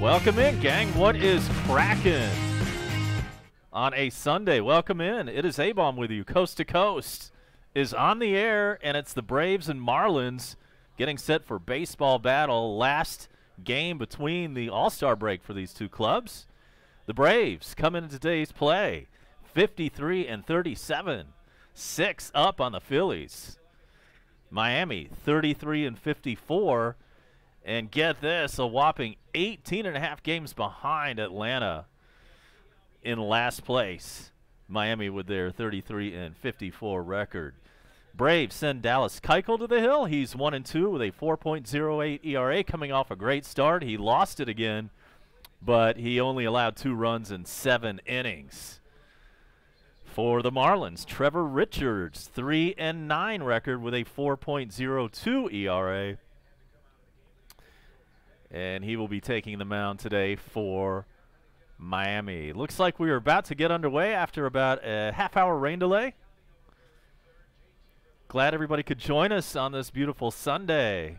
Welcome in, gang. What is cracking on a Sunday? Welcome in. It is A-Bomb with you. Coast to Coast is on the air, and it's the Braves and Marlins getting set for baseball battle. Last game between the All-Star break for these two clubs. The Braves come into today's play 53-37, 6 up on the Phillies. Miami 33-54. And get this, a whopping 18.5 games behind Atlanta in last place. Miami with their 33-54 record. Braves send Dallas Keuchel to the hill. He's 1-2 with a 4.08 ERA, coming off a great start. He lost it again, but he only allowed 2 runs in 7 innings. For the Marlins, Trevor Richards, 3-9 record with a 4.02 ERA. And he will be taking the mound today for Miami. Looks like we are about to get underway after about a half-hour rain delay. Glad everybody could join us on this beautiful Sunday.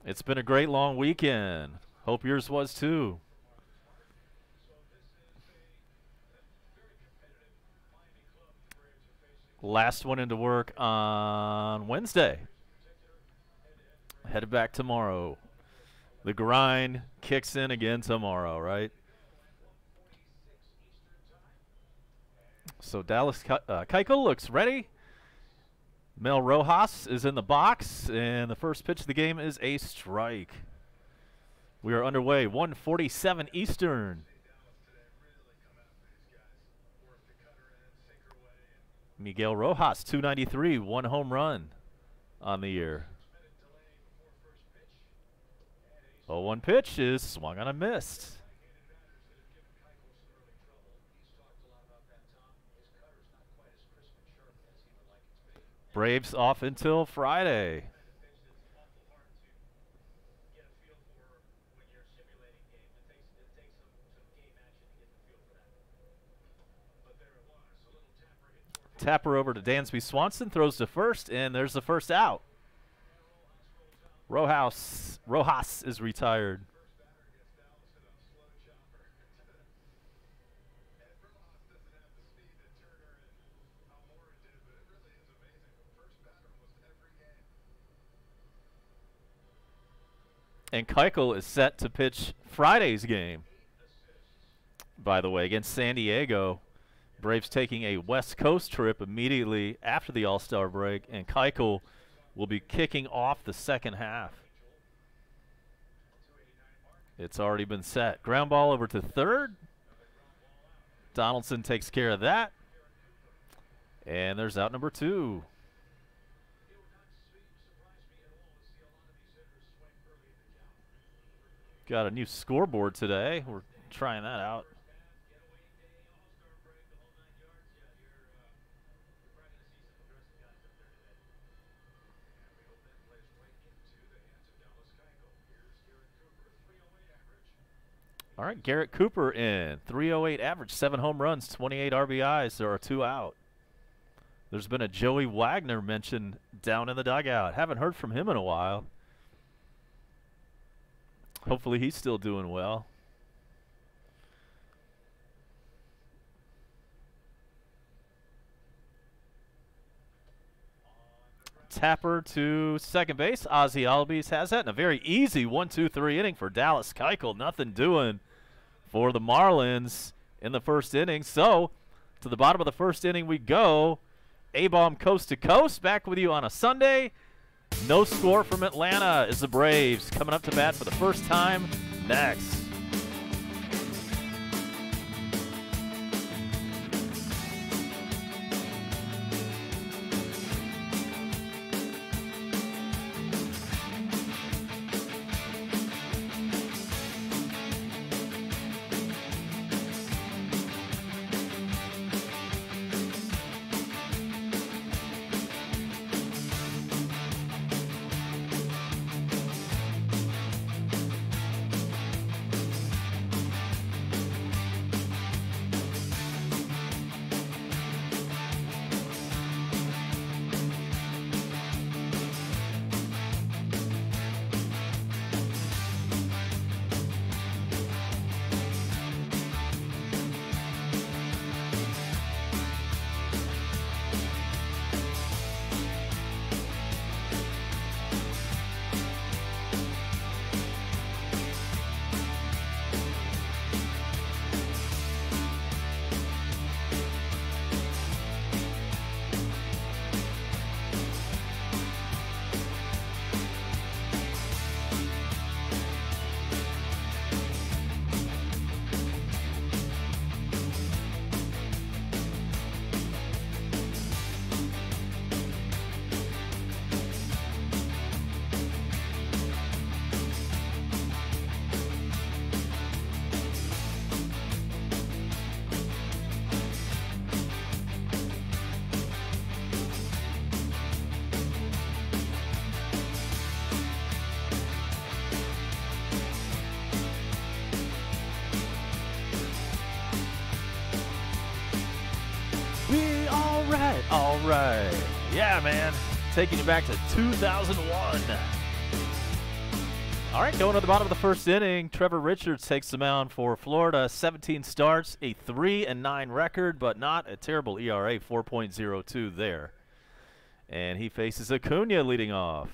It's been a great long weekend. Hope yours was too. Last one into work on Wednesday. Headed back tomorrow. The grind kicks in again tomorrow, right? So Dallas Keuchel looks ready. Mel Rojas is in the box, and the first pitch of the game is a strike. We are underway, 1:47 Eastern. Miguel Rojas, 293, 1 home run on the year. 0-1 pitch is swung on and missed. Braves off until Friday. Tapper over to Dansby Swanson, throws to first, and there's the first out. Rojas is retired. And Keuchel is set to pitch Friday's game, by the way, against San Diego. Braves taking a West Coast trip immediately after the All-Star break, and Keuchel will be kicking off the second half. It's already been set. Ground ball over to third. Donaldson takes care of that. And there's out number 2. Got a new scoreboard today. We're trying that out. All right, Garrett Cooper in. 308 average, 7 home runs, 28 RBIs. There are 2 out. There's been a Joey Wagner mentioned down in the dugout. Haven't heard from him in a while. Hopefully he's still doing well. Tapper to second base. Ozzie Albies has that in a very easy 1-2-3 inning for Dallas Keuchel. Nothing doing for the Marlins in the first inning. So to the bottom of the first inning we go. A-Bomb Coast to Coast, back with you on a Sunday. No score from Atlanta as the Braves coming up to bat for the first time next. right. Yeah, man. Taking you back to 2001. All right, going to the bottom of the first inning, Trevor Richards takes the mound for Florida. 17 starts, a 3-9 record, but not a terrible ERA, 4.02 there. And he faces Acuna leading off.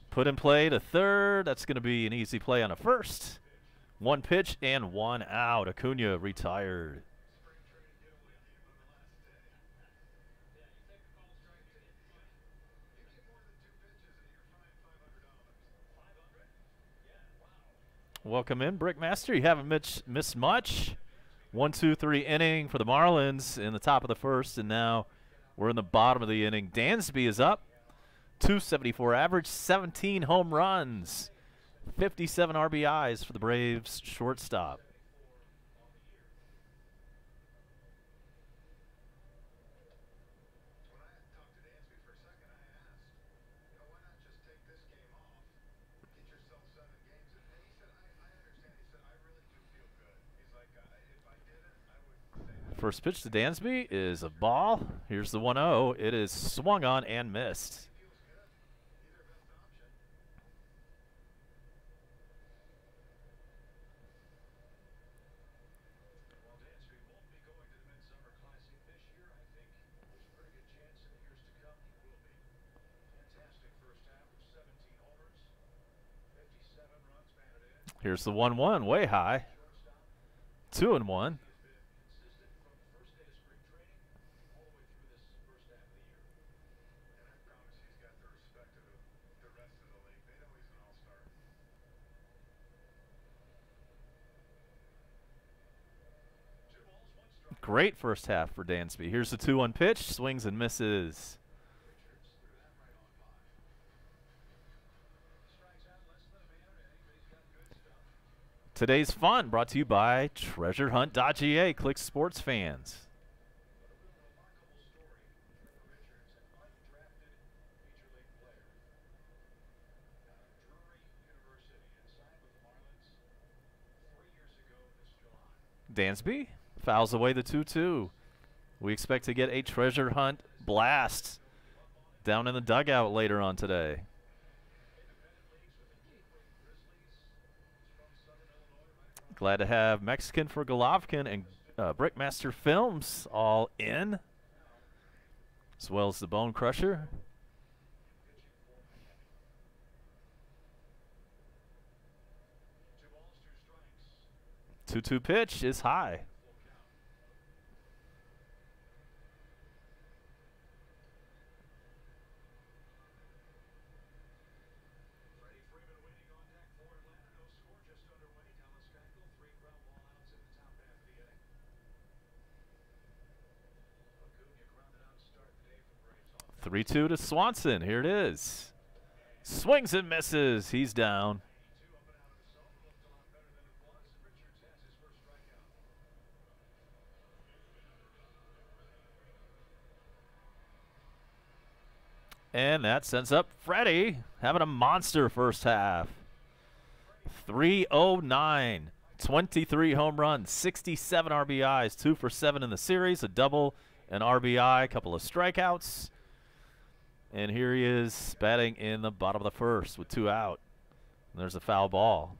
Put in play to third. That's going to be an easy play on a first. 1 pitch and 1 out. Acuna retired. Welcome in, Brickmaster. You haven't missed much. 1-2-3 inning for the Marlins in the top of the first, and now we're in the bottom of the inning. Dansby is up. 274 average, 17 home runs, 57 RBIs for the Braves shortstop. First pitch to Dansby is a ball. Here's the 1-0. It is swung on and missed. Here's the 1-1, way high. 2-1. Great first half for Dansby. Here's the 2-1 pitch, swings and misses. Today's fun brought to you by TreasureHunt.ga. Click Sports Fans. Dansby fouls away the 2-2. We expect to get a treasure hunt blast down in the dugout later on today. Glad to have Mexican for Golovkin and Brickmaster Films all in, as well as the Bone Crusher. 2-2 pitch is high. Three-two to Swanson. Here it is. Swings and misses. He's down. And that sends up Freddie, having a monster first half. 309, 23 home runs, 67 RBIs, 2 for 7 in the series, a double, an RBI, a couple of strikeouts. And here he is batting in the bottom of the first with 2 out. And there's a foul ball.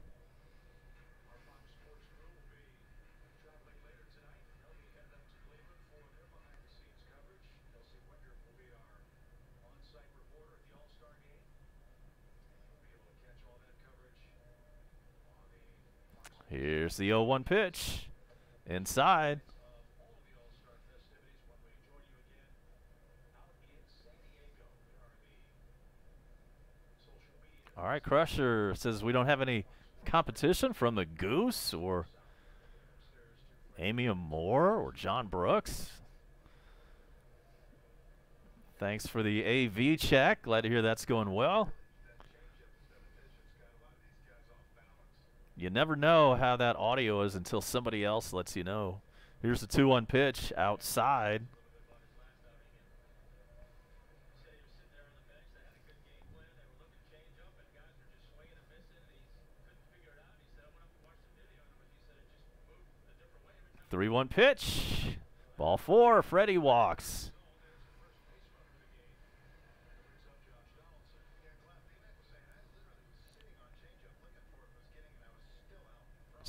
Here's the 0-1 pitch. Inside. All right, Crusher says we don't have any competition from the Goose or Amy Moore or John Brooks. Thanks for the AV check. Glad to hear that's going well. You never know how that audio is until somebody else lets you know. Here's the 2-1 pitch outside. Three-one pitch. Ball 4. Freddie walks.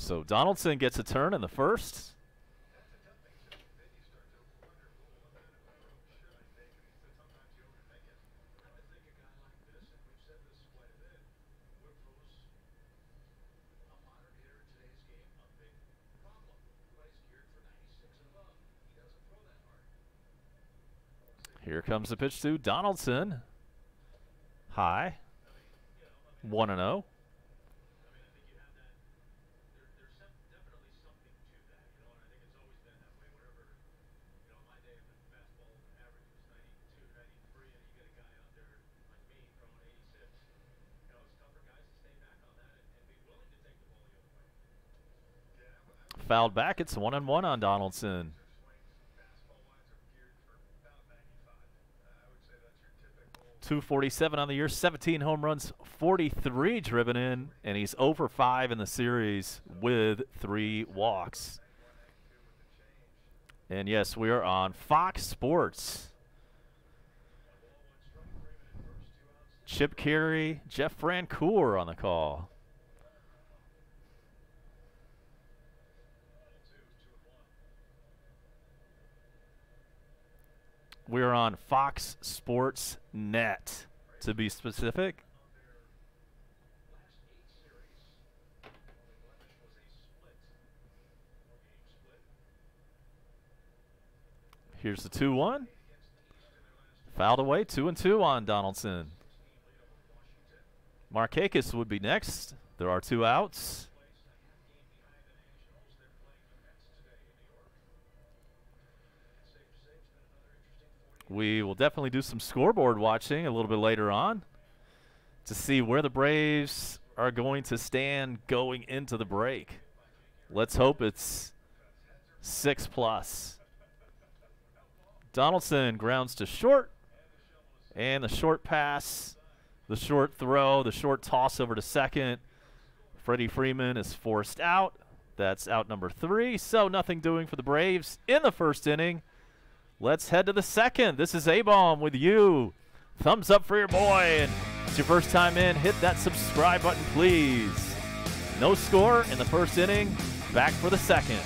So Donaldson gets a turn in the first. Here comes the pitch to Donaldson. High. 1-0. Fouled back. It's 1-1 on Donaldson. .247 on the year, 17 home runs, 43 driven in, and he's 0 for 5 in the series with 3 walks. And yes, we are on Fox Sports. Chip Carey, Jeff Francoeur on the call. We're on Fox Sports Net, to be specific. Here's the 2-1. Fouled away, 2-2 on Donaldson. Markakis would be next. There are 2 outs. We will definitely do some scoreboard watching a little bit later on to see where the Braves are going to stand going into the break. Let's hope it's 6+. Donaldson grounds to short, and the short pass, the short throw, the short toss over to second. Freddie Freeman is forced out. That's out number 3, so nothing doing for the Braves in the first inning. Let's head to the second. This is A-Bomb with you. Thumbs up for your boy. And if it's your first time in, hit that subscribe button, please. No score in the first inning. Back for the second.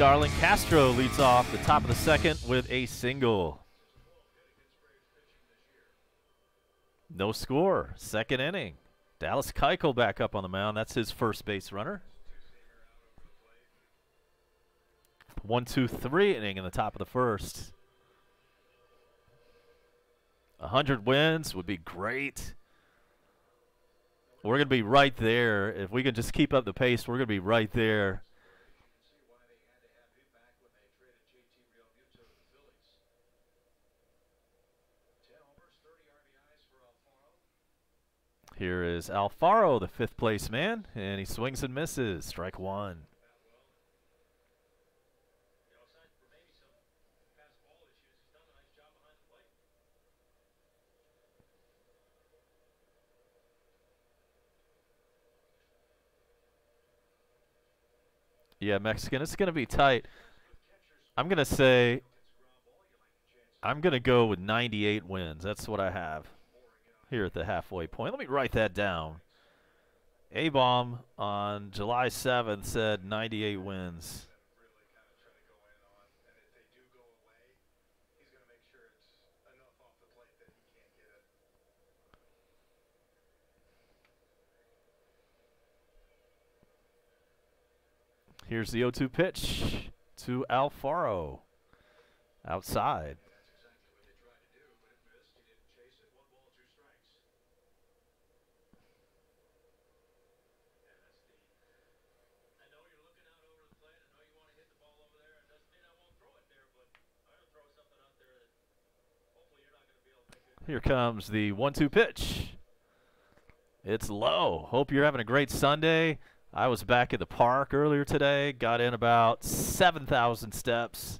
Starlin Castro leads off the top of the second with a single. No score, second inning. Dallas Keuchel back up on the mound. That's his first base runner. 1-2-3 inning in the top of the first. 100 wins would be great. We're going to be right there. If we can just keep up the pace, we're going to be right there Here is Alfaro, the 5th place man, and he swings and misses. Strike one. Yeah, Mexican, it's going to be tight. I'm going to say I'm going to go with 98 wins. That's what I have here at the halfway point. Let me write that down. A-Bomb on July 7th said 98 wins. Here's the 0-2 pitch to Alfaro. Outside. Here comes the 1-2 pitch. It's low. Hope you're having a great Sunday. I was back at the park earlier today. Got in about 7,000 steps.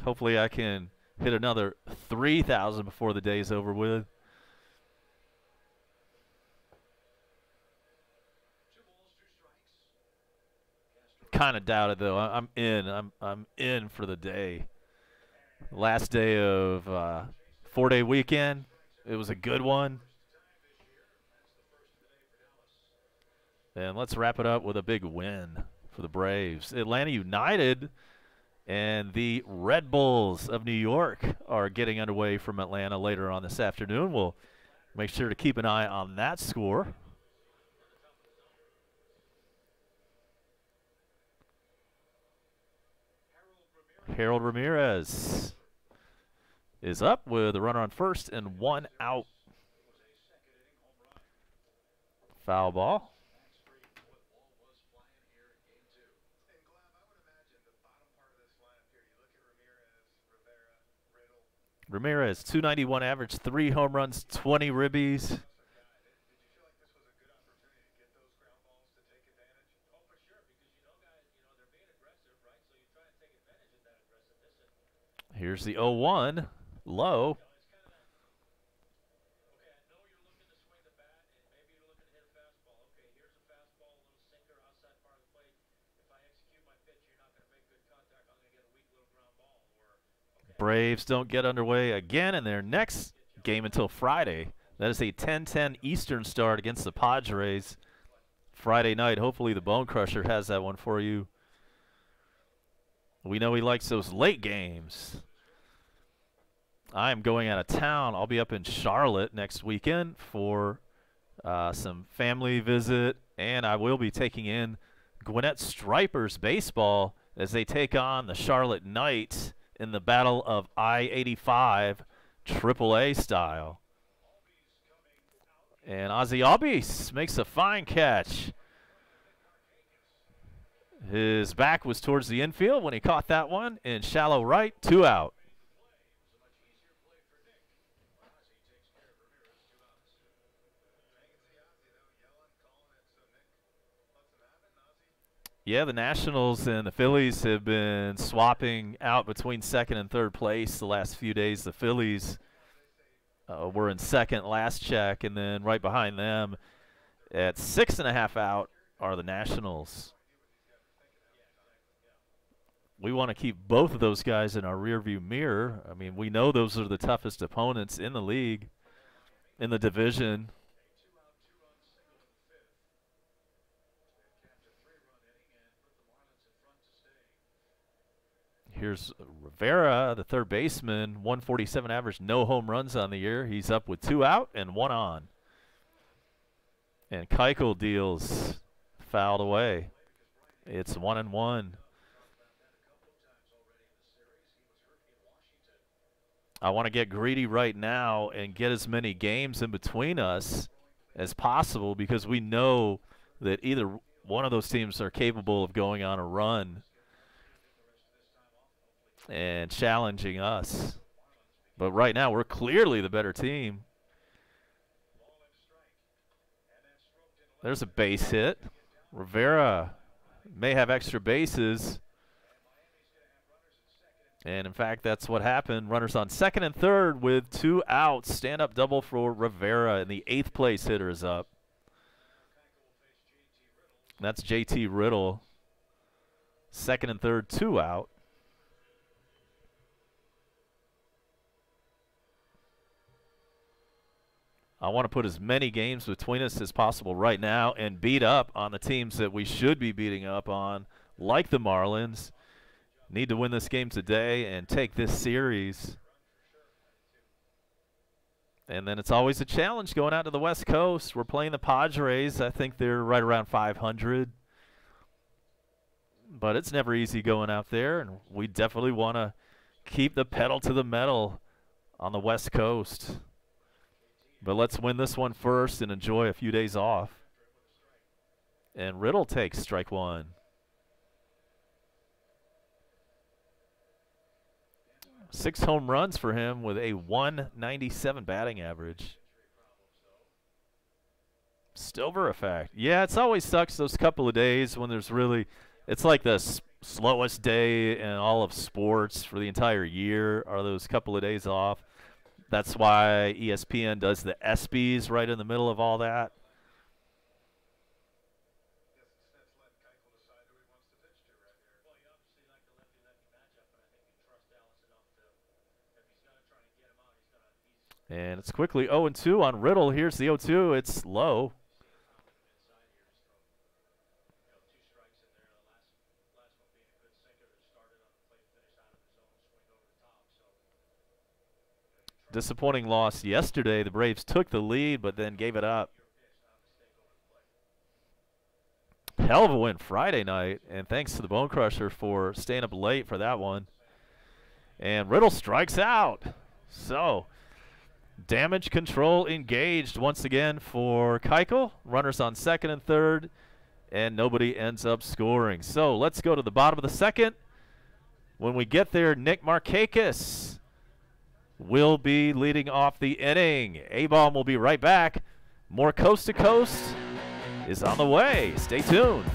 Hopefully I can hit another 3,000 before the day's over with. Kind of doubt it though. I'm in. I'm in for the day. Last day of 4-day weekend. It was a good one. And let's wrap it up with a big win for the Braves. Atlanta United and the Red Bulls of New York are getting underway from Atlanta later on this afternoon. We'll make sure to keep an eye on that score. Harold Ramirez is up with a runner on first and 1 out. Foul ball. Ramirez, 291 average, 3 home runs, 20 ribbies. Here's the 0-1, low. Braves don't get underway again in their next game until Friday. That is a 10:10 Eastern start against the Padres Friday night. Hopefully the Bone Crusher has that one for you. We know he likes those late games. I'm going out of town. I'll be up in Charlotte next weekend for some family visit, and I will be taking in Gwinnett Stripers baseball as they take on the Charlotte Knights in the Battle of I-85 AAA style. And Ozzy Albies makes a fine catch. His back was towards the infield when he caught that one in shallow right, 2 out. Yeah, the Nationals and the Phillies have been swapping out between second and third place the last few days. The Phillies were in second last check, and then right behind them at 6.5 out are the Nationals. We want to keep both of those guys in our rearview mirror. I mean, we know those are the toughest opponents in the league, in the division. Here's Rivera, the third baseman, 147 average, no home runs on the year. He's up with 2 out and 1 on. And Keuchel deals fouled away. It's 1-1. I want to get greedy right now and get as many games in between us as possible because we know that either one of those teams are capable of going on a run and challenging us. But right now, we're clearly the better team. There's a base hit. Rivera may have extra bases. And, in fact, that's what happened. Runners on second and third with 2 outs. Stand-up double for Rivera, and the 8th place hitter is up. That's JT Riddle. Second and third, 2 out. I want to put as many games between us as possible right now and beat up on the teams that we should be beating up on, like the Marlins. Need to win this game today and take this series. And then it's always a challenge going out to the West Coast. We're playing the Padres. I think they're right around 500. But it's never easy going out there, and we definitely want to keep the pedal to the metal on the West Coast. But let's win this one first and enjoy a few days off. And Riddle takes strike 1. Six home runs for him with a 197 batting average. Stover effect. Yeah, it's always sucks those couple of days when there's really, it's like the slowest day in all of sports for the entire year are those couple of days off. That's why ESPN does the ESPYs right in the middle of all that. And it's quickly 0-2 on Riddle. Here's the 0-2. It's low. Disappointing loss yesterday. The Braves took the lead, but then gave it up. Hell of a win Friday night, and thanks to the Bone Crusher for staying up late for that one. And Riddle strikes out. So, damage control engaged once again for Keuchel. Runners on second and third, and nobody ends up scoring. So, let's go to the bottom of the second. When we get there, Nick Markakis will be leading off the inning. A-Bomb will be right back. More Coast to Coast is on the way. Stay tuned.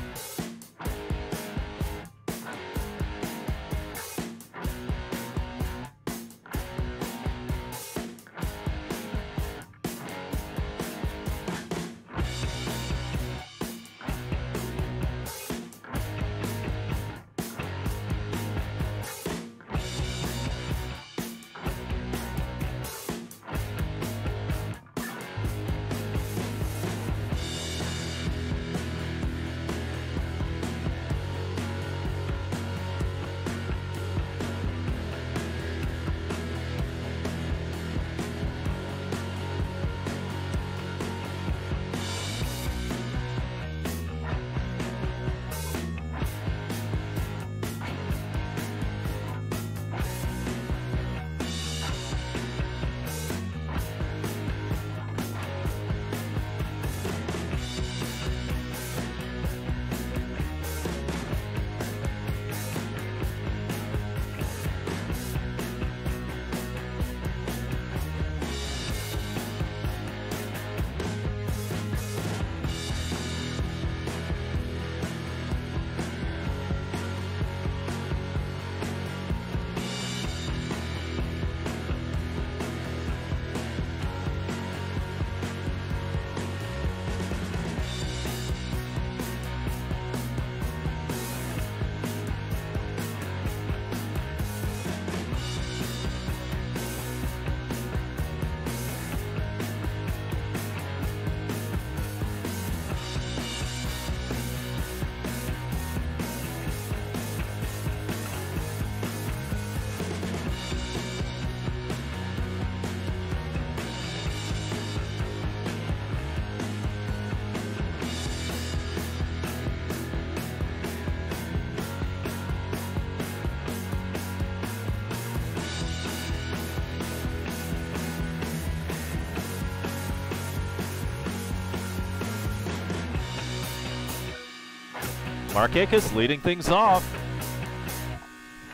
Markakis leading things off.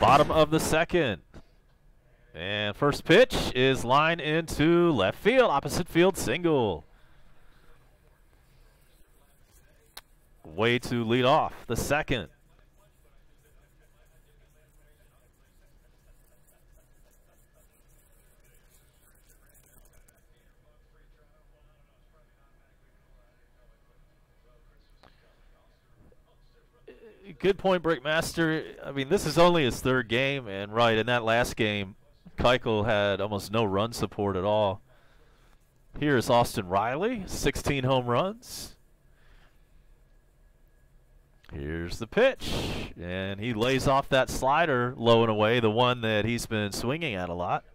Bottom of the second. And first pitch is line into left field, opposite field single. way to lead off the second. Good point, Brickmaster. I mean, this is only his third game, and right, in that last game, Keuchel had almost no run support at all. Here's Austin Riley, 16 home runs. Here's the pitch, and he lays off that slider low and away, the one that he's been swinging at a lot.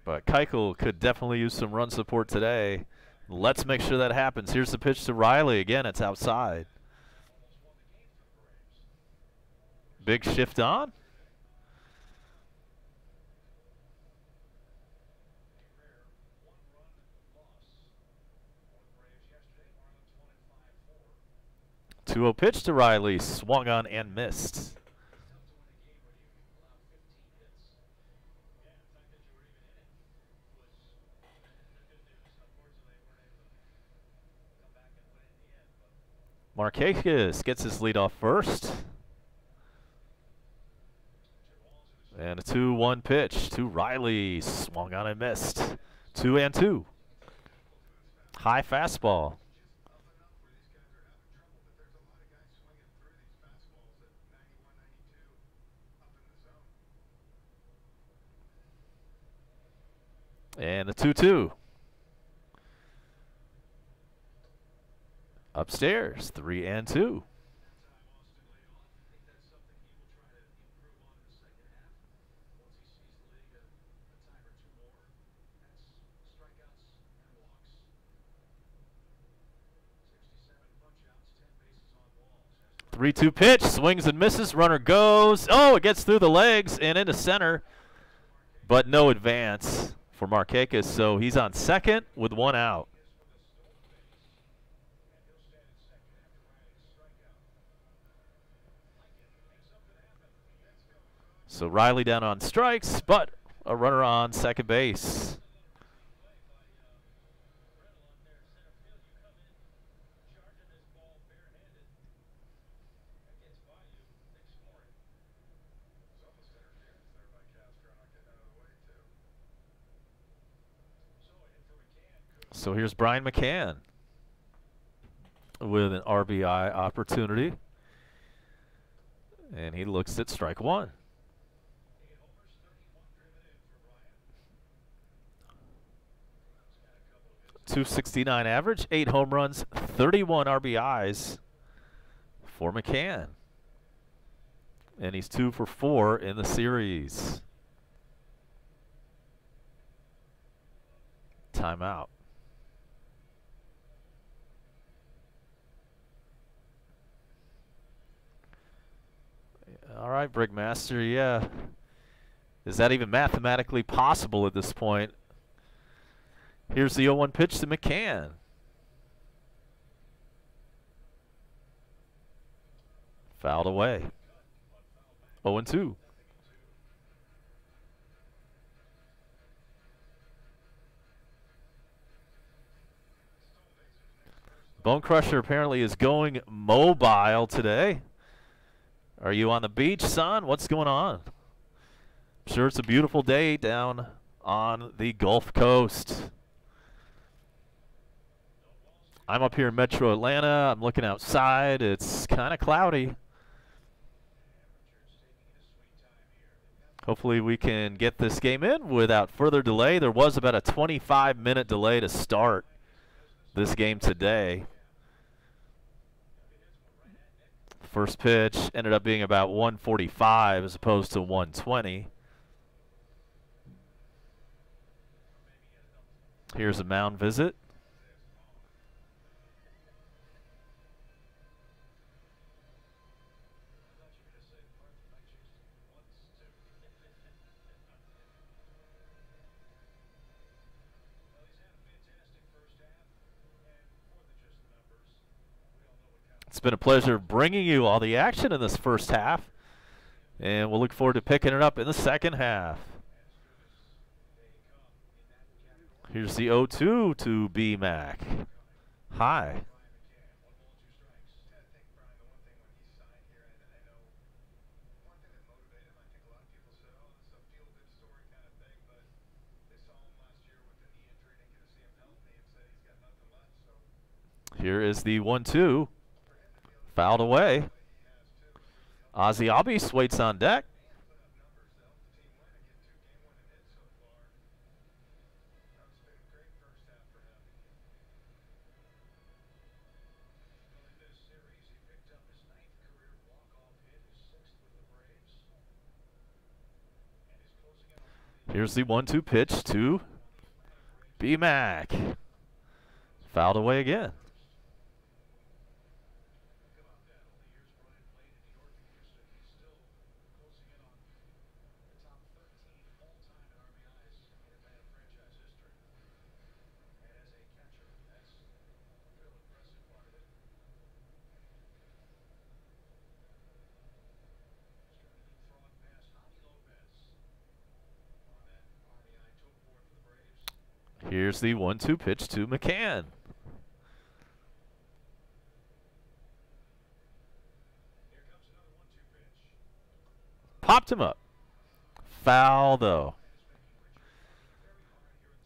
But Keuchel could definitely use some run support today. Let's make sure that happens. Here's the pitch to Riley. Again, it's outside. Big shift on. Two-0 pitch to Riley. Swung on and missed. Marquez gets his lead off first. And a 2-1 pitch to Riley. Swung on and missed. 2-2. High fastball. And a 2-2. Upstairs, 3-2. Three-two pitch, swings and misses. Runner goes. Oh, it gets through the legs and into center, but no advance for Marquez. So he's on second with one out. So Riley down on strikes, but a runner on second base. So here's Brian McCann with an RBI opportunity. And he looks at strike one. .269 average, 8 home runs, 31 RBIs for McCann. And he's 2 for 4 in the series. Timeout. All right, Brickmaster, yeah. Is that even mathematically possible at this point? Here's the 0-1 pitch to McCann. Fouled away. 0-2. Bone Crusher apparently is going mobile today. Are you on the beach, son? What's going on? I'm sure it's a beautiful day down on the Gulf Coast. I'm up here in Metro Atlanta. I'm looking outside. It's kind of cloudy. Hopefully we can get this game in without further delay. There was about a 25-minute delay to start this game today. First pitch ended up being about 145 as opposed to 120. Here's a mound visit. It's been a pleasure bringing you all the action in this first half, and we'll look forward to picking it up in the second half. Here's the 0-2 to B-Mac. High. Here is the 1-2. Fouled away. Ozzie Albies waits on deck. Here's the 1-2 pitch to B-Mac. Fouled away again. Here's the 1-2 pitch to McCann. Popped him up. Foul, though.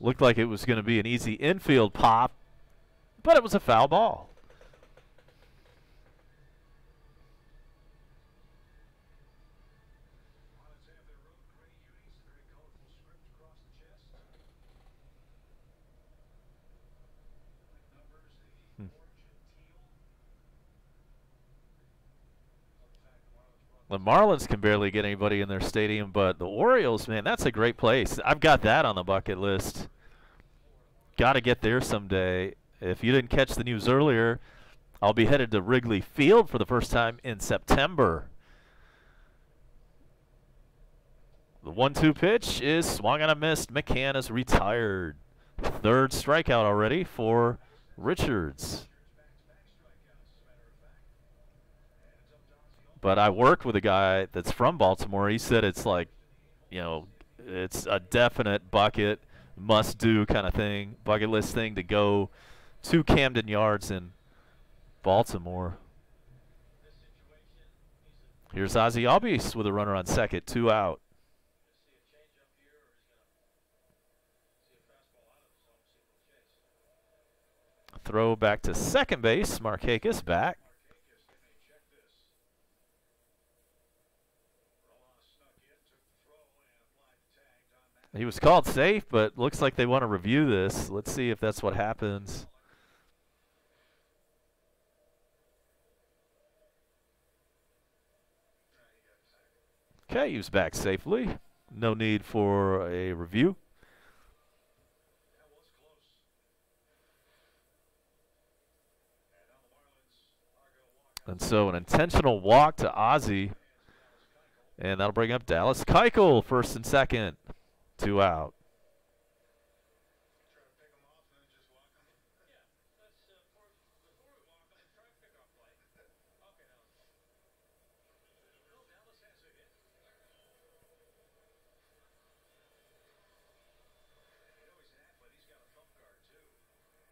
Looked like it was going to be an easy infield pop, but it was a foul ball. The Marlins can barely get anybody in their stadium, but the Orioles, man, that's a great place. I've got that on the bucket list. Got to get there someday. If you didn't catch the news earlier, I'll be headed to Wrigley Field for the first time in September. The 1-2 pitch is swung on a missed. McCann is retired. Third strikeout already for Richards. But I worked with a guy that's from Baltimore. He said it's like, you know, it's a definite bucket, must-do kind of thing, bucket list thing to go to Camden Yards in Baltimore. Here's Ozzie Albies with a runner on second, 2 out. Throw back to second base. Markakis back. He was called safe, but looks like they want to review this. Let's see if that's what happens. Okay, he was back safely. No need for a review. And so an intentional walk to Ozzie. And that'll bring up Dallas Keuchel, first and second. 2 out.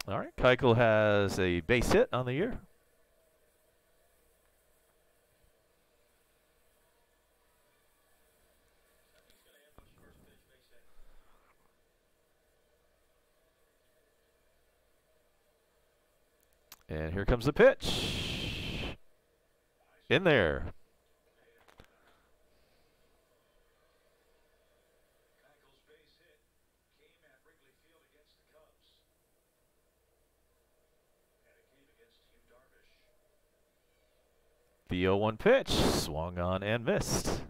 All right, Keuchel has a base hit on the year. And here comes the pitch. In there. The 0-1 pitch, swung on and missed.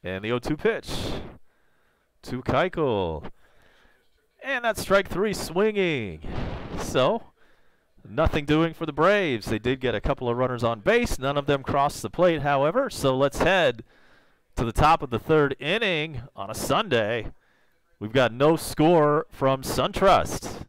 And the 0-2 pitch to Keuchel. And that's strike 3 swinging. So, nothing doing for the Braves. They did get a couple of runners on base. None of them crossed the plate, however. So let's head to the top of the third inning on a Sunday. We've got no score from SunTrust.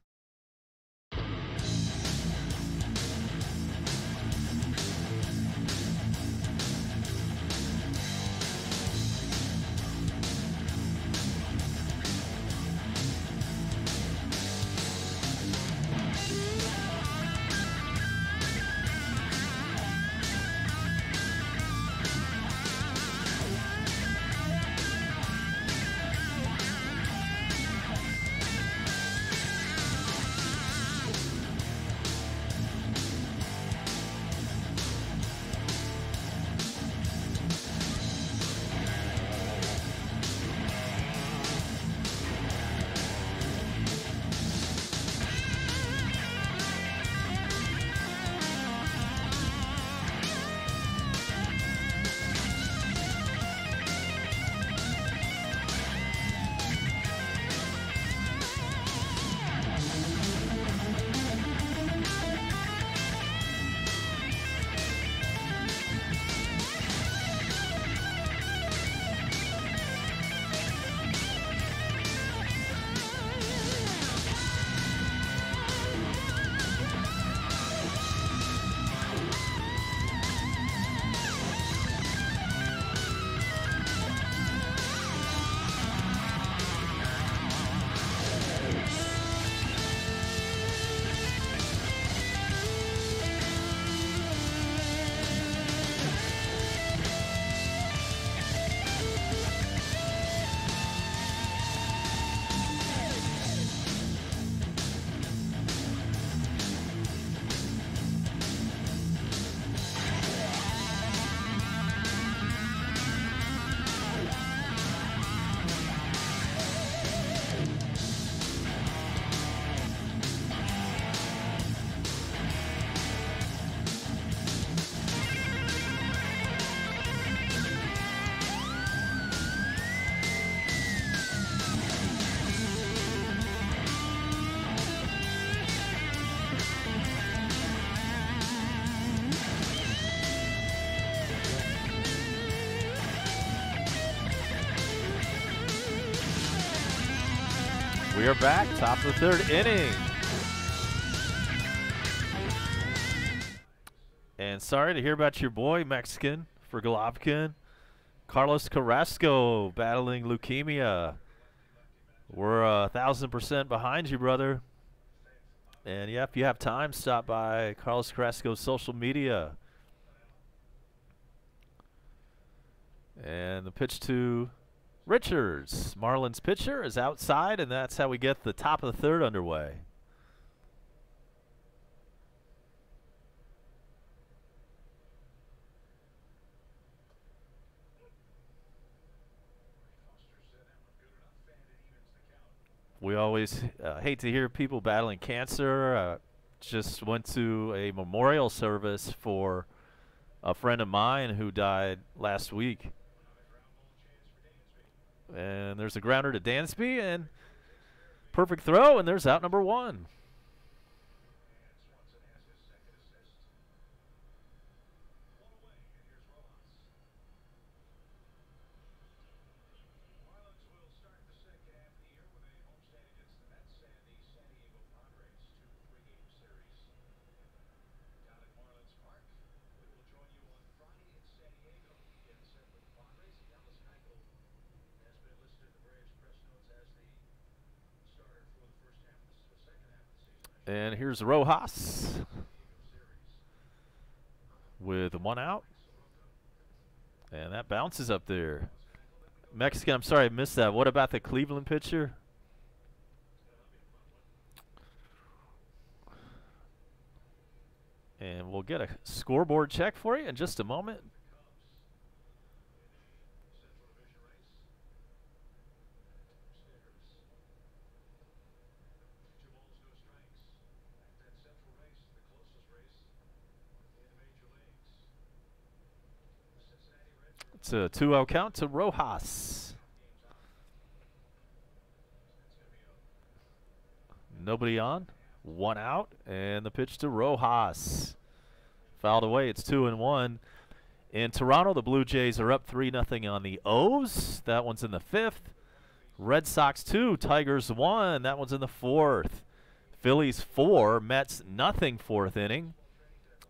We are back, top of the third inning. And sorry to hear about your boy, Mexican, for Golovkin. Carlos Carrasco battling leukemia. We're 1,000% behind you, brother. And yeah, if you have time, stop by Carlos Carrasco's social media. And the pitch to Richards. Marlins pitcher is outside, and that's how we get the top of the third underway. We always hate to hear people battling cancer. Just went to a memorial service for a friend of mine who died last week. And there's a grounder to Dansby, and perfect throw, and there's out number one. And here's Rojas with one out. And that bounces up there. Mexican, I'm sorry I missed that. What about the Cleveland pitcher? And we'll get a scoreboard check for you in just a moment. It's a 2-0 count to Rojas. Nobody on. One out. And the pitch to Rojas. Fouled away. It's 2-1. In Toronto, the Blue Jays are up 3-0 on the O's. That one's in the 5th. Red Sox 2, Tigers 1. That one's in the 4th. Phillies 4, Mets nothing 4th inning.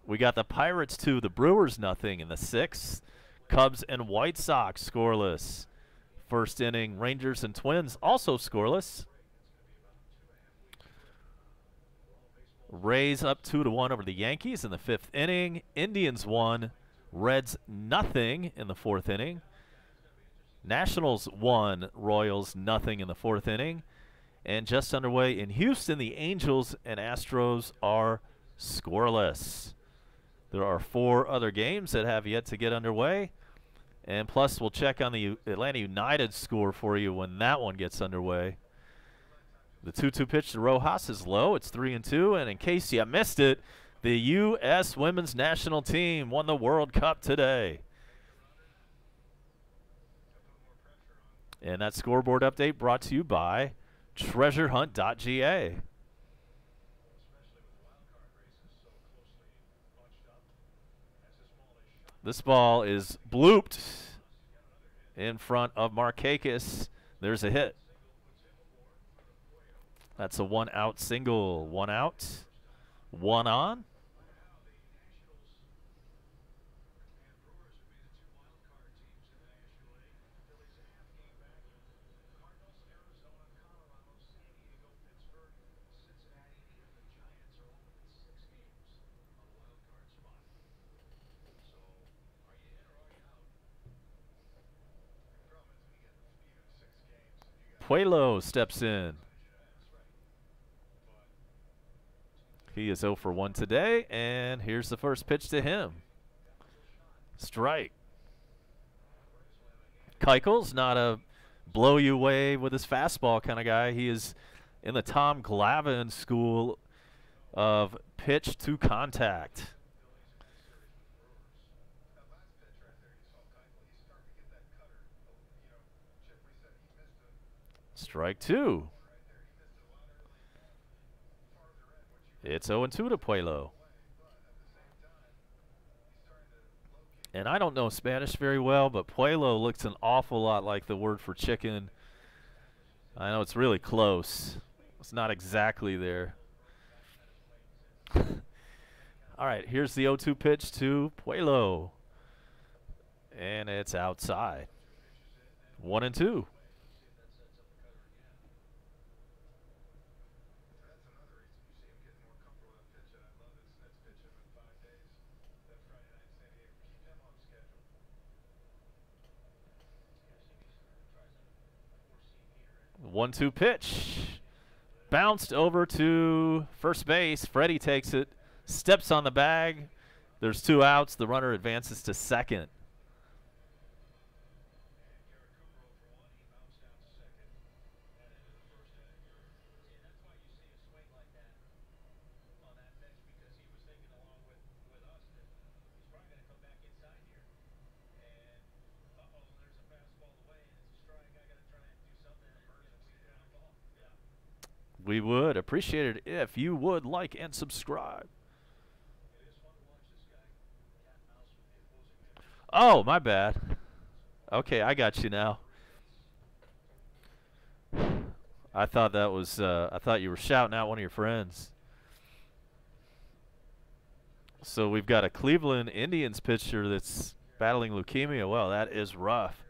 We got the Pirates 2, the Brewers nothing in the 6th. Cubs and White Sox scoreless. First inning, Rangers and Twins also scoreless. Rays up 2-1 over the Yankees in the 5th inning. Indians 1, Reds nothing in the 4th inning. Nationals 1, Royals nothing in the 4th inning. And just underway in Houston, the Angels and Astros are scoreless. There are 4 other games that have yet to get underway. And plus, we'll check on the Atlanta United score for you when that one gets underway. The 2-2 pitch to Rojas is low. It's 3-2. And in case you missed it, the U.S. Women's National Team won the World Cup today. And that scoreboard update brought to you by treasurehunt.ga. This ball is blooped in front of Markakis. There's a hit. That's a 1-out single. 1 out, 1 on. Puelo steps in. He is 0 for 1 today, and here's the first pitch to him. Strike. Keuchel's not a blow you away with his fastball kind of guy. He is in the Tom Glavine school of pitch to contact. Strike 2. It's 0-2 to Puelo. And I don't know Spanish very well, but Puelo looks an awful lot like the word for chicken. I know it's really close. It's not exactly there. All right, here's the 0-2 pitch to Puelo. And it's outside. 1-2. One-two pitch. Bounced over to first base. Freddie takes it, steps on the bag. There's 2 outs. The runner advances to second. We would appreciate it if you would like and subscribe. Oh, my bad. Okay, I got you now. I thought that was, I thought you were shouting out one of your friends. So we've got a Cleveland Indians pitcher that's battling leukemia. Well, that is rough.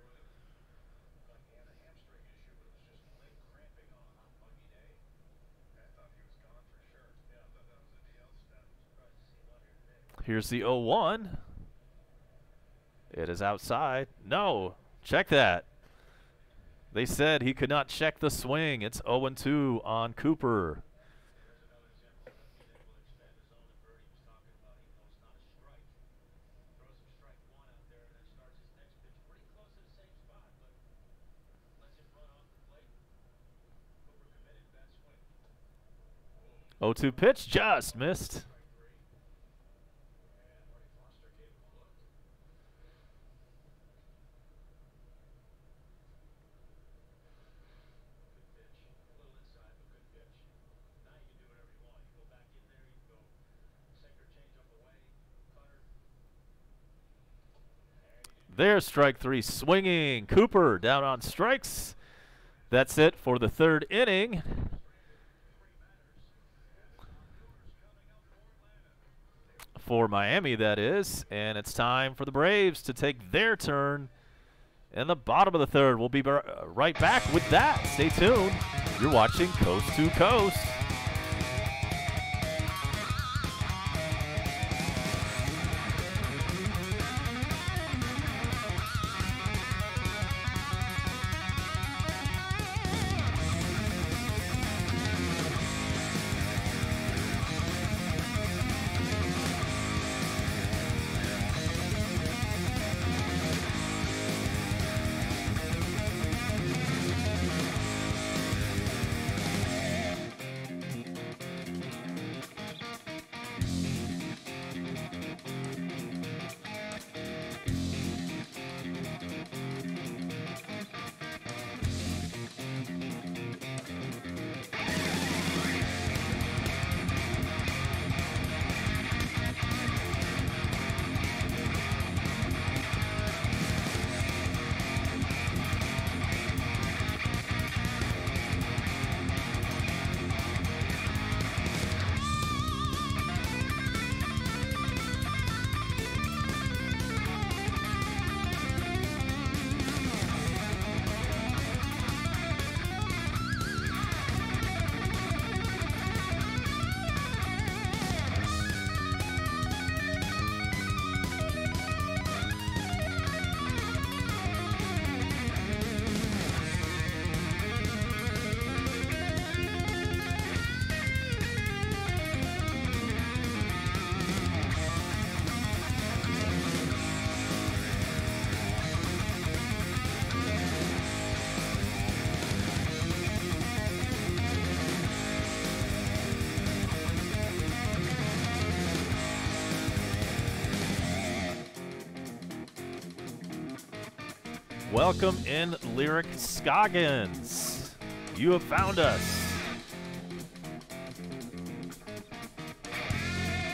Here's the 0-1. It is outside. No, check that. They said he could not check the swing. It's 0-2 on Cooper. Oh, 2 pitch just missed. There's strike 3 swinging. Cooper down on strikes. That's it for the 3rd inning. For Miami, that is. And it's time for the Braves to take their turn in the bottom of the 3rd. We'll be right back with that. Stay tuned. You're watching Coast to Coast. Welcome in, Lyric Scoggins. You have found us.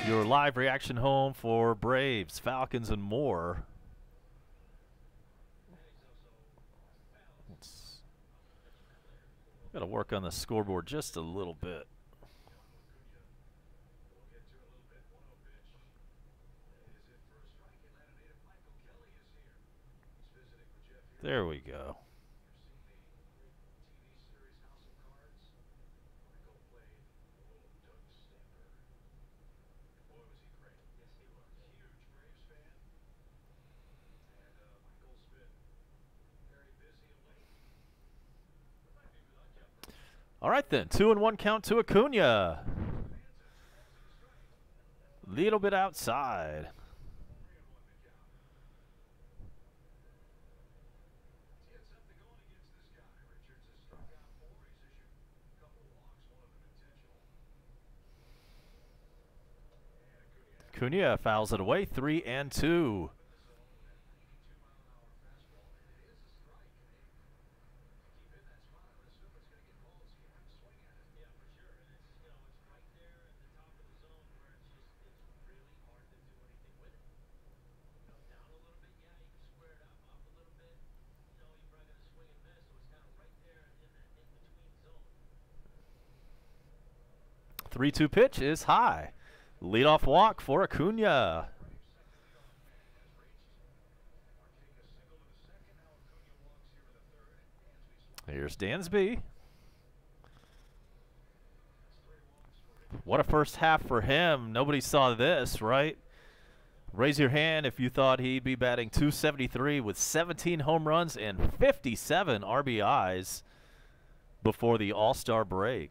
Your live reaction home for Braves, Falcons, and more. Got to work on the scoreboard just a little bit. There we go. All right then, 2-1 count to Acuna. Little bit outside. Acuna fouls it away, 3-2. Three-two pitch is high. Leadoff walk for Acuna. Here's Dansby. What a first half for him. Nobody saw this, right? Raise your hand if you thought he'd be batting .273 with 17 home runs and 57 RBIs before the All-Star break.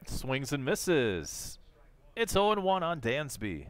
Swings and misses. It's 0-1 on Dansby.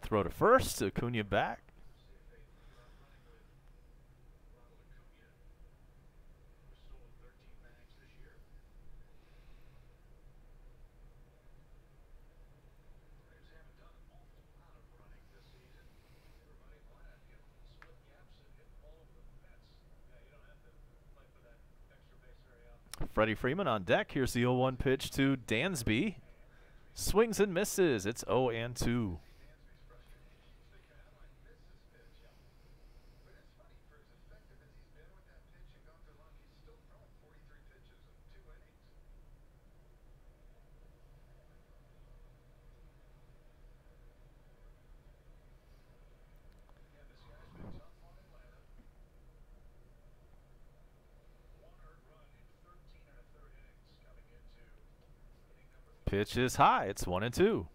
Throw to first, Acuna back. Freddie Freeman on deck. Here's the 0-1 pitch to Dansby. Swings and misses. It's 0-2. Pitch is high. It's 1-2.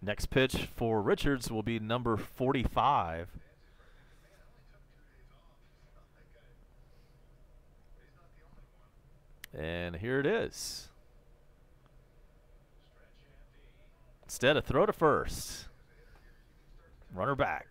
Next pitch for Richards will be number 45. And here it is. Instead, a throw to first. Runner back.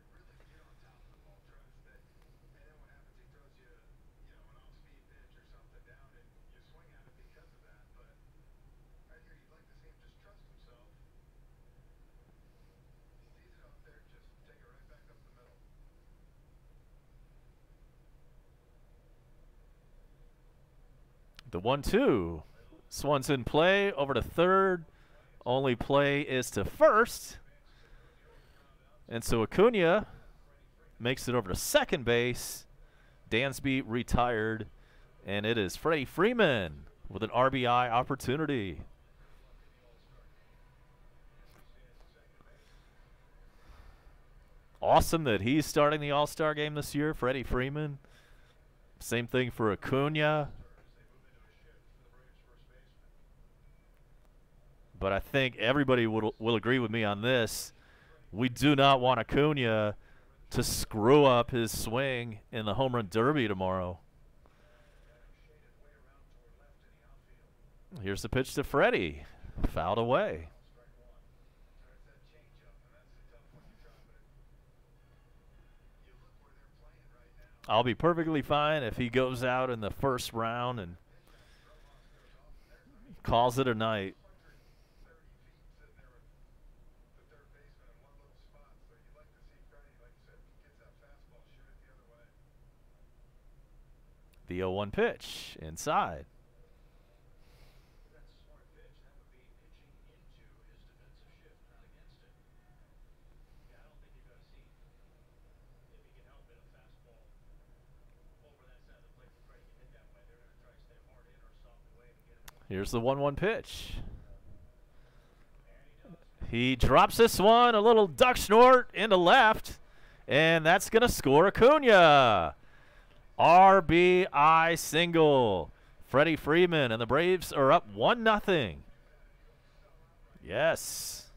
The 1-2. Swan's in play, over to third. Only play is to first. And so Acuna makes it over to second base. Dansby retired. And it is Freddie Freeman with an RBI opportunity. Awesome that he's starting the All-Star game this year, Freddie Freeman. Same thing for Acuna. but I think everybody will agree with me on this. We do not want Acuna to screw up his swing in the home run derby tomorrow. Here's the pitch to Freddie. Fouled away. I'll be perfectly fine if he goes out in the first round and calls it a night. The 0-1 pitch inside. Here's the 1-1 pitch. He drops this one, a little duck snort into left, and that's going to score Acuna. RBI single. Freddie Freeman, and the Braves are up 1-0. Yes.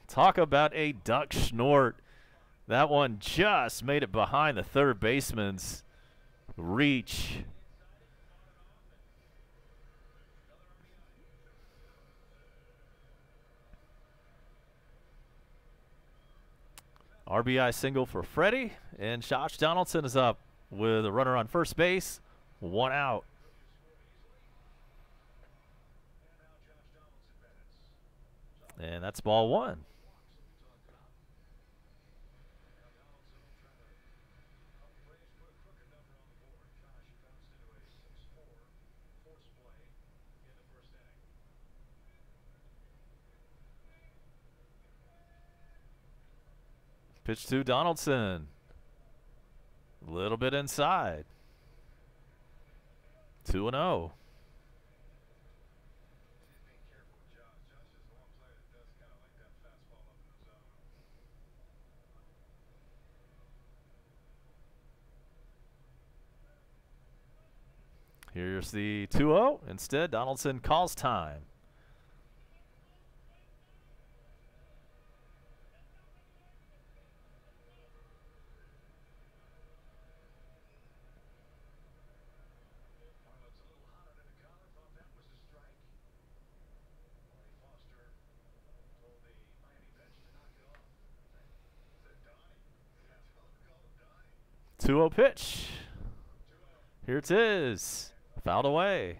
Talk about a duck snort. That one just made it behind the third baseman's reach. RBI single for Freddie, and Josh Donaldson is up with a runner on first base, 1 out. And that's ball 1. Pitch to Donaldson. A little bit inside. 2-0. Here's the 2-0. Instead, Donaldson calls time. Two-0 pitch. Here it is. Fouled away.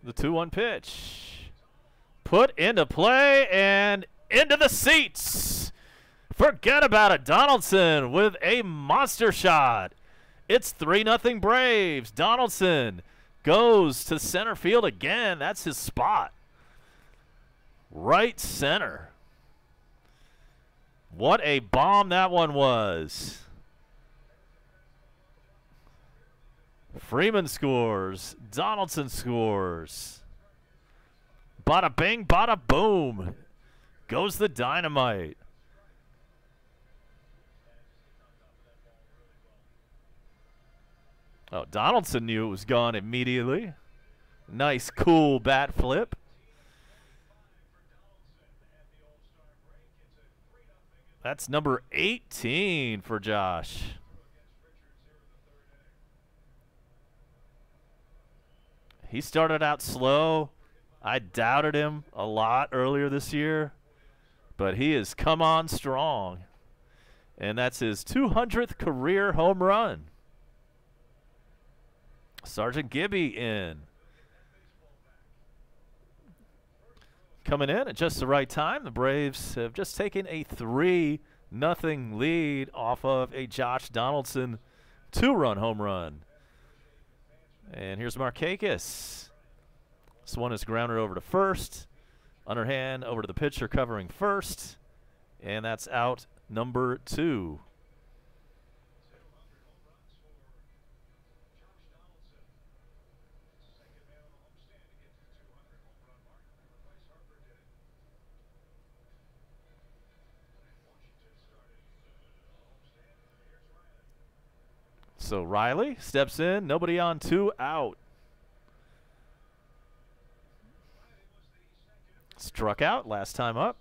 The 2-1 pitch. Put into play and into the seats. Forget about it. Donaldson with a monster shot. It's 3-0 Braves. Donaldson goes to center field again. That's his spot. Right center. What a bomb that one was. Freeman scores. Donaldson scores. Bada bing, bada boom. Goes the dynamite. Oh, Donaldson knew it was gone immediately. Nice, cool bat flip. That's number 18 for Josh. He started out slow. I doubted him a lot earlier this year, but he has come on strong. And that's his 200th career home run. Sergeant Gibby in. Coming in at just the right time. The Braves have just taken a 3-0 lead off of a Josh Donaldson 2-run home run. And here's Markakis. This one is grounded over to first. Underhand over to the pitcher covering first. And that's out number 2. So Riley steps in, nobody on, 2 out. Struck out last time up.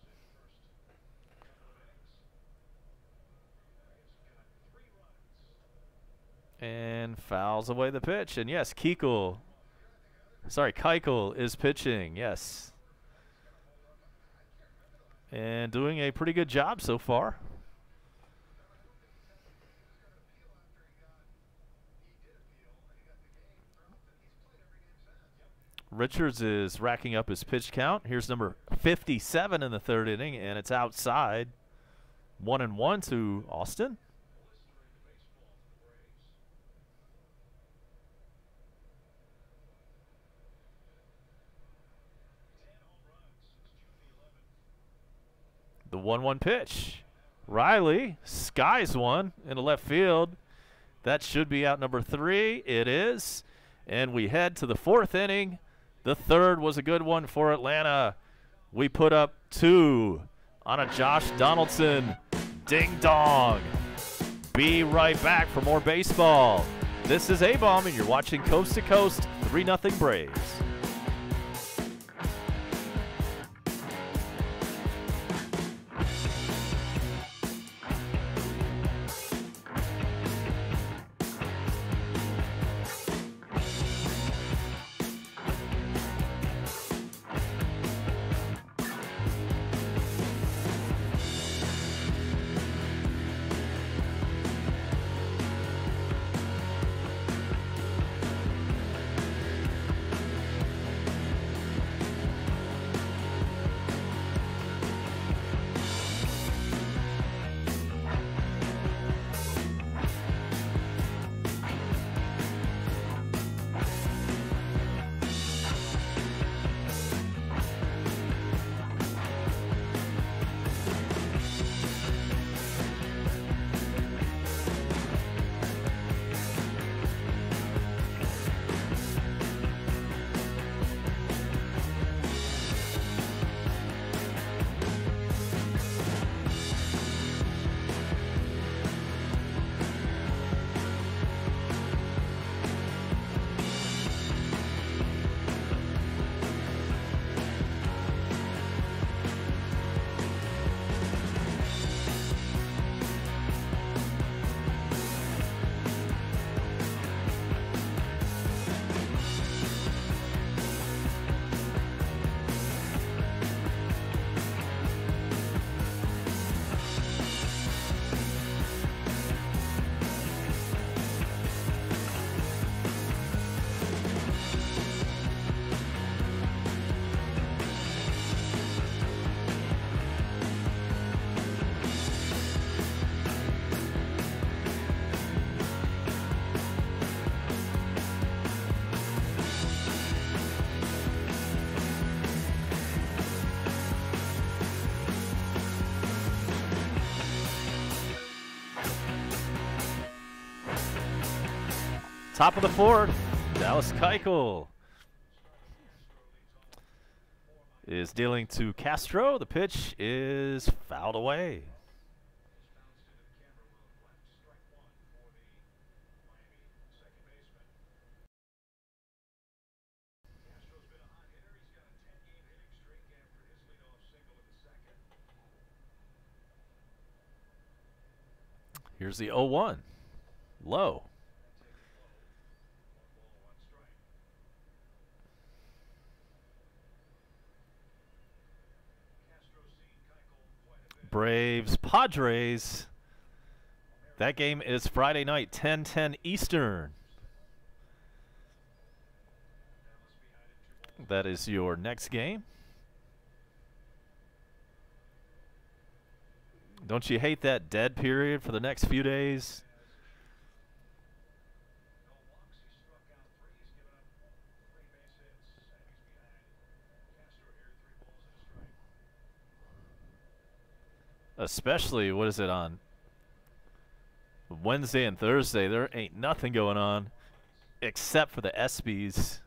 And fouls away the pitch. And yes, Keuchel is pitching, yes. And doing a pretty good job so far. Richards is racking up his pitch count. Here's number 57 in the 3rd inning, and it's outside. 1-1 to Austin. The 1-1 pitch. Riley skies one into left field. That should be out number 3. It is. And we head to the 4th inning. The 3rd was a good one for Atlanta. We put up 2 on a Josh Donaldson ding dong. Be right back for more baseball. This is A-Bomb, and you're watching Coast to Coast 3-0 Braves. Top of the 4th, Dallas Keuchel is dealing to Castro. The pitch is fouled away. Here's the 0-1. Low. Braves, Padres. That game is Friday night, 10:10 Eastern. That is your next game. Don't you hate that dead period for the next few days? Especially, what is it, on Wednesday and Thursday? There ain't nothing going on except for the ESPYs.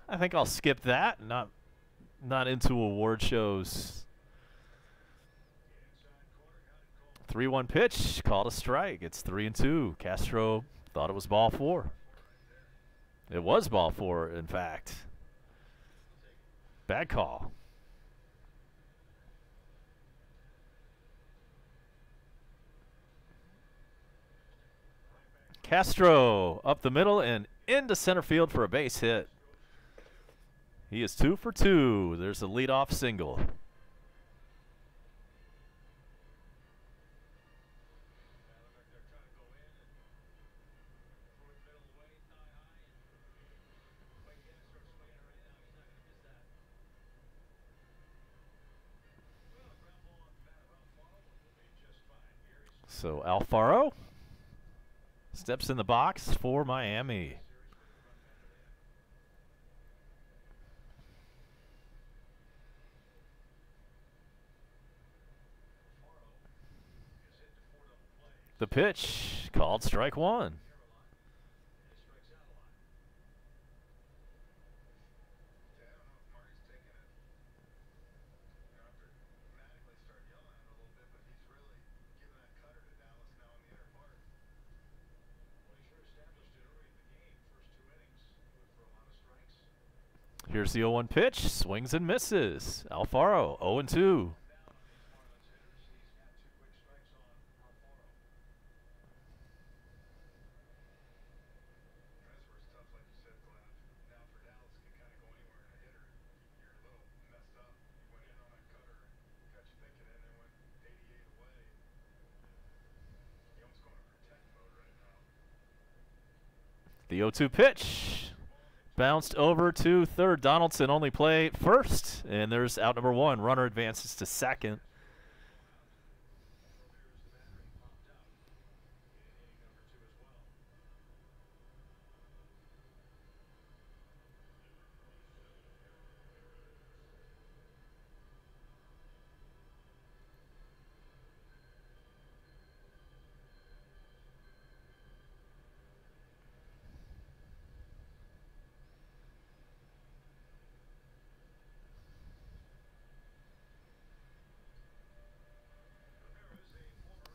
I think I'll skip that. Not into award shows. 3-1 pitch, called a strike. It's 3-2. Castro thought it was ball 4. It was ball 4, in fact. Bad call. Castro up the middle and into center field for a base hit. He is 2 for 2. There's a leadoff single. So Alfaro steps in the box for Miami. The pitch, called strike 1. Here's the 0-1 pitch, swings and misses. Alfaro, 0-2. The 0-2 pitch bounced over to third. Donaldson only play first, and there's out number 1. Runner advances to second.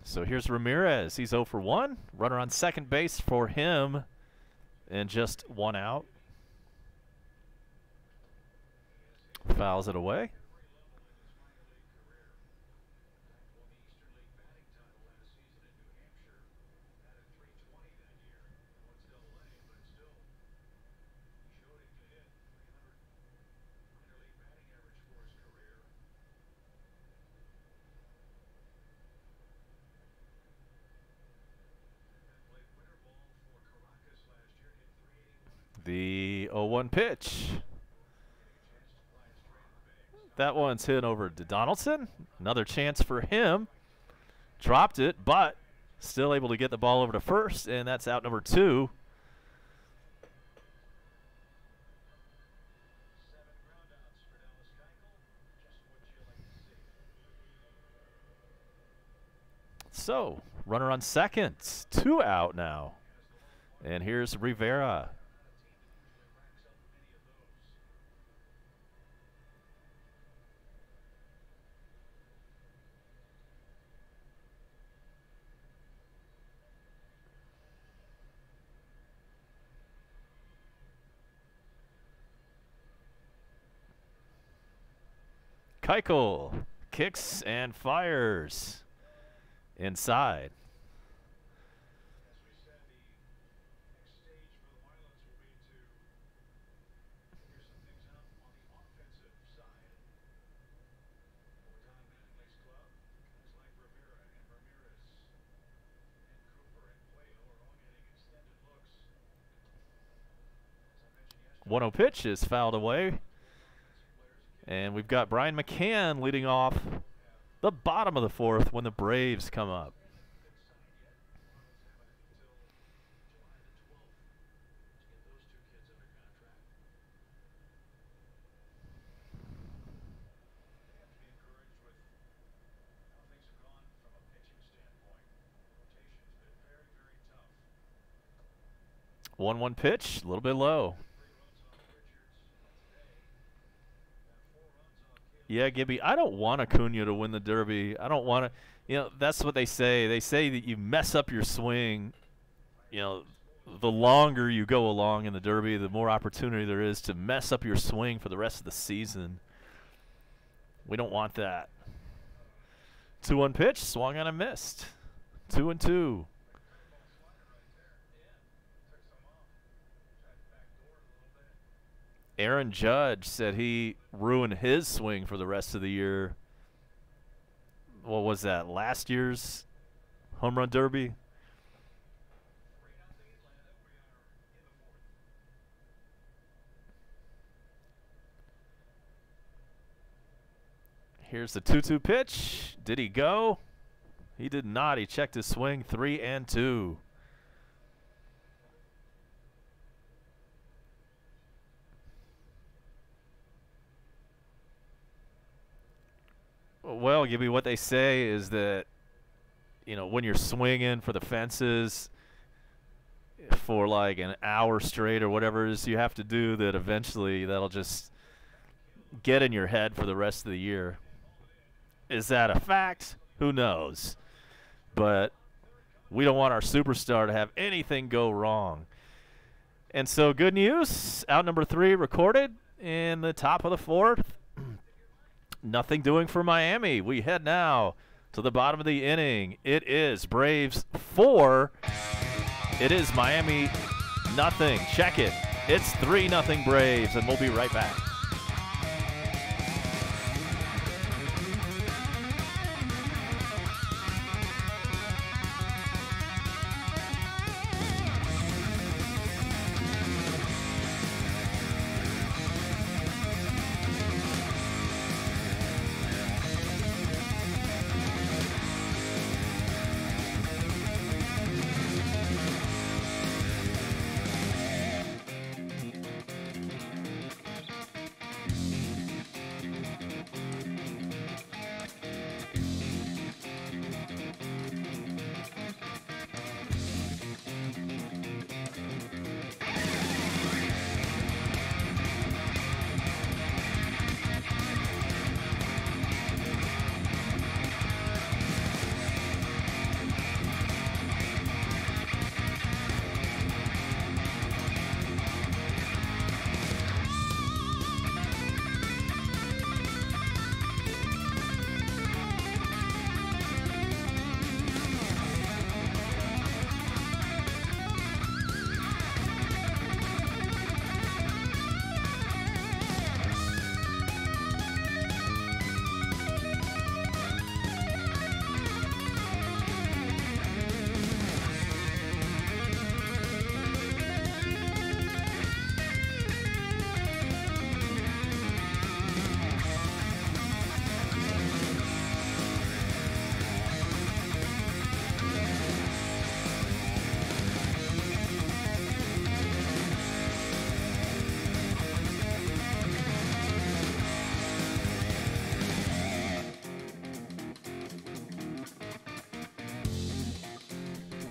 So here's Ramirez. He's 0 for 1. Runner on second base for him, and just 1 out. Fouls it away. The 0-1 pitch. That one's hit over to Donaldson. Another chance for him. Dropped it, but still able to get the ball over to first, and that's out number 2. So, runner on second. 2 out now. And here's Rivera. Keuchel kicks and fires inside. One 0 pitch is fouled away. And we've got Brian McCann leading off the bottom of the 4th when the Braves come up. 1-1 pitch, a little bit low. Yeah, Gibby, I don't want Acuna to win the Derby. I don't want to. You know, that's what they say. They say that you mess up your swing. You know, the longer you go along in the Derby, the more opportunity there is to mess up your swing for the rest of the season. We don't want that. 2-1 pitch, swung on and missed. 2-2. Aaron Judge said he ruined his swing for the rest of the year. What was that, last year's home run derby? Here's the 2-2 pitch. Did he go? He did not. He checked his swing. 3-2. Well, Gibby, what they say is that, you know, when you're swinging for the fences for like an hour straight or whatever it is you have to do, that eventually that'll just get in your head for the rest of the year. Is that a fact? Who knows? But we don't want our superstar to have anything go wrong. And so good news, out number 3 recorded in the top of the 4th. Nothing doing for Miami. We head now to the bottom of the inning. It is Braves 4. It is Miami nothing. Check it. It's 3-0 Braves, and we'll be right back.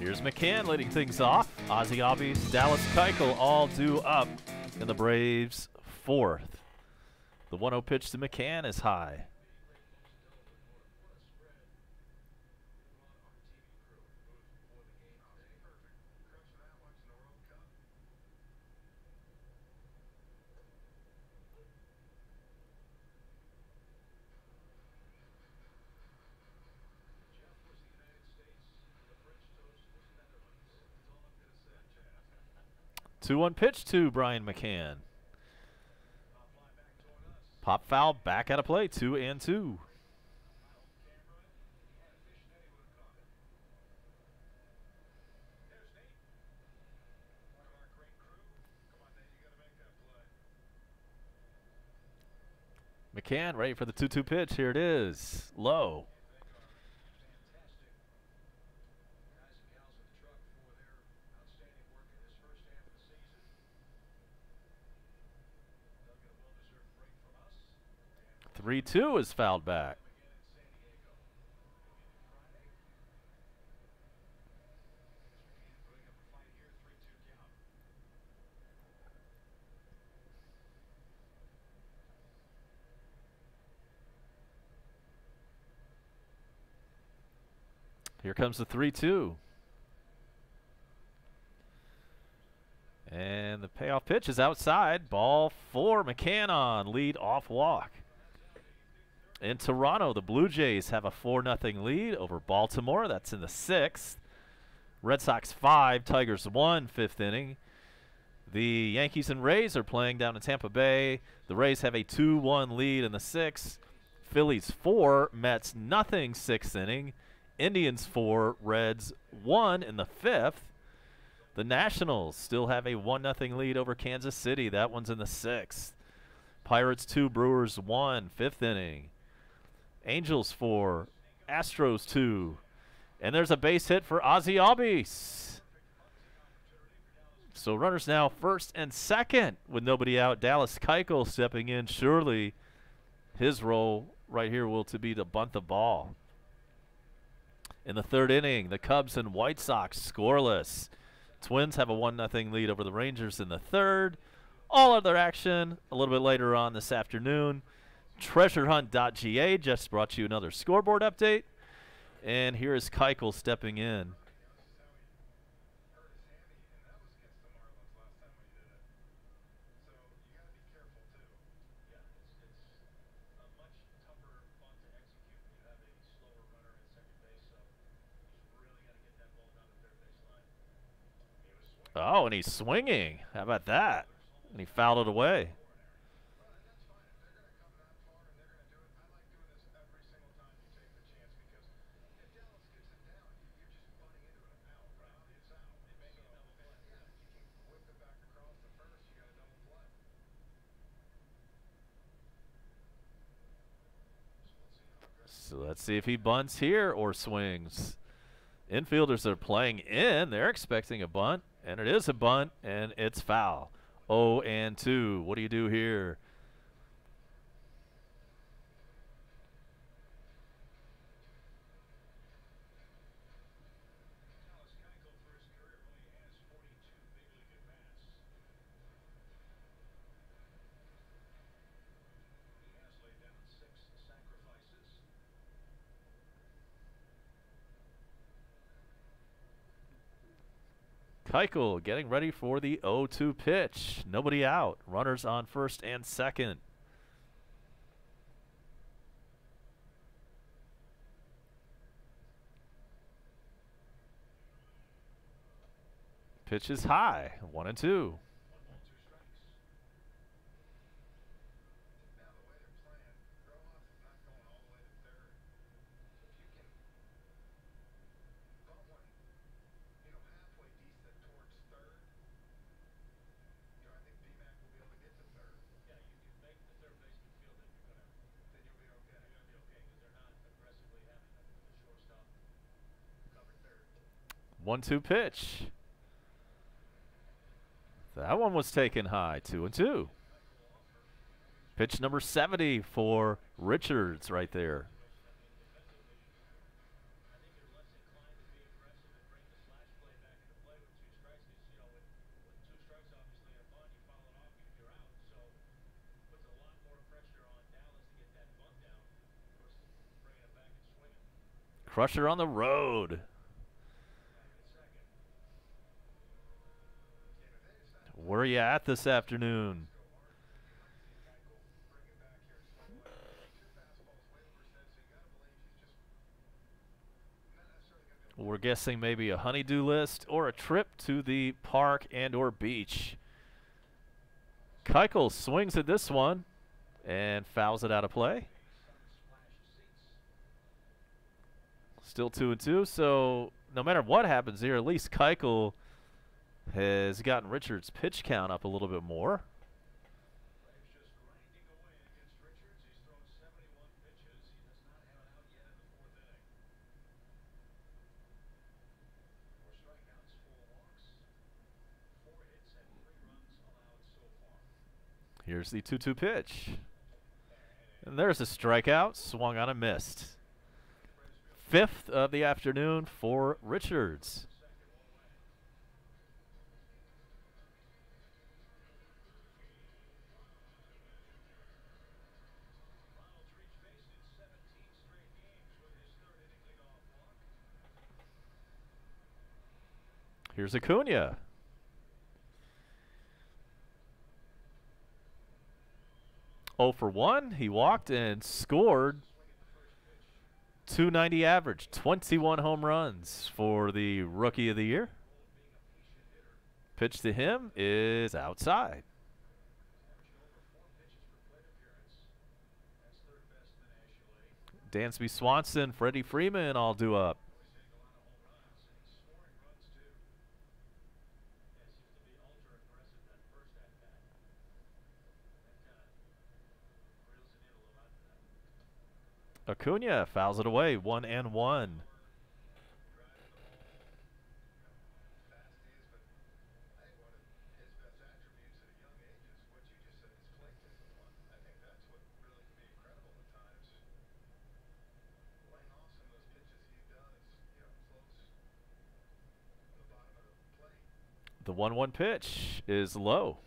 Here's McCann leading things off. Ozzie Albies, Dallas Keuchel all due up in the Braves' 4th. The 1-0 pitch to McCann is high. Two-one pitch to Brian McCann. Pop foul, back out of play, 2-2. McCann ready for the 2-2 pitch. Here it is, low. Three two is fouled back. Here comes the 3-2. And the payoff pitch is outside. Ball 4. McCann on lead off walk. In Toronto, the Blue Jays have a 4-0 lead over Baltimore. That's in the 6th. Red Sox 5, Tigers 1, 5th inning. The Yankees and Rays are playing down in Tampa Bay. The Rays have a 2-1 lead in the 6th. Phillies 4, Mets nothing, 6th inning. Indians 4, Reds 1 in the 5th. The Nationals still have a 1-0 lead over Kansas City. That one's in the 6th. Pirates 2, Brewers 1, 5th inning. Angels 4, Astros 2. And there's a base hit for Ozzie Albies. So runners now first and second with nobody out. Dallas Keuchel stepping in. Surely his role right here will to be to bunt the ball. In the 3rd inning, the Cubs and White Sox scoreless. Twins have a 1-0 lead over the Rangers in the 3rd. All other action a little bit later on this afternoon. TreasureHunt.ga just brought you another scoreboard update. And here is Keuchel stepping in. Oh, and he's swinging. How about that? And he fouled it away. So let's see if he bunts here or swings. Infielders are playing in. They're expecting a bunt, and it is a bunt, and it's foul. 0-2. What do you do here? Keuchel getting ready for the 0-2 pitch. Nobody out. Runners on first and second. Pitch is high. 1-2. One-two pitch. That one was taken high. 2-2. Pitch number 70 for Richards right there. Crusher on the road. Where are you at this afternoon? We're guessing maybe a honeydew list or a trip to the park and or beach. Keuchel swings at this one and fouls it out of play. Still 2-2, so no matter what happens here, at least Keuchel has gotten Richards' pitch count up a little bit more. Here's the 2-2 pitch. And there's a strikeout, swung on and missed. 5th of the afternoon for Richards. Here's Acuna. Oh for 1. He walked and scored. 290 average, 21 home runs for the Rookie of the Year. Pitch to him is outside. Dansby Swanson, Freddie Freeman all due up. Acuna fouls it away, 1-1. The 1-1 pitch is low.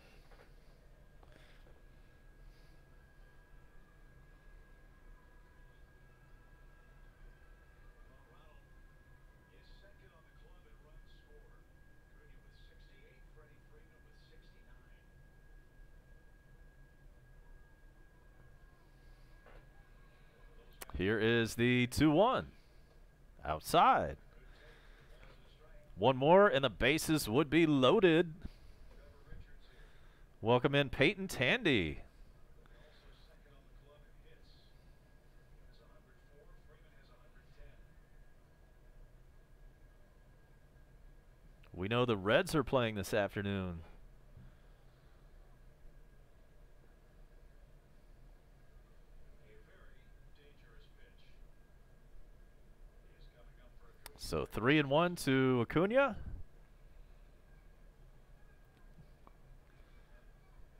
Here is the 2-1. Outside. One more and the bases would be loaded. Welcome in Peyton Tandy. We know the Reds are playing this afternoon. So 3-1 to Acuna.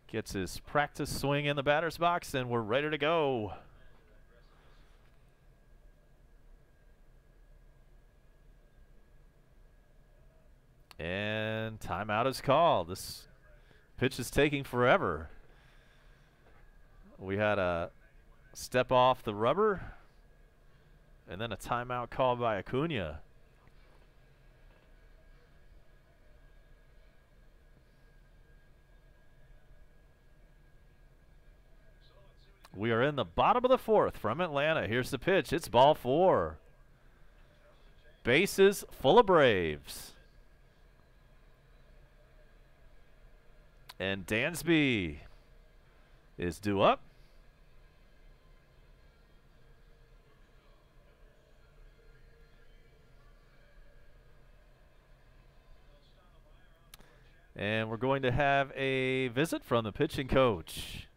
Gets his practice swing in the batter's box, and we're ready to go. And timeout is called. This pitch is taking forever. We had a step off the rubber, and then a timeout called by Acuna. We are in the bottom of the 4th from Atlanta. Here's the pitch. It's ball 4. Bases full of Braves. And Dansby is due up. And we're going to have a visit from the pitching coach.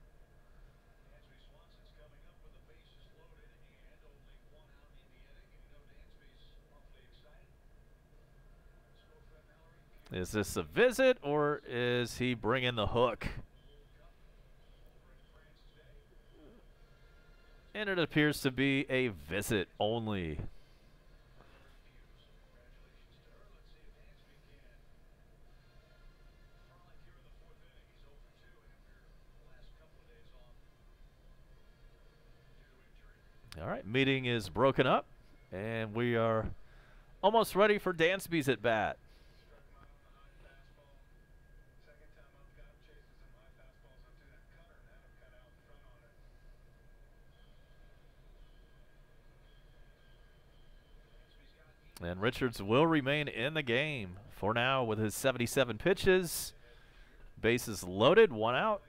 Is this a visit or is he bringing the hook? And it appears to be a visit only. All right, meeting is broken up, and we are almost ready for Dansby's at bat. And Richards will remain in the game for now with his 77 pitches. Bases loaded, 1 out.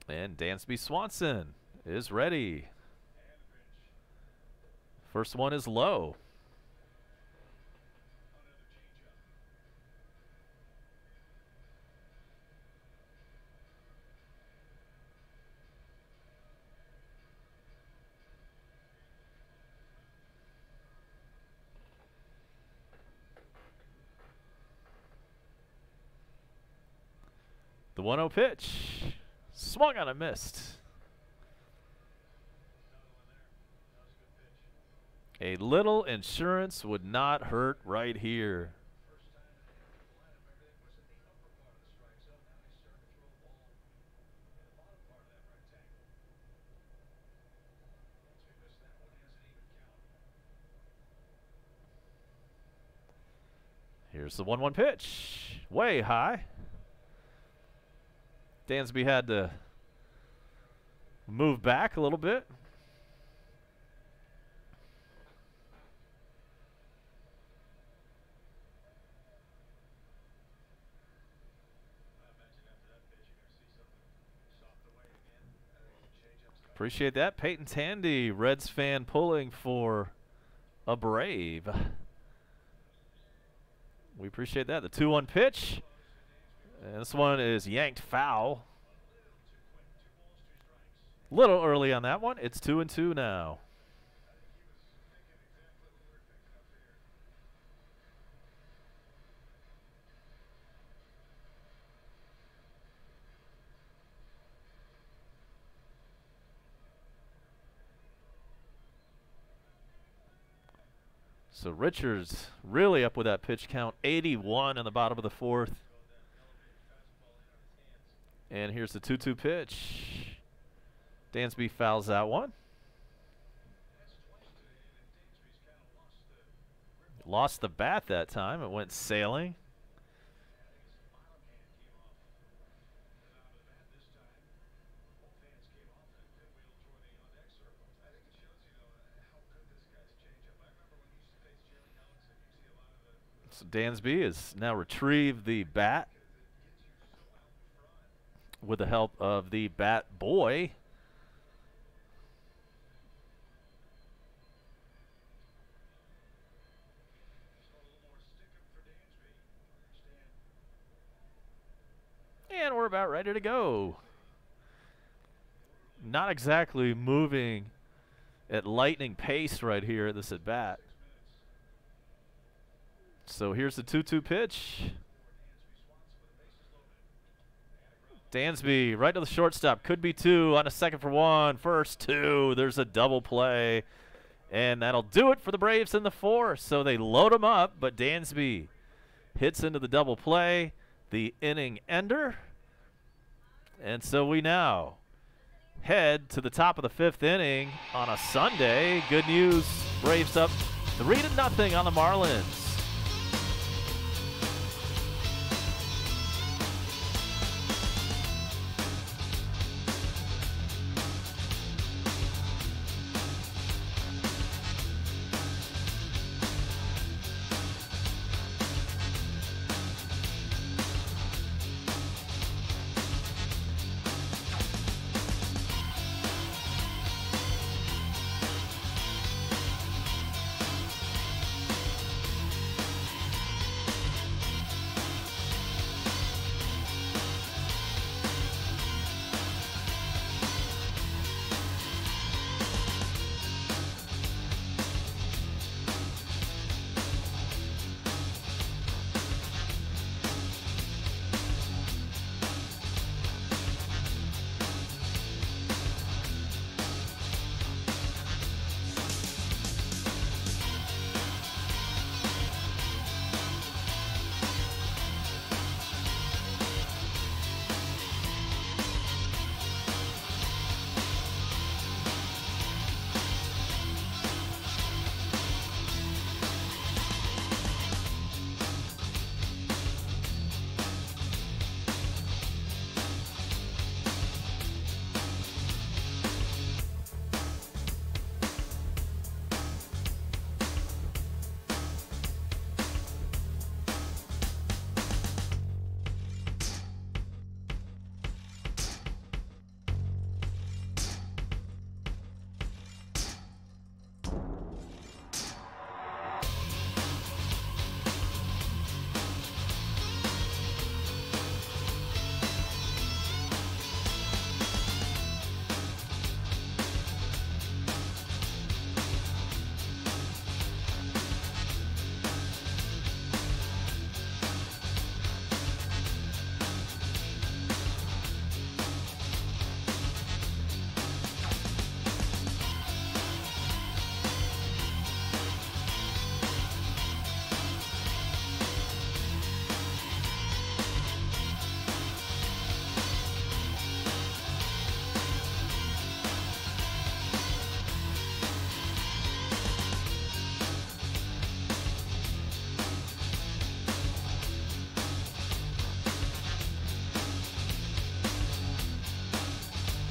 And Dansby Swanson is ready. First one is low. The 1-0 pitch. Swung on and missed. A little insurance would not hurt right here. Here's the 1-1 pitch. Way high. Dansby had to move back a little bit. Appreciate that. Peyton Tandy, Reds fan, pulling for a Brave. We appreciate that. The 2-1 pitch. And this one is yanked foul. Little early on that one. It's 2-2 now. So Richards really up with that pitch count. 81 in the bottom of the 4th. And here's the 2-2 pitch. Dansby fouls that one. Lost the bat that time. It went sailing. So Dansby has now retrieved the bat with the help of the bat boy. And we're about ready to go. Not exactly moving at lightning pace right here at this at bat. So here's the 2-2 pitch. Dansby right to the shortstop. Could be 2 on a 2nd for 1. First 2. There's a double play. And that'll do it for the Braves in the 4th. So they load him up, but Dansby hits into the double play. The inning ender. And so we now head to the top of the 5th inning on a Sunday. Good news. Braves up 3-0 on the Marlins.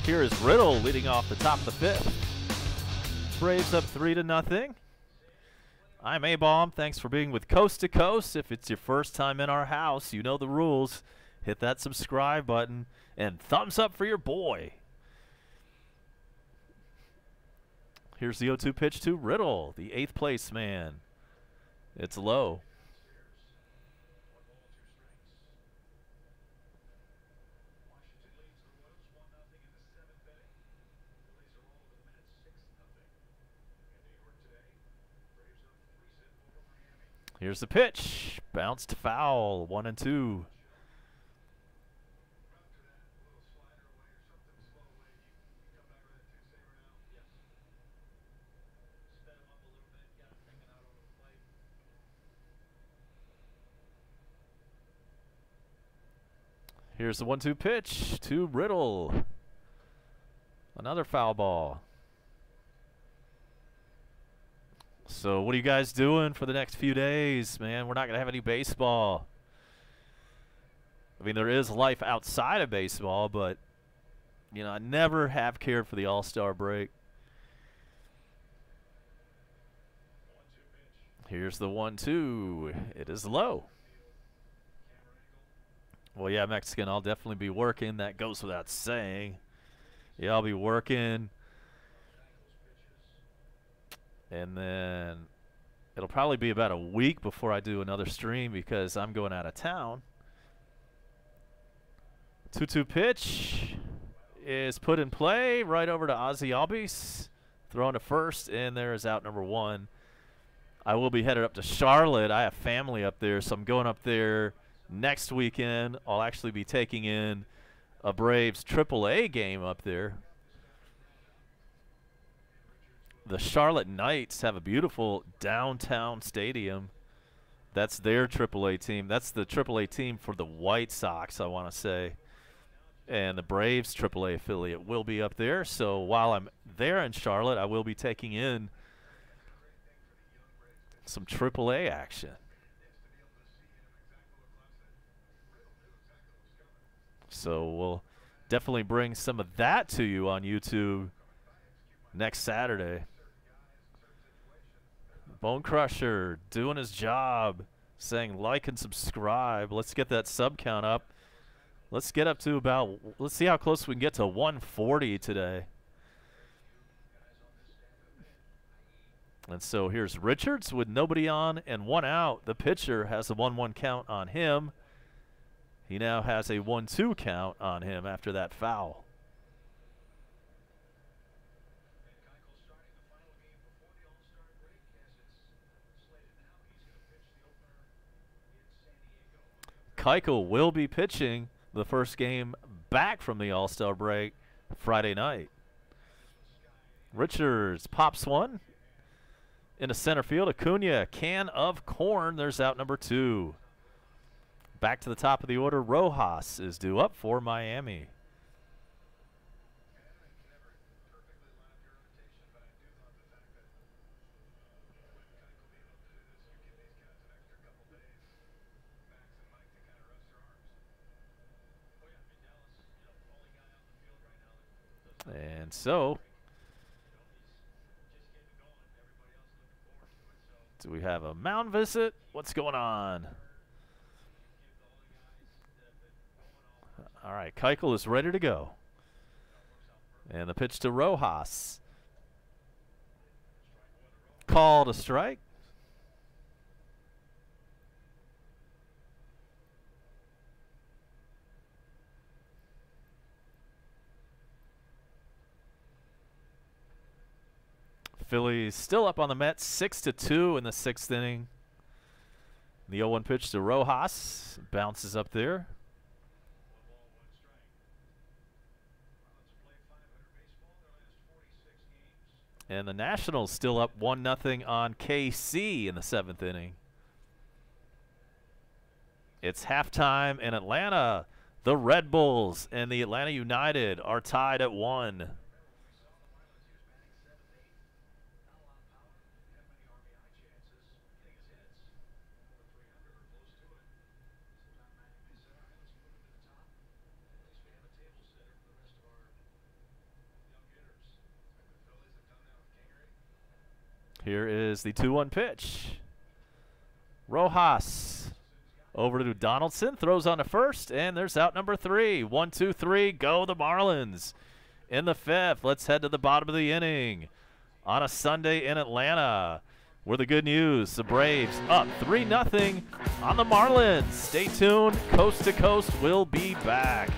Here is Riddle leading off the top of the fifth. Braves up 3-0. I'm A-Bomb. Thanks for being with Coast to Coast. If it's your first time in our house, you know the rules. Hit that subscribe button and thumbs up for your boy. Here's the 0-2 pitch to Riddle, the 8th place man. It's low. Here's the pitch. Bounced foul. 1-2. Here's the 1-2 pitch to Riddle. Another foul ball. So what are you guys doing for the next few days, man? We're not going to have any baseball. I mean, there is life outside of baseball, but, you know, I never have cared for the All-Star break. Here's the 1-2. It is low. Well, yeah, Mexican, I'll definitely be working. That goes without saying. Yeah, I'll be working. And then it'll probably be about a week before I do another stream because I'm going out of town. 2-2 pitch is put in play right over to Ozzy Albies. Thrown to first, and there is out number 1. I will be headed up to Charlotte. I have family up there, so I'm going up there next weekend. I'll actually be taking in a Braves AAA game up there. The Charlotte Knights have a beautiful downtown stadium. That's their AAA team. That's the AAA team for the White Sox, I want to say. And the Braves AAA affiliate will be up there. So while I'm there in Charlotte, I will be taking in some AAA action. So we'll definitely bring some of that to you on YouTube next Saturday. Bone Crusher doing his job, saying like and subscribe. Let's get that sub count up. Let's get up to about, let's see how close we can get to 140 today. And so here's Richards with nobody on and 1 out. The pitcher has a 1-1 count on him. He now has a 1-2 count on him after that foul. Keuchel will be pitching the first game back from the All-Star break Friday night. Richards pops one into center field. Acuna, can of corn. There's out number 2. Back to the top of the order. Rojas is due up for Miami. And so, do we have a mound visit? What's going on? All right, Keuchel is ready to go. And the pitch to Rojas. Called a strike. Phillies still up on the Mets, 6-2 in the 6th inning. The 0-1 pitch to Rojas. Bounces up there. And the Nationals still up 1-0 on KC in the 7th inning. It's halftime in Atlanta. The Red Bulls and the Atlanta United are tied at 1. Here is the 2-1 pitch. Rojas over to Donaldson, throws on to first, and there's out number 3. 1, 2, 3, go the Marlins. In the 5th, let's head to the bottom of the inning on a Sunday in Atlanta. Where the good news, the Braves up 3-0 on the Marlins. Stay tuned, Coast to Coast will be back.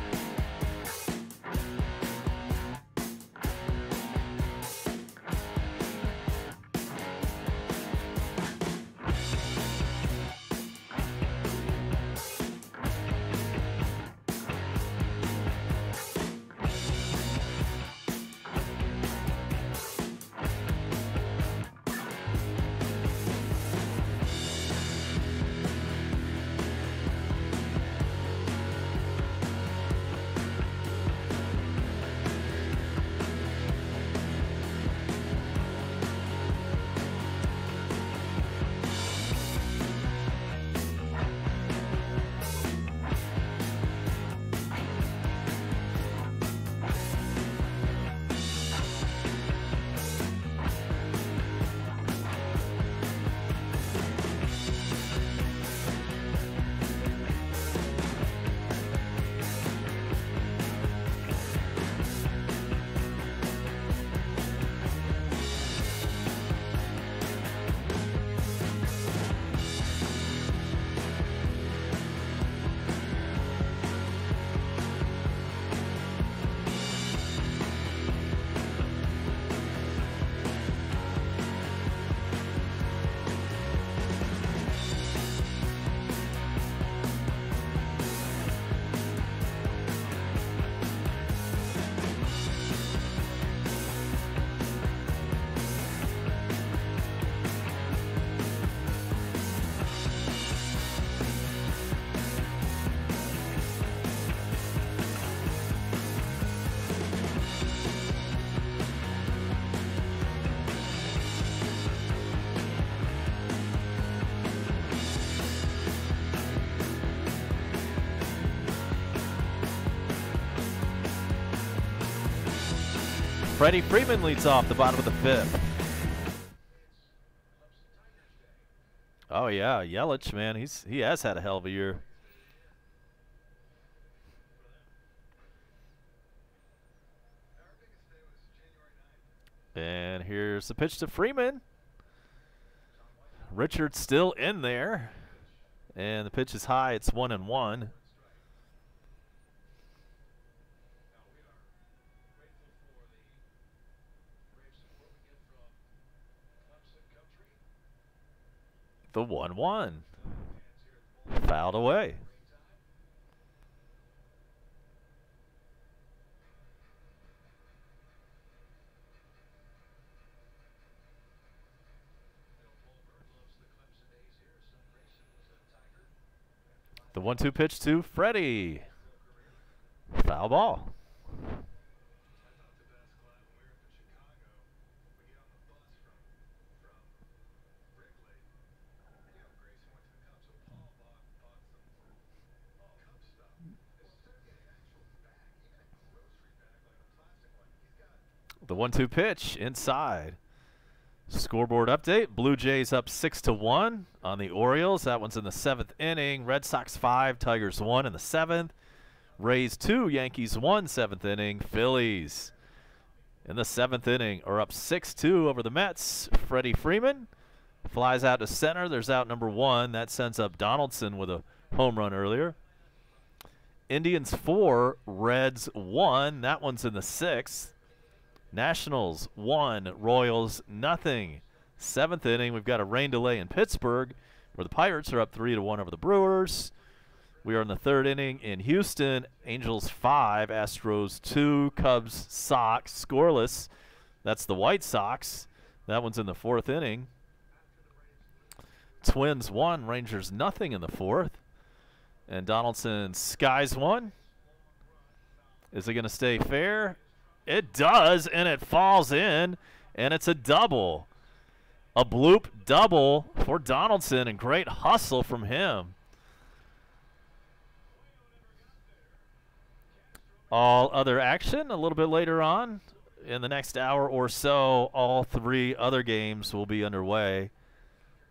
Freddie Freeman leads off the bottom of the 5th. Oh yeah, Yelich, man, he has had a hell of a year. And here's the pitch to Freeman. Richard's still in there, and the pitch is high. It's 1-1. The 1-1. Fouled away. The 1-2 pitch to Freddie. Foul ball. The 1-2 pitch inside. Scoreboard update. Blue Jays up 6-1 on the Orioles. That one's in the 7th inning. Red Sox 5, Tigers 1 in the 7th. Rays 2, Yankees 1, 7th inning. Phillies in the 7th inning are up 6-2 over the Mets. Freddie Freeman flies out to center. There's out number 1. That sends up Donaldson with a home run earlier. Indians 4, Reds 1. That one's in the 6th. Nationals 1, Royals nothing. 7th inning, we've got a rain delay in Pittsburgh where the Pirates are up 3-1 over the Brewers. We are in the 3rd inning in Houston. Angels 5, Astros 2, Cubs, Sox, scoreless. That's the White Sox. That one's in the 4th inning. Twins 1, Rangers nothing in the 4th. And Donaldson skies 1. Is it going to stay fair? It does, and it falls in, and it's a double. A bloop double for Donaldson, and great hustle from him. All other action a little bit later on. in the next hour or so, all 3 other games will be underway.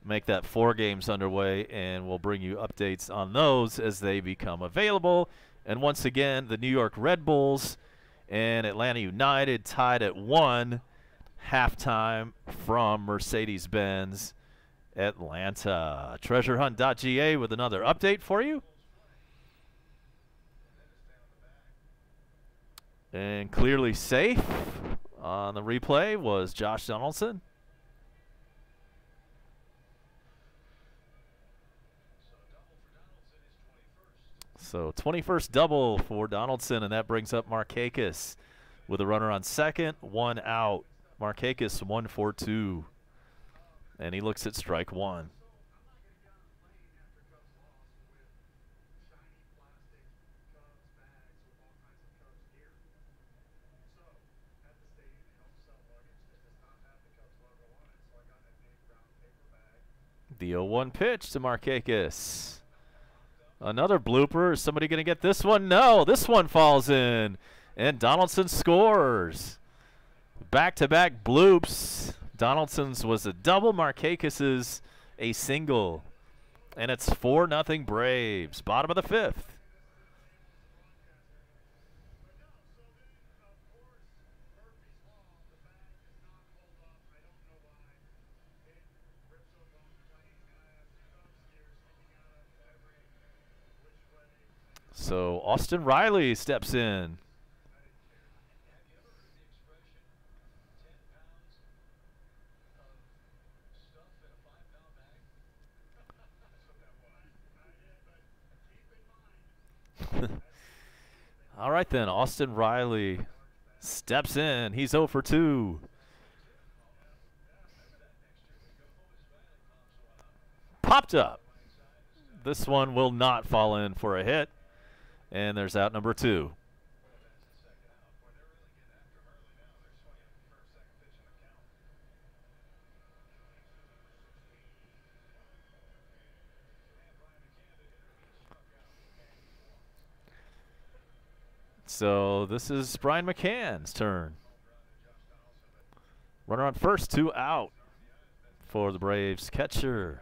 Make that 4 games underway, and we'll bring you updates on those as they become available. And once again, the New York Red Bulls and Atlanta United tied at 1 halftime from Mercedes-Benz Atlanta. TreasureHunt.ga with another update for you. And clearly safe on the replay was Josh Donaldson. So 21st double for Donaldson, and that brings up Markakis with a runner on second, 1 out. Markakis 1 for 2, and he looks at strike 1. The 0-1 pitch to Markakis. Another blooper. Is somebody going to get this one? No, this one falls in, and Donaldson scores. Back-to-back bloops. Donaldson's was a double, Markakis's a single. And it's 4-0 Braves. Bottom of the 5th. So Austin Riley steps in. All right then, Austin Riley steps in. He's 0 for 2. Popped up. This one will not fall in for a hit. And there's out number 2. So this is Brian McCann's turn. Runner on first, 2 out for the Braves catcher.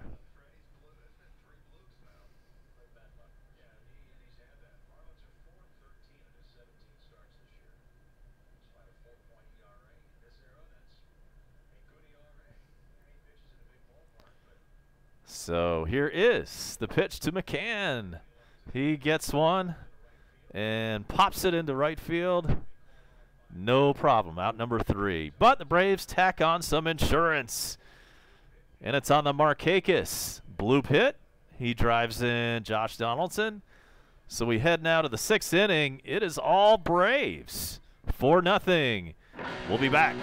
So here is the pitch to McCann. He gets one and pops it into right field. No problem. Out number 3. But the Braves tack on some insurance. And it's on the Markakis. Bloop hit. He drives in Josh Donaldson. So we head now to the 6th inning. It is all Braves. 4-0. We'll be back.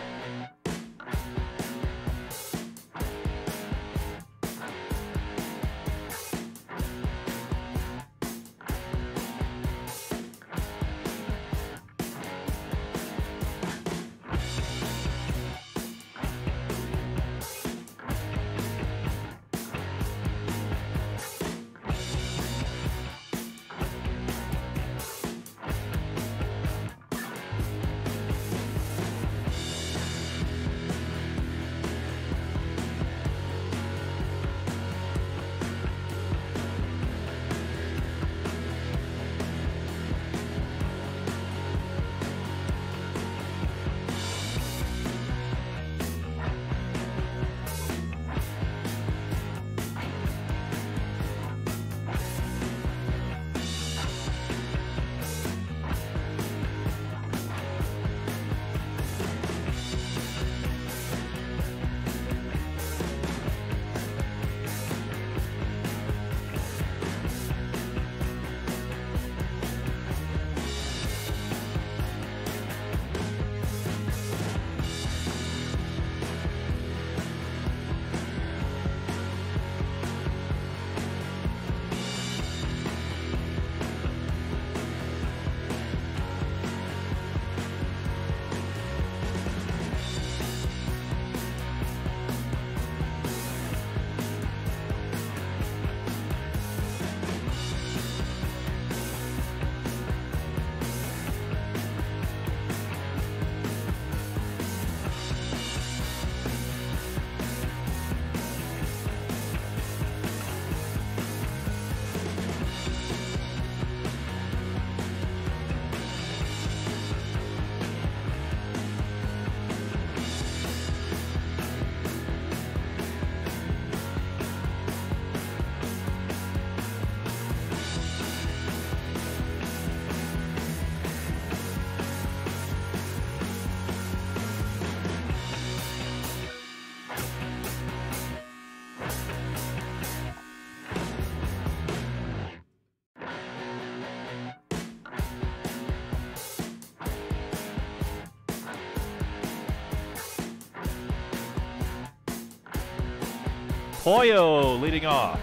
Pollo leading off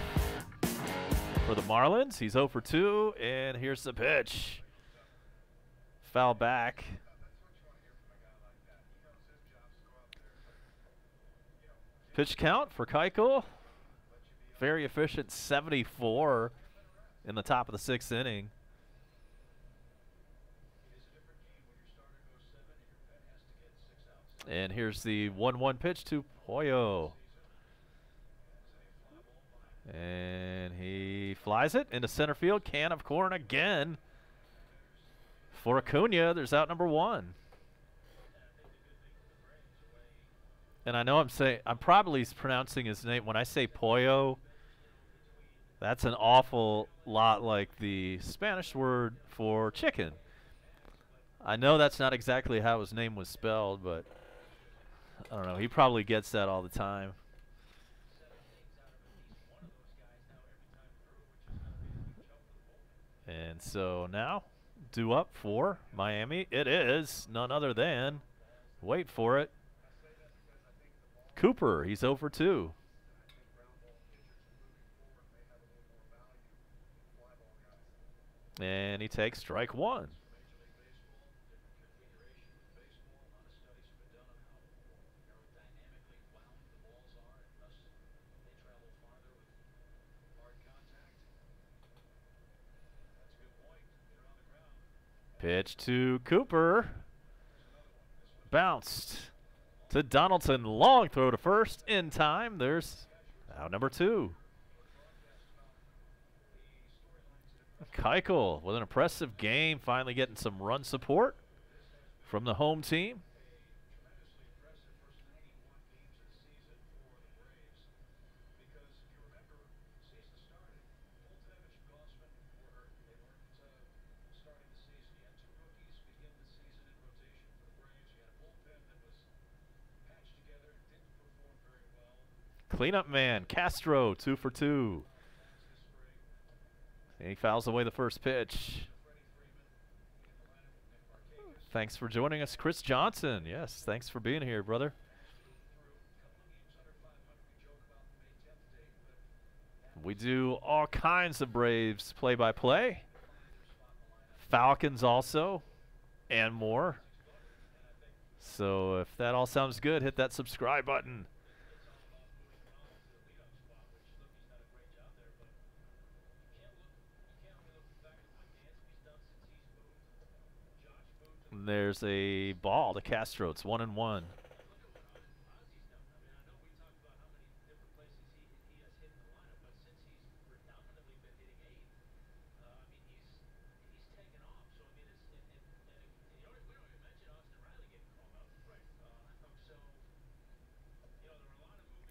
for the Marlins. He's 0 for 2, and here's the pitch. Foul back. Pitch count for Keuchel. Very efficient, 74 in the top of the 6th inning. And here's the 1-1 pitch to Pollo. And he flies it into center field. Can of corn again for Acuna. There's out number 1. And I know I'm probably pronouncing his name. When I say Pollo, that's an awful lot like the Spanish word for chicken. I know that's not exactly how his name was spelled, but I don't know. He probably gets that all the time. And so now, due up for Miami. It is none other than, wait for it, Cooper. He's 0 for 2. And he takes strike 1. Pitch to Cooper. Bounced to Donaldson. Long throw to first in time. There's out number 2. Keuchel with an impressive game, finally getting some run support from the home team. Cleanup man, Castro, 2 for 2. And he fouls away the first pitch. Thanks for joining us, Chris Johnson. Yes, thanks for being here, brother. We do all kinds of Braves play-by-play. Falcons also, and more. So if that all sounds good, hit that subscribe button. There's a ball to Castro. It's 1-1.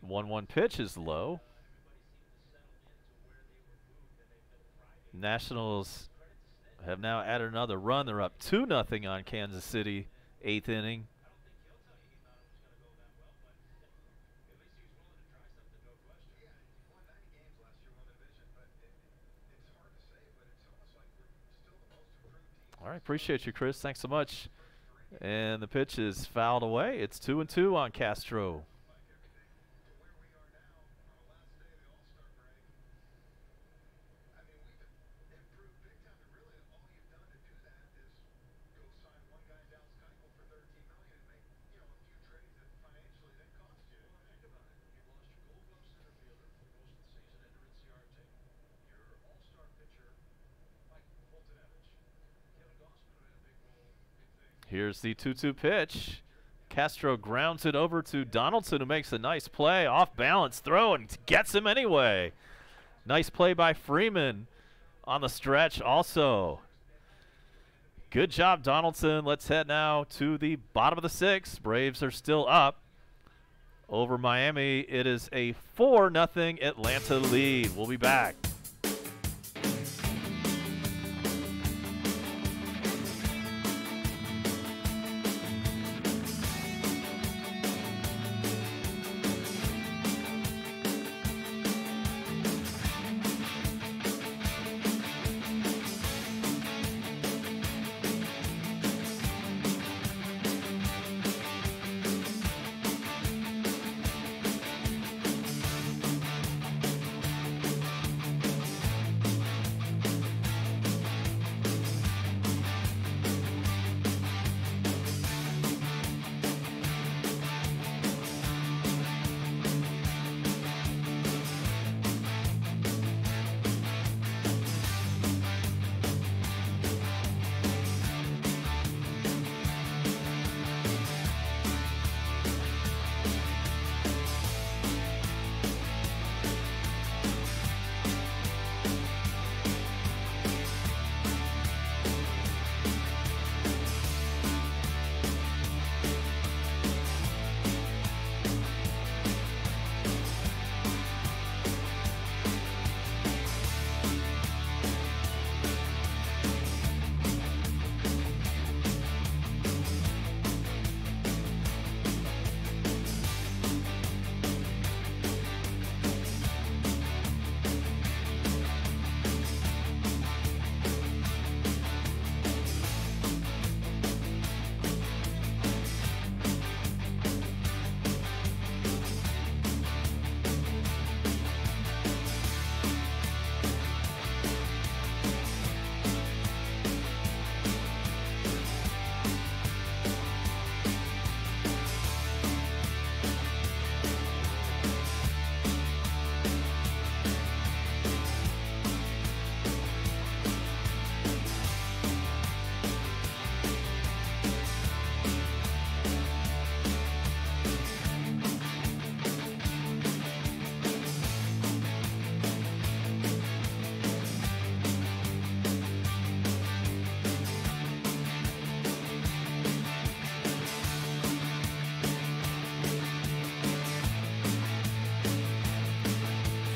One pitch is low. Nationals have now added another run. They're up 2-0 on Kansas City, 8th inning. All right, appreciate you, Chris. Thanks so much. And the pitch is fouled away. It's 2-2 on Castro. Here's the 2-2 pitch. Castro grounds it over to Donaldson, who makes a nice play. Off balance throw and gets him anyway. Nice play by Freeman on the stretch also. Good job, Donaldson. Let's head now to the bottom of the 6th. Braves are still up over Miami. It is a 4-0 Atlanta lead. We'll be back.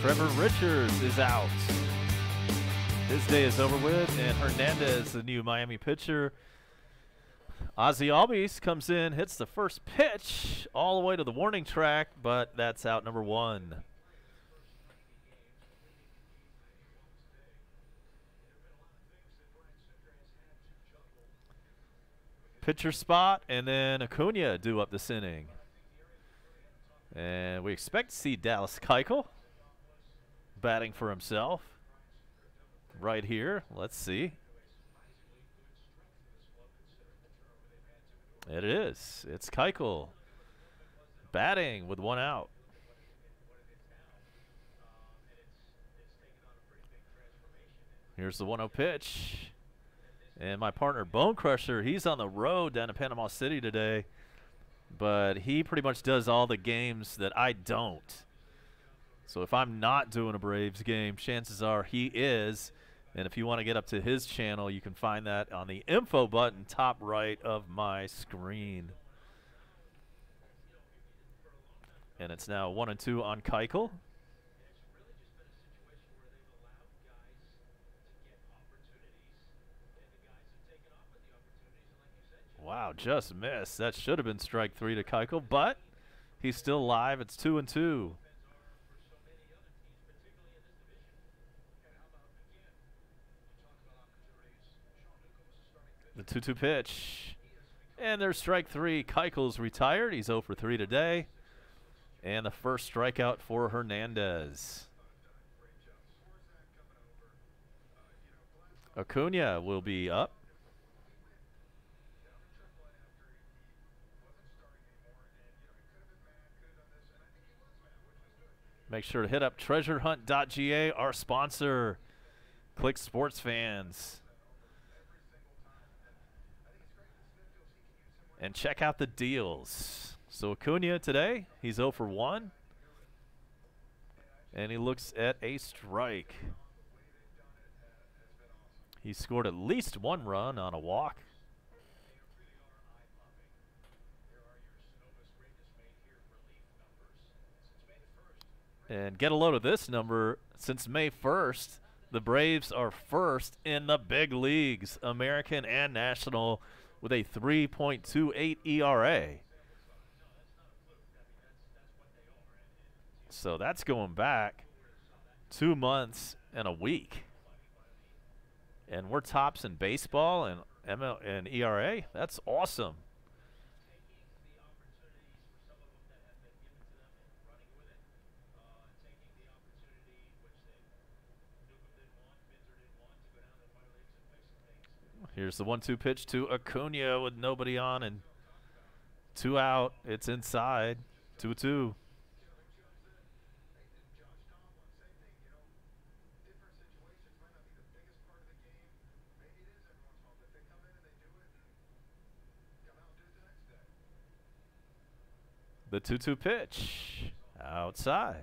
Trevor Richards is out. His day is over with, and Hernandez, the new Miami pitcher. Ozzy Albies comes in, hits the first pitch all the way to the warning track, but that's out number 1. Pitcher spot, and then Acuna due up this inning. And we expect to see Dallas Keuchel batting for himself right here. Let's see. It is. It's Keuchel batting with 1 out. Here's the 1-0 pitch. And my partner, Bone Crusher, he's on the road down in Panama City today. But he pretty much does all the games that I don't. So if I'm not doing a Braves game, chances are he is. And if you want to get up to his channel, you can find that on the info button top right of my screen. And it's now 1-2 on Keuchel. Wow, just missed. That should have been strike 3 to Keuchel, but he's still alive. It's 2-2. The 2-2 pitch. And there's strike 3. Keuchel's retired. He's 0 for 3 today. And the first strikeout for Hernandez. Acuna will be up. Make sure to hit up treasurehunt.ga, our sponsor. Click Sports Fans. And check out the deals. So Acuna today, he's 0 for 1. And he looks at a strike. He scored at least 1 run on a walk. And get a load of this number. Since May 1st, the Braves are first in the big leagues, American and National, with a 3.28 ERA. So that's going back 2 months and a week. And we're tops in baseball and ML and ERA. That's awesome. Here's the 1-2 pitch to Acuna with nobody on and 2 out. It's inside. 2-2. The 2-2 pitch outside.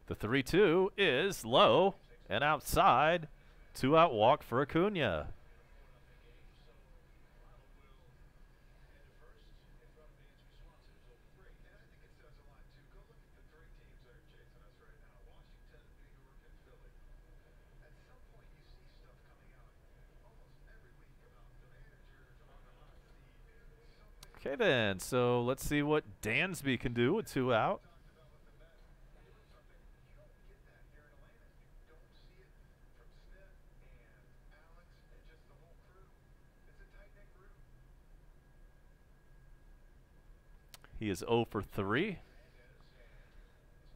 The 3-2 is low and outside. 2-out walk for Acuna. Okay then, so let's see what Dansby can do with 2 out. He is 0 for 3.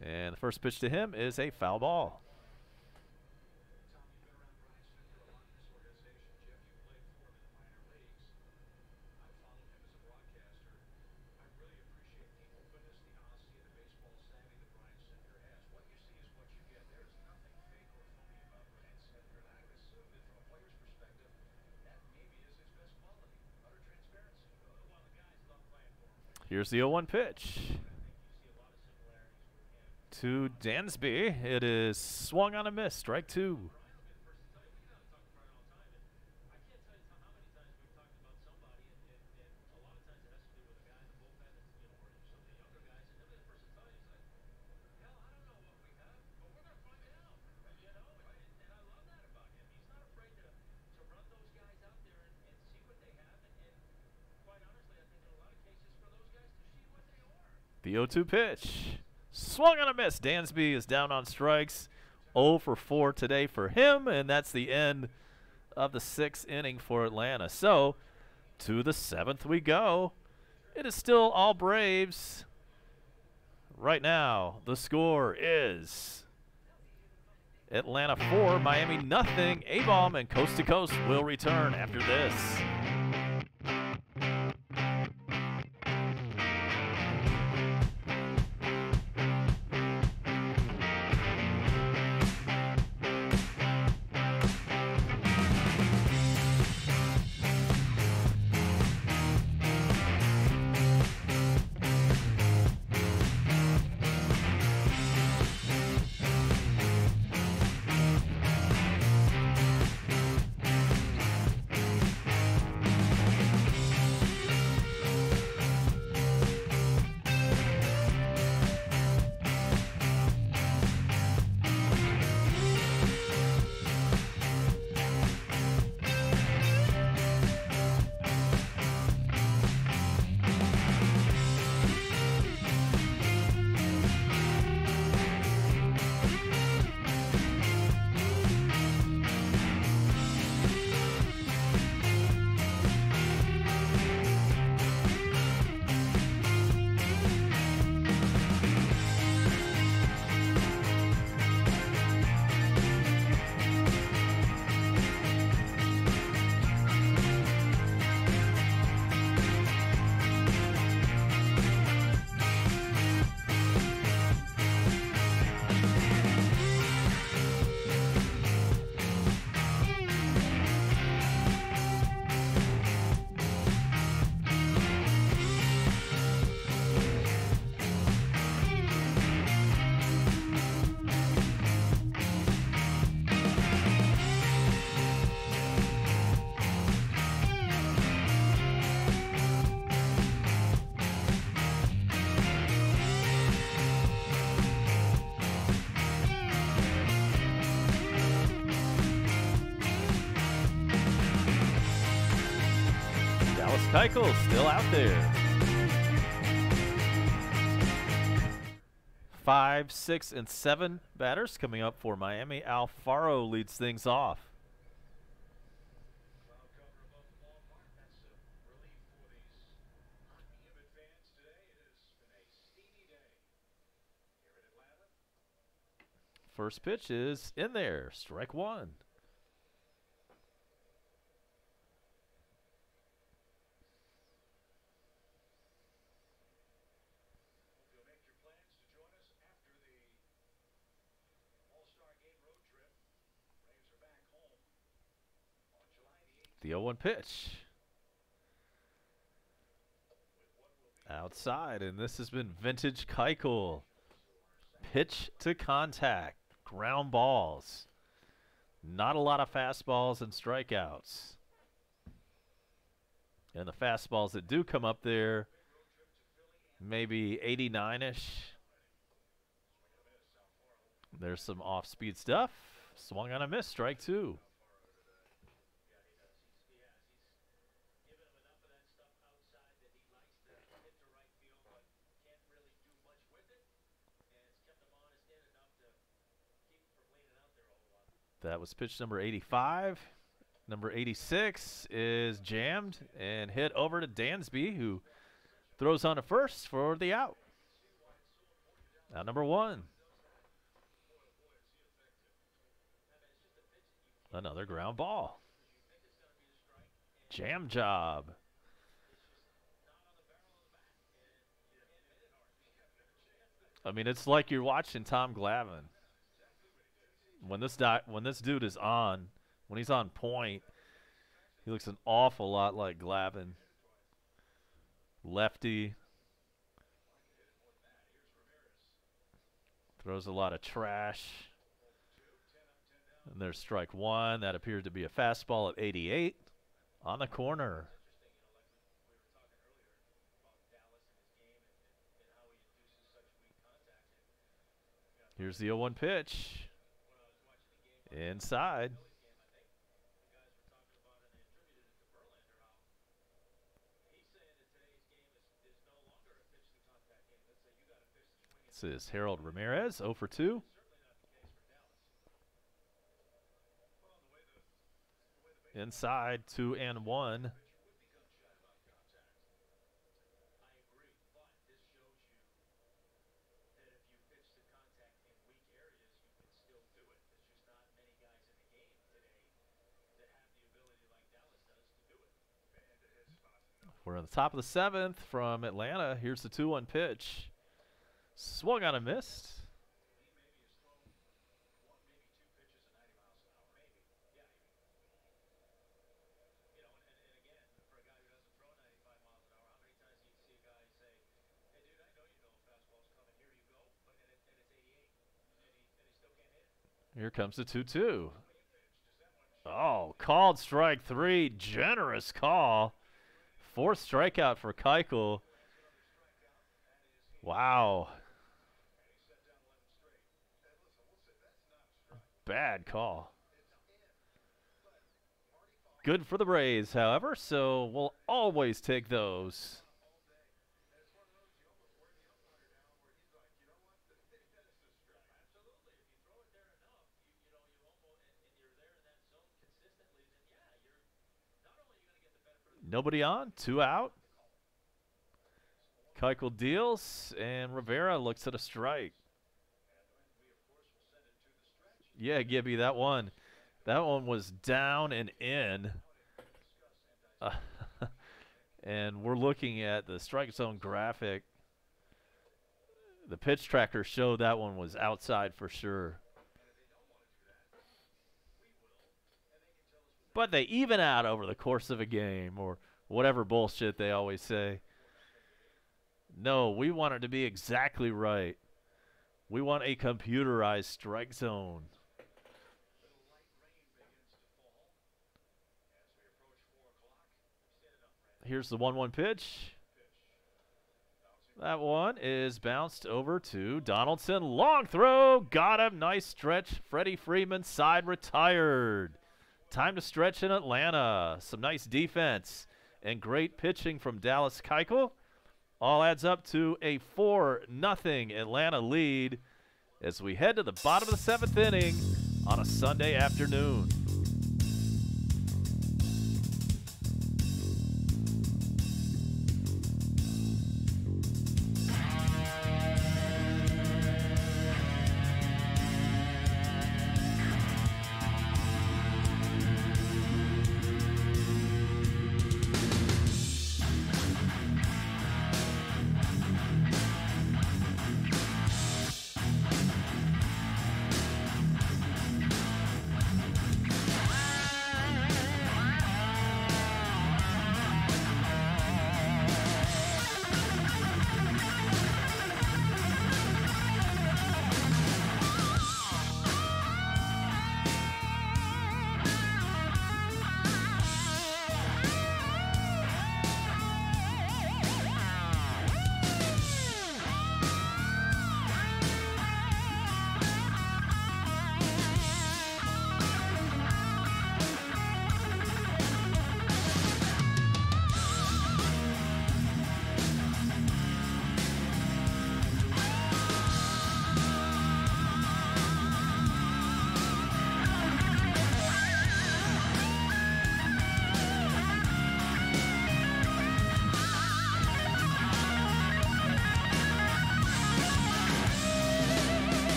And the first pitch to him is a foul ball. Here's the 0-1 pitch to Dansby. It is swung on a miss, strike 2. The 0-2 pitch. Swung on a miss. Dansby is down on strikes. 0 for 4 today for him, and that's the end of the 6th inning for Atlanta. So, to the 7th we go. It is still all Braves. Right now, the score is Atlanta 4, Miami nothing. A-Bomb and Coast to Coast will return after this. Keuchel still out there. 5, 6, and 7 batters coming up for Miami. Alfaro leads things off. First pitch is in there, strike 1. The 0-1 pitch. Outside, and this has been vintage Keuchel. Pitch to contact, ground balls. Not a lot of fastballs and strikeouts. And the fastballs that do come up there, maybe 89-ish. There's some off-speed stuff. Swung on a miss, strike 2. That was pitch number 85. Number 86 is jammed and hit over to Dansby, who throws on to first for the out. Out number 1. Another ground ball. Jam job. I mean, it's like you're watching Tom Glavine. When this dude is on, when he's on point, he looks an awful lot like Glavine. Lefty. Throws a lot of trash. And there's strike one. That appeared to be a fastball at 88 on the corner. Here's the 0-1 pitch. Inside. This is Harold Ramirez, 0 for 2. Inside, 2-1. We're on the top of the 7th from Atlanta. Here's the 2-1 pitch. Swung on and missed. Here comes the 2-2. Oh, called strike 3. Generous call. 4th strikeout for Keuchel. Wow. Bad call. Good for the Braves, however, so we'll always take those. Nobody on, 2 out. Keuchel deals, and Rivera looks at a strike. Yeah, Gibby, that one was down and in. And we're looking at the strike zone graphic. The pitch tracker showed that one was outside for sure. But they even out over the course of a game, or whatever bullshit they always say. No, we want it to be exactly right. We want a computerized strike zone. Here's the 1-1 pitch. That one is bounced over to Donaldson. Long throw. Got him. Nice stretch. Freddie Freeman side retired. Time to stretch in Atlanta. Some nice defense and great pitching from Dallas Keuchel. All adds up to a 4-0 Atlanta lead as we head to the bottom of the 7th inning on a Sunday afternoon.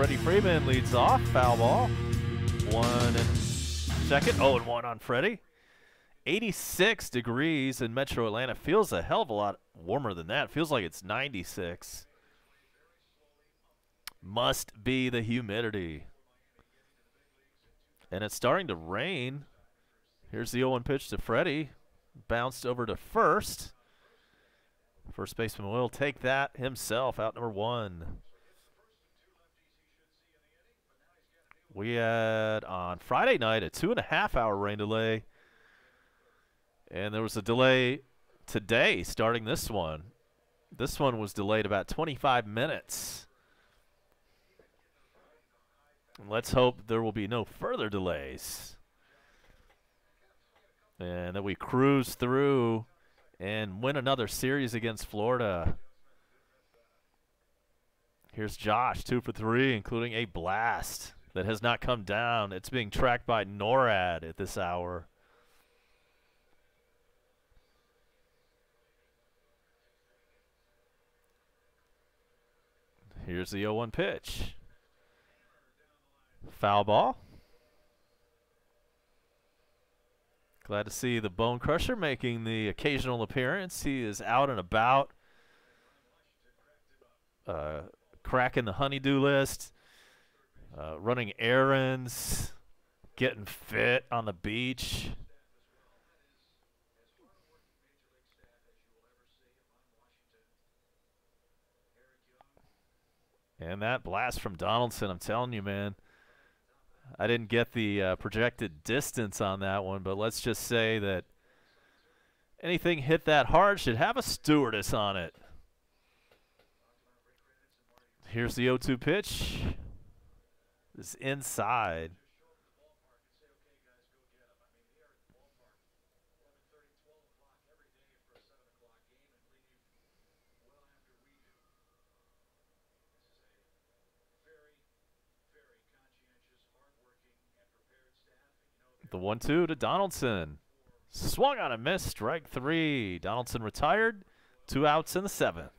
Freddie Freeman leads off. Foul ball. 1-2. 0-1 on Freddie. 86 degrees in Metro Atlanta. Feels a hell of a lot warmer than that. Feels like it's 96. Must be the humidity. And it's starting to rain. Here's the 0-1 pitch to Freddie. Bounced over to first. First baseman will take that himself. Out number 1. We had on Friday night a 2.5-hour rain delay. And there was a delay today starting this one. This one was delayed about 25 minutes. Let's hope there will be no further delays. And that we cruise through and win another series against Florida. Here's Josh, 2 for 3, including a blast that has not come down. It's being tracked by NORAD at this hour. Here's the 0-1 pitch. Foul ball. Glad to see the Bone Crusher making the occasional appearance. He is out and about, cracking the honeydew list, running errands, getting fit on the beach. And that blast from Donaldson, I'm telling you, man. I didn't get the projected distance on that one, but let's just say that anything hit that hard should have a stewardess on it. Here's the 0-2 pitch. It's inside. The 1-2 to Donaldson. Swung on a miss, strike 3. Donaldson retired. 2 outs in the 7th.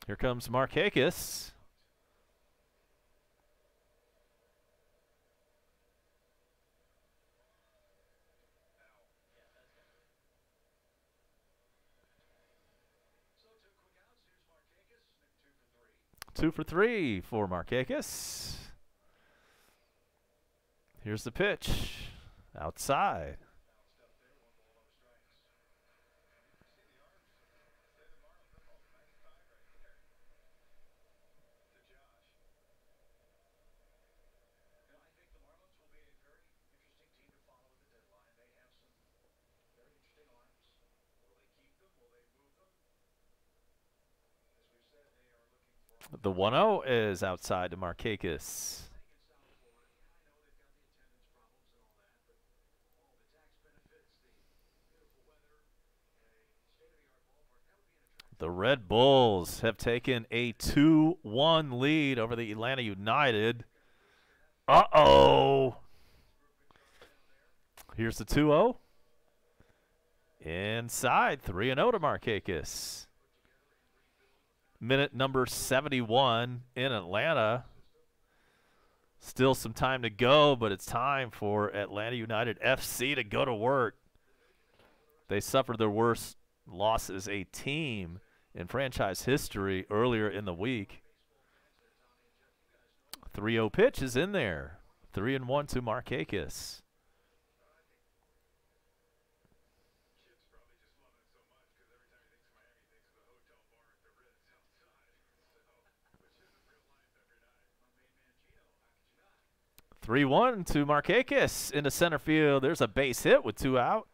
Here comes Markakis. Two for 3 for Markakis. Here's the pitch. Outside. The 1-0 is outside to Markakis. The Red Bulls have taken a 2-1 lead over the Atlanta United. Uh-oh. Here's the 2-0. Inside, 3-0 to Markakis. Minute number 71 in Atlanta. Still some time to go, but it's time for Atlanta United FC to go to work. They suffered their worst loss as a team in franchise history earlier in the week. 3-0 pitch is in there. 3-1 to Markakis. Three-1 to Markakis into center field. There's a base hit with 2 out.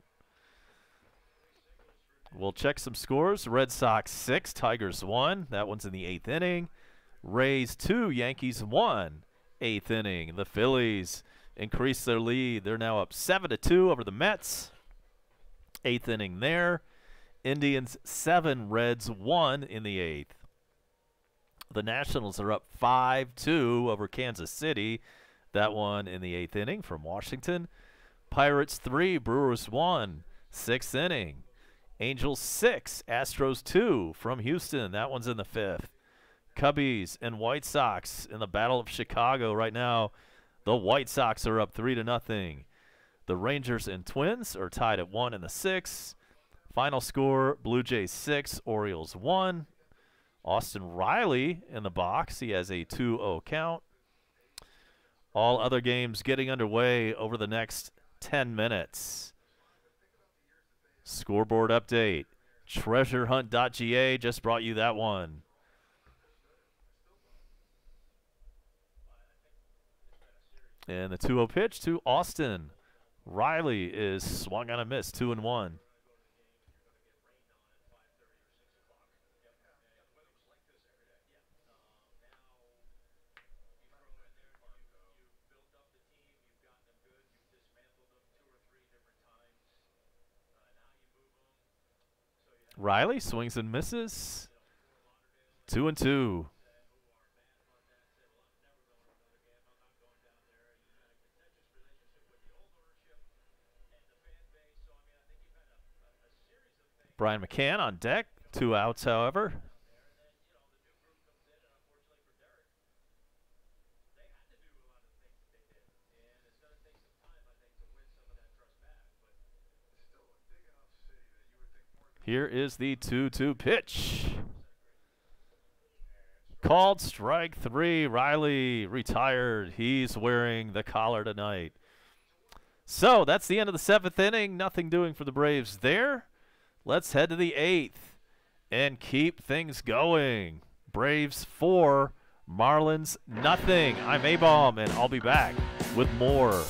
We'll check some scores. Red Sox 6, Tigers 1. That one's in the 8th inning. Rays 2, Yankees 1. 8th inning. The Phillies increase their lead. They're now up 7-2 over the Mets. 8th inning there. Indians 7, Reds 1 in the 8th. The Nationals are up 5-2 over Kansas City. That one in the 8th inning from Washington. Pirates 3, Brewers 1, 6th inning. Angels 6, Astros 2 from Houston. That one's in the 5th. Cubbies and White Sox in the Battle of Chicago right now. The White Sox are up 3-0. The Rangers and Twins are tied at 1 in the 6th. Final score, Blue Jays 6, Orioles 1. Austin Riley in the box. He has a 2-0 count. All other games getting underway over the next 10 minutes. Scoreboard update. TreasureHunt.ga just brought you that one. And the 2-0 pitch to Austin. Riley is swung on a miss, 2-1. Riley swings and misses. 2-2. Brian McCann on deck. 2 outs, however. Here is the 2-2 pitch. Called strike 3. Riley retired. He's wearing the collar tonight. So that's the end of the 7th inning. Nothing doing for the Braves there. Let's head to the 8th and keep things going. Braves 4, Marlins nothing. I'm A-Bomb, and I'll be back with more.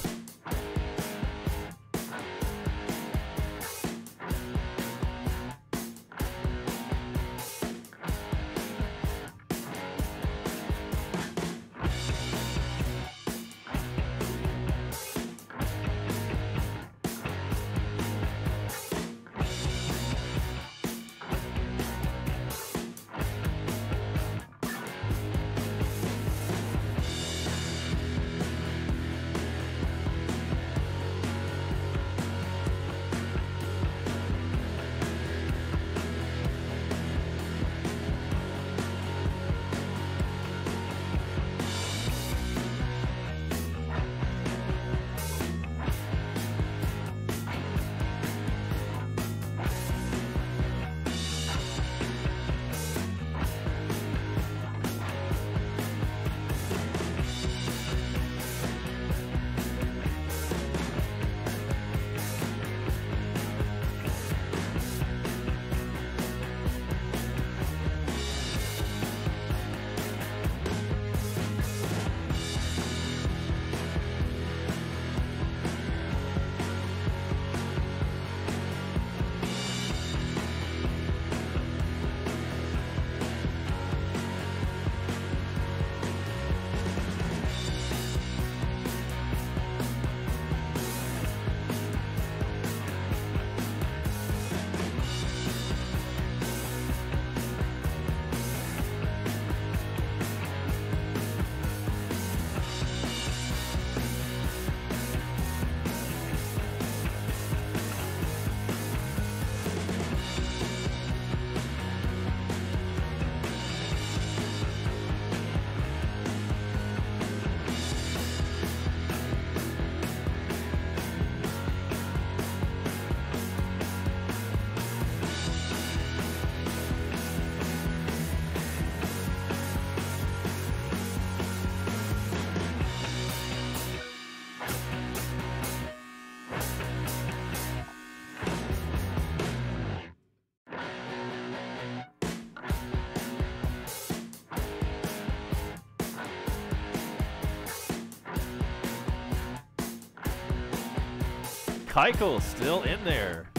Keuchel still in there.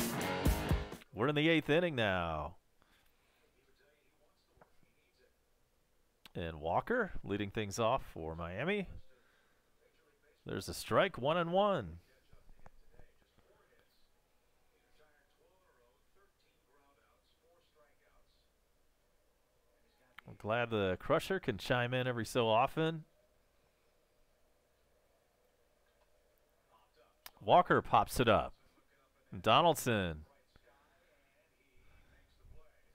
We're in the 8th inning now. And Walker leading things off for Miami. There's a strike, 1-1. I'm glad the Crusher can chime in every so often. Walker pops it up. Donaldson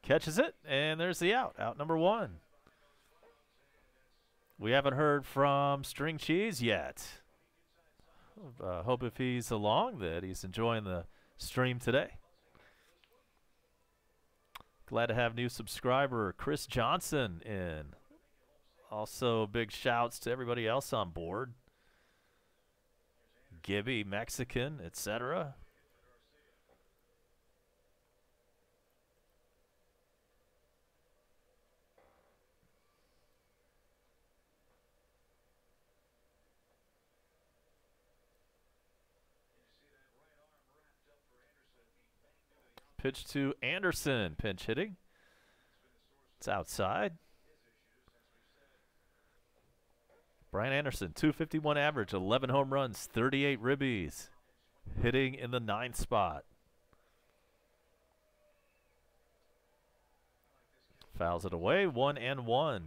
catches it, and there's the out. Out number one. We haven't heard from String Cheese yet. Hope if he's along that he's enjoying the stream today. Glad to have new subscriber Chris Johnson in. Also, big shouts to everybody else on board. Gibby, Mexican, etc. Pitch to Anderson, pinch hitting. It's outside. Brian Anderson, 251 average, 11 home runs, 38 ribbies. Hitting in the 9th spot. Fouls it away, 1-1.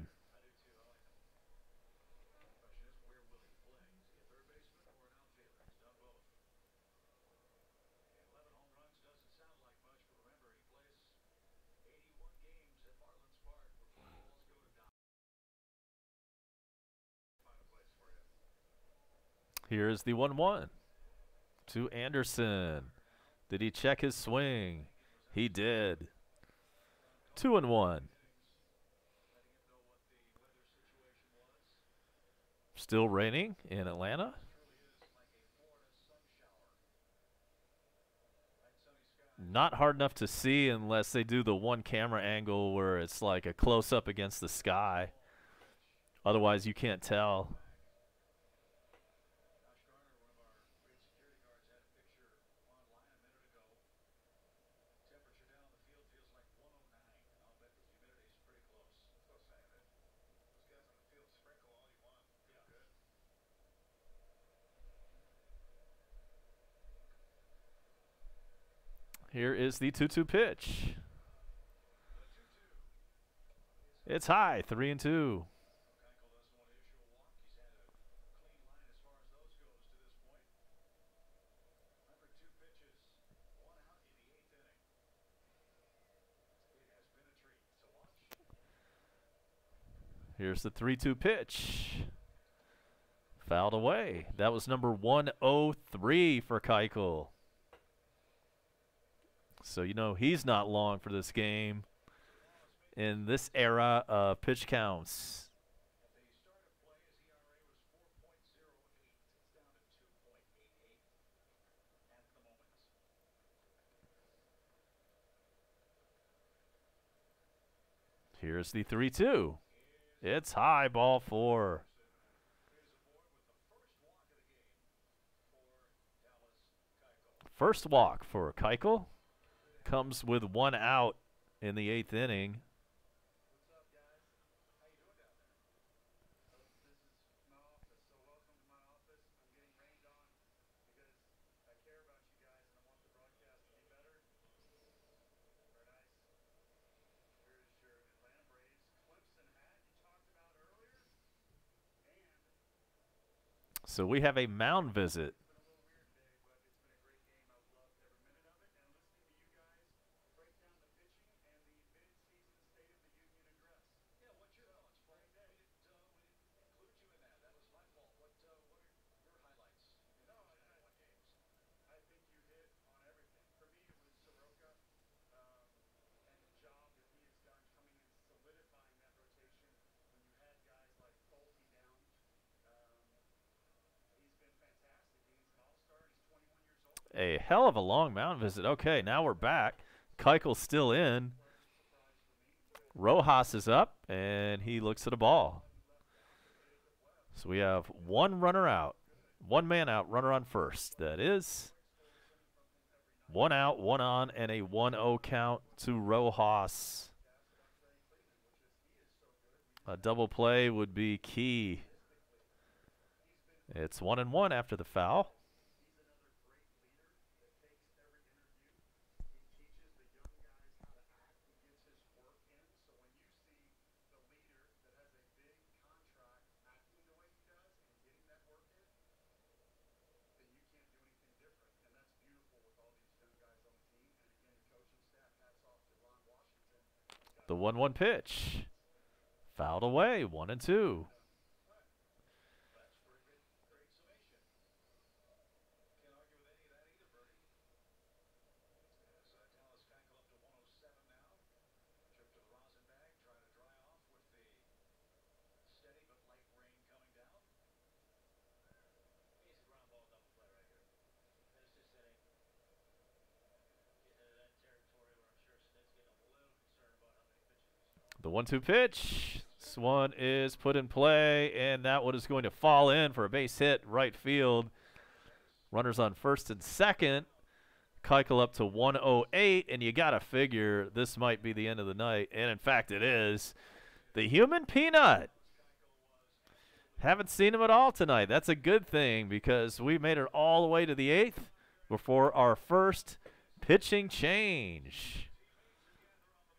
Here's the 1-1 to Anderson. Did he check his swing? He did. 2-1. Still raining in Atlanta. Not hard enough to see unless they do the one camera angle where it's like a close-up against the sky. Otherwise, you can't tell. Here is the 2-2 pitch. It's high, 3-2. Here's the 3-2 pitch. Fouled away. That was number 103 for Keuchel. So you know he's not long for this game in this era of pitch counts. Here's the 3-2. It's high, ball 4. First walk for Keuchel. Comes with 1 out in the 8th inning. So we have a mound visit. A hell of a long mound visit. Okay, now we're back. Keuchel's still in. Rojas is up, and he looks at a ball. So we have 1 runner out. 1 man out, runner on first. That is 1 out, 1 on, and a 1-0 count to Rojas. A double play would be key. It's 1-1 after the foul. The 1-1 pitch. Fouled away, 1-2. The 1-2 pitch. This one is put in play, and that one is going to fall in for a base hit right field. Runners on first and second. Keuchel up to 108, and you got to figure this might be the end of the night. And, in fact, it is. The Human Peanut. Haven't seen him at all tonight. That's a good thing because we made it all the way to the 8th before our first pitching change.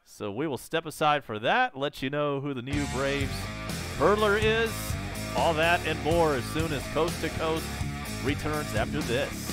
So we will step aside for that, let you know who the new Braves hurdler is. All that and more as soon as Coast to Coast returns after this.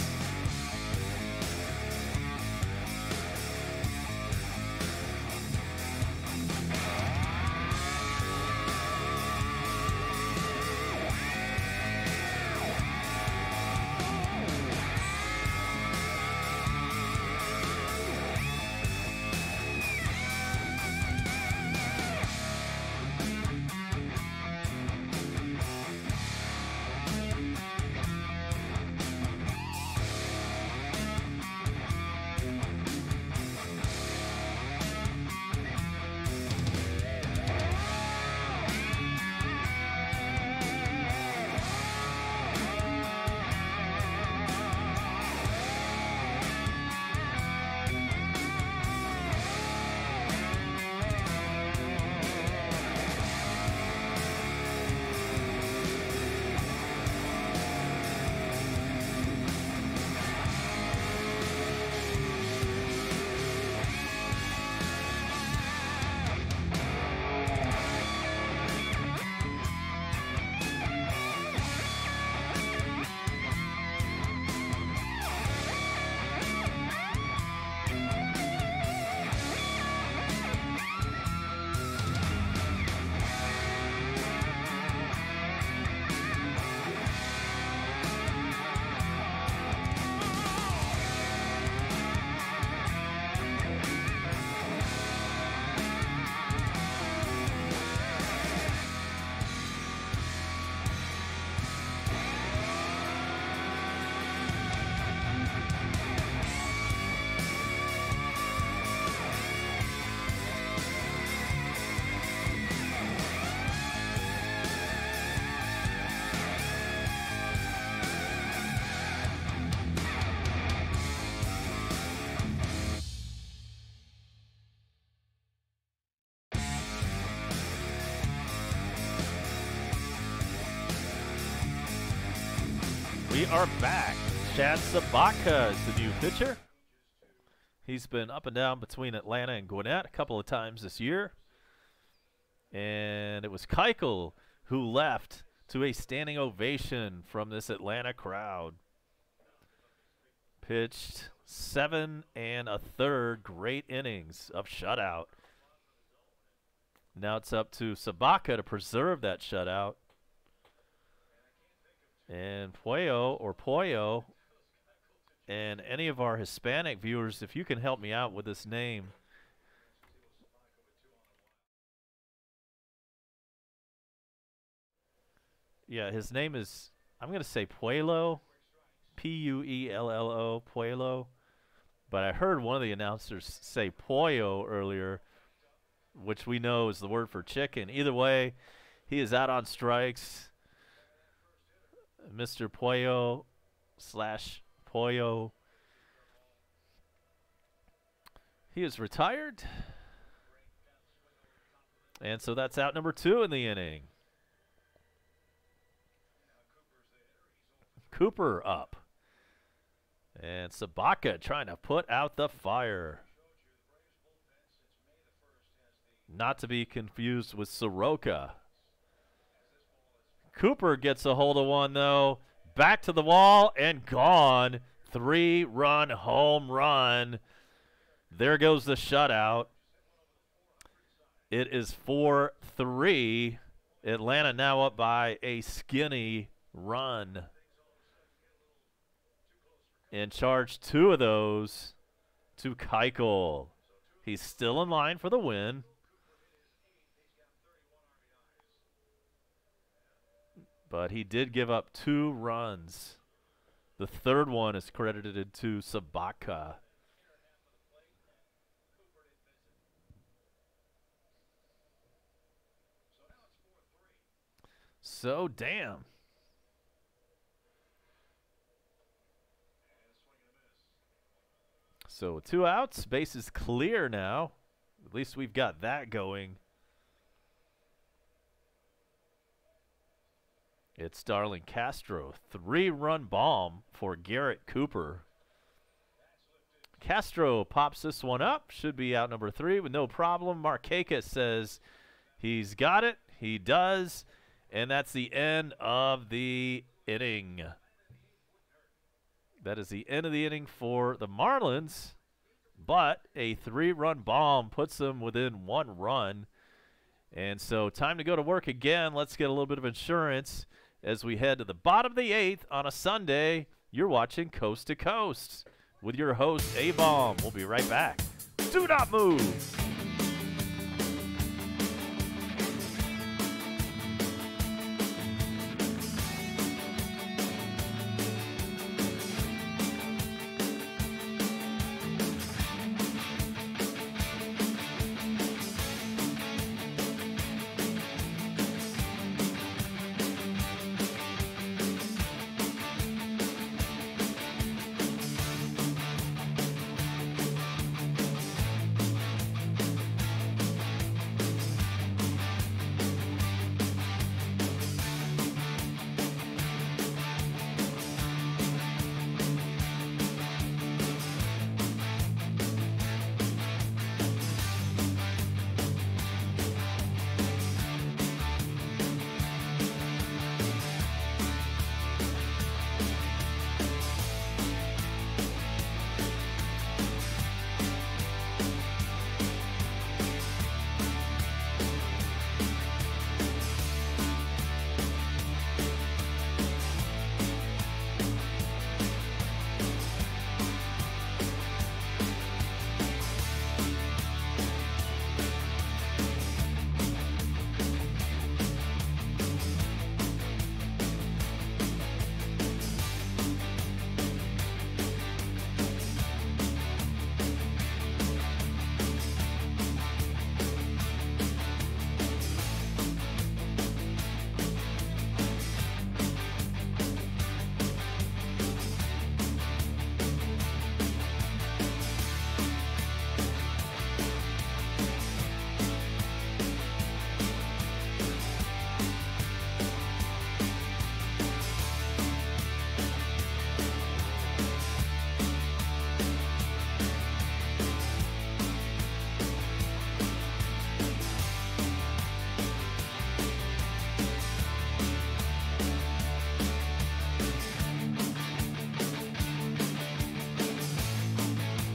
We are back. Chad Sabaka is the new pitcher. He's been up and down between Atlanta and Gwinnett a couple of times this year. And it was Keuchel who left to a standing ovation from this Atlanta crowd. Pitched 7 1/3 great innings of shutout. Now it's up to Sabaka to preserve that shutout. And Pollo, and any of our Hispanic viewers, if you can help me out with this name. Yeah, his name is, I'm going to say Puello, Puello, Puello. But I heard one of the announcers say pollo earlier, which we know is the word for chicken. Either way, he is out on strikes. Mr. Pollo / Pollo. He is retired. And so that's out number 2 in the inning. Cooper up. And Sabaka trying to put out the fire. Not to be confused with Soroka. Cooper gets a hold of one, though. Back to the wall and gone. 3-run home run. There goes the shutout. It is 4-3. Atlanta now up by a skinny run. And charge 2 of those to Keuchel. He's still in line for the win. But he did give up 2 runs. The third one is credited to Sabaka. So, damn. So 2 outs, base is clear now. At least we've got that going. It's Starling Castro, 3-run bomb for Garrett Cooper. Castro pops this one up, should be out number 3 with no problem. Markakis says he's got it, he does, and that's the end of the inning. That is the end of the inning for the Marlins, but a 3-run bomb puts them within 1 run. And so time to go to work again. Let's get a little bit of insurance as we head to the bottom of the 8th on a Sunday. You're watching Coast to Coast with your host, A-Bomb. We'll be right back. Do not move.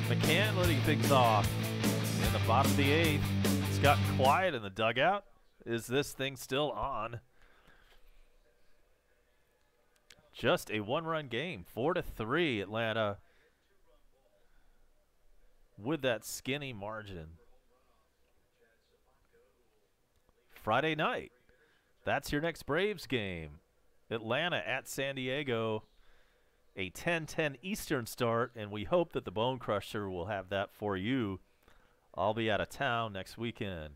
McCann letting things off in the bottom of the 8th. It's gotten quiet in the dugout. Is this thing still on? Just a 1-run game, 4-3 Atlanta with that skinny margin. Friday night, that's your next Braves game. Atlanta at San Diego, a 10:10 Eastern start, and we hope that the Bone Crusher will have that for you. I'll be out of town next weekend.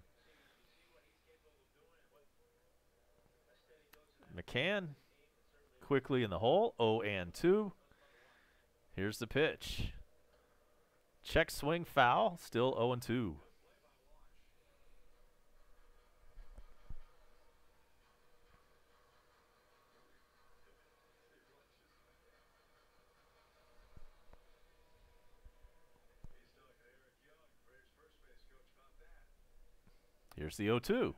McCann quickly in the hole, 0-2. Here's the pitch. Check swing foul, still 0-2. Here's the 0-2.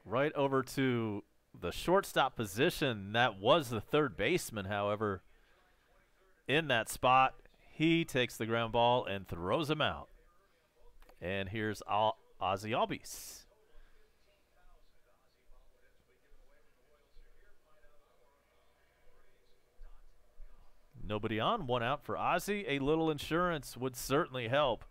Right over to the shortstop position. That was the third baseman, however, in that spot. He takes the ground ball and throws him out. And here's Ozzy Albies. Nobody on, 1 out for Ozzy. A little insurance would certainly help.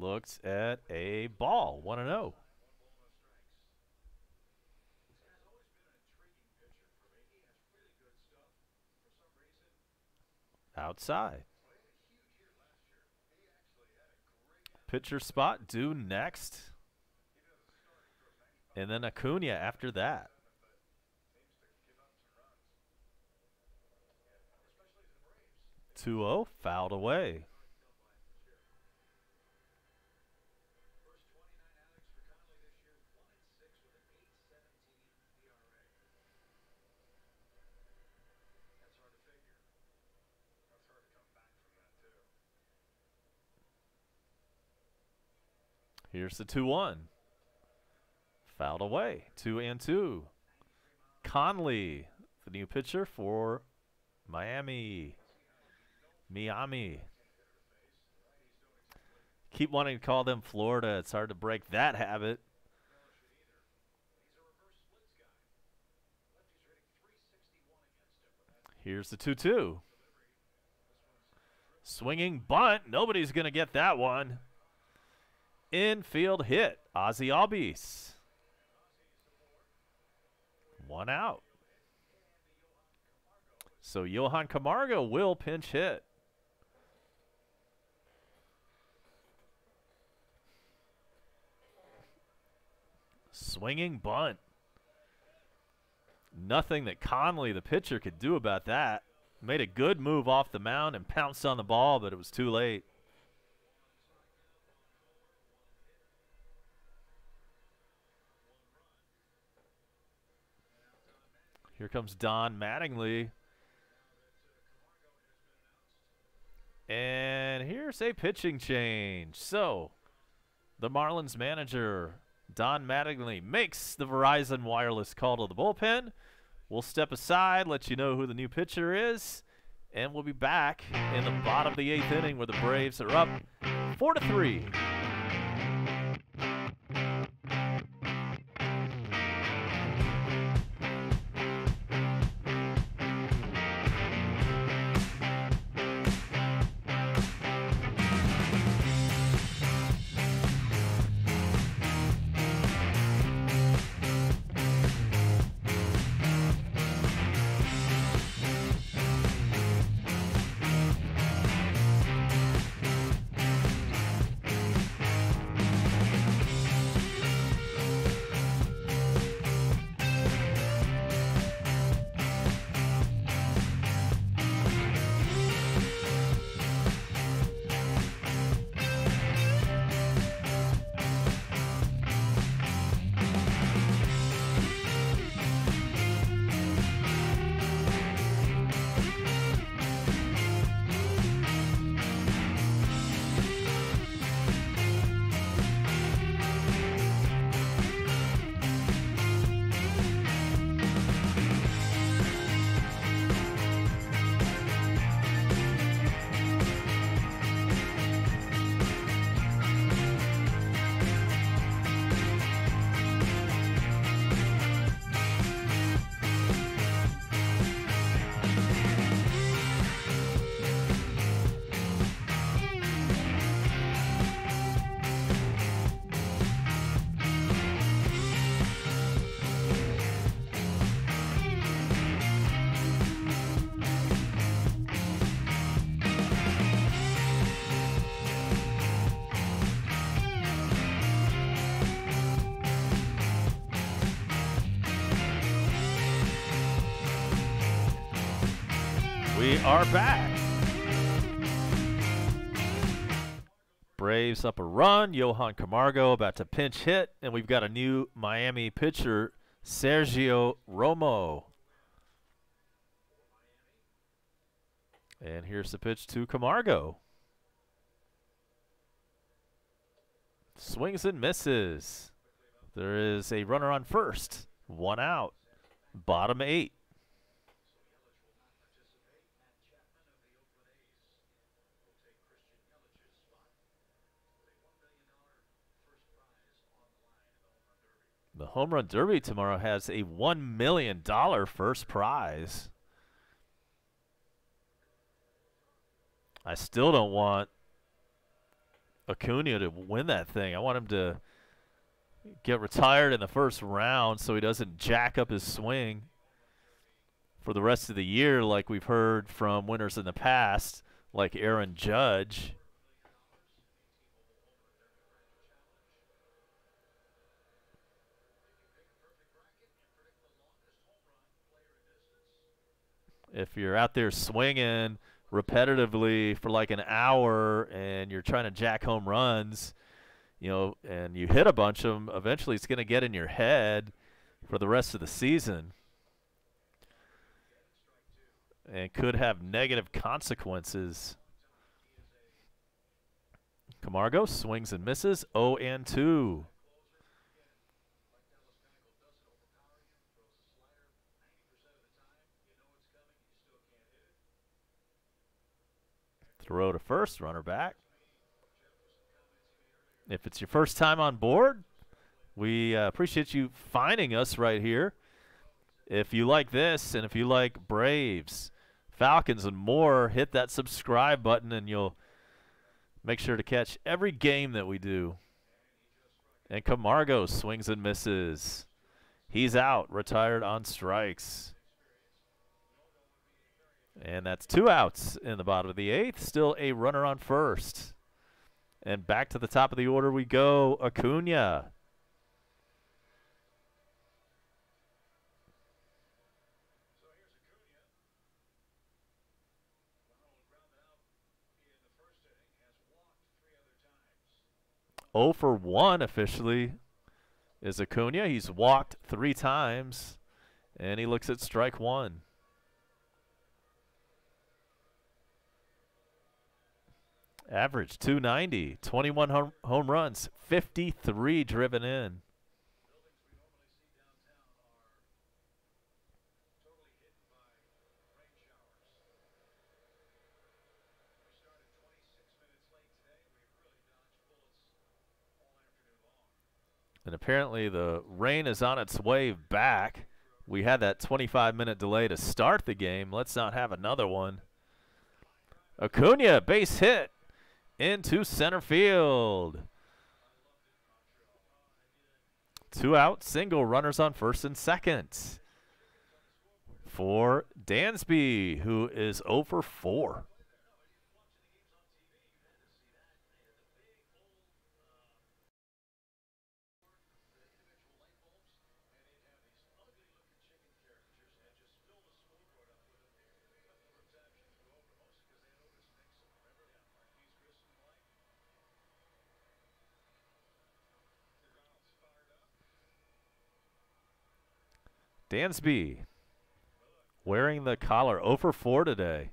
Looks at a ball, 1-0. Outside. Pitcher spot due next. And then Acuna after that. (2-0), fouled away. Here's the 2-1. Fouled away. 2-2. Conley, the new pitcher for Miami. Keep wanting to call them Florida. It's hard to break that habit. Here's the 2-2. Swinging bunt. Nobody's going to get that one. Infield hit. Ozzy Albies. 1 out. So Johan Camargo will pinch hit. Swinging bunt. Nothing that Conley, the pitcher, could do about that. Made a good move off the mound and pounced on the ball, but it was too late. Here comes Don Mattingly. And here's a pitching change. So, the Marlins manager, Don Mattingly, makes the Verizon wireless call to the bullpen. We'll step aside, let you know who the new pitcher is, and we'll be back in the bottom of the 8th inning where the Braves are up 4-3. We are back. Braves up a run. Johan Camargo about to pinch hit, and we've got a new Miami pitcher, Sergio Romo. And here's the pitch to Camargo. Swings and misses. There is a runner on first. 1 out. Bottom 8. The Home Run Derby tomorrow has a $1 million first prize. I still don't want Acuna to win that thing. I want him to get retired in the first round so he doesn't jack up his swing for the rest of the year like we've heard from winners in the past, like Aaron Judge. If you're out there swinging repetitively for like an hour and you're trying to jack home runs, you know, and you hit a bunch of them, eventually it's going to get in your head for the rest of the season and could have negative consequences. Camargo swings and misses. 0-2. Throw to first, runner back. If it's your first time on board, we appreciate you finding us right here. If you like this and if you like Braves, Falcons, and more, hit that subscribe button and you'll make sure to catch every game that we do. And Camargo swings and misses. He's out, retired on strikes. And that's 2 outs in the bottom of the 8th. Still a runner on first. And back to the top of the order we go. Acuna. Oh for 1 officially is Acuna. He's walked 3 times. And he looks at strike 1. Average 290, 21 home runs, 53 driven in. And apparently the rain is on its way back. We had that 25-minute delay to start the game. Let's not have another one. Acuna, base hit into center field. 2 out, single, runners on first and second for Dansby, who is 0 for 4. Dansby wearing the collar, 0 for 4 today.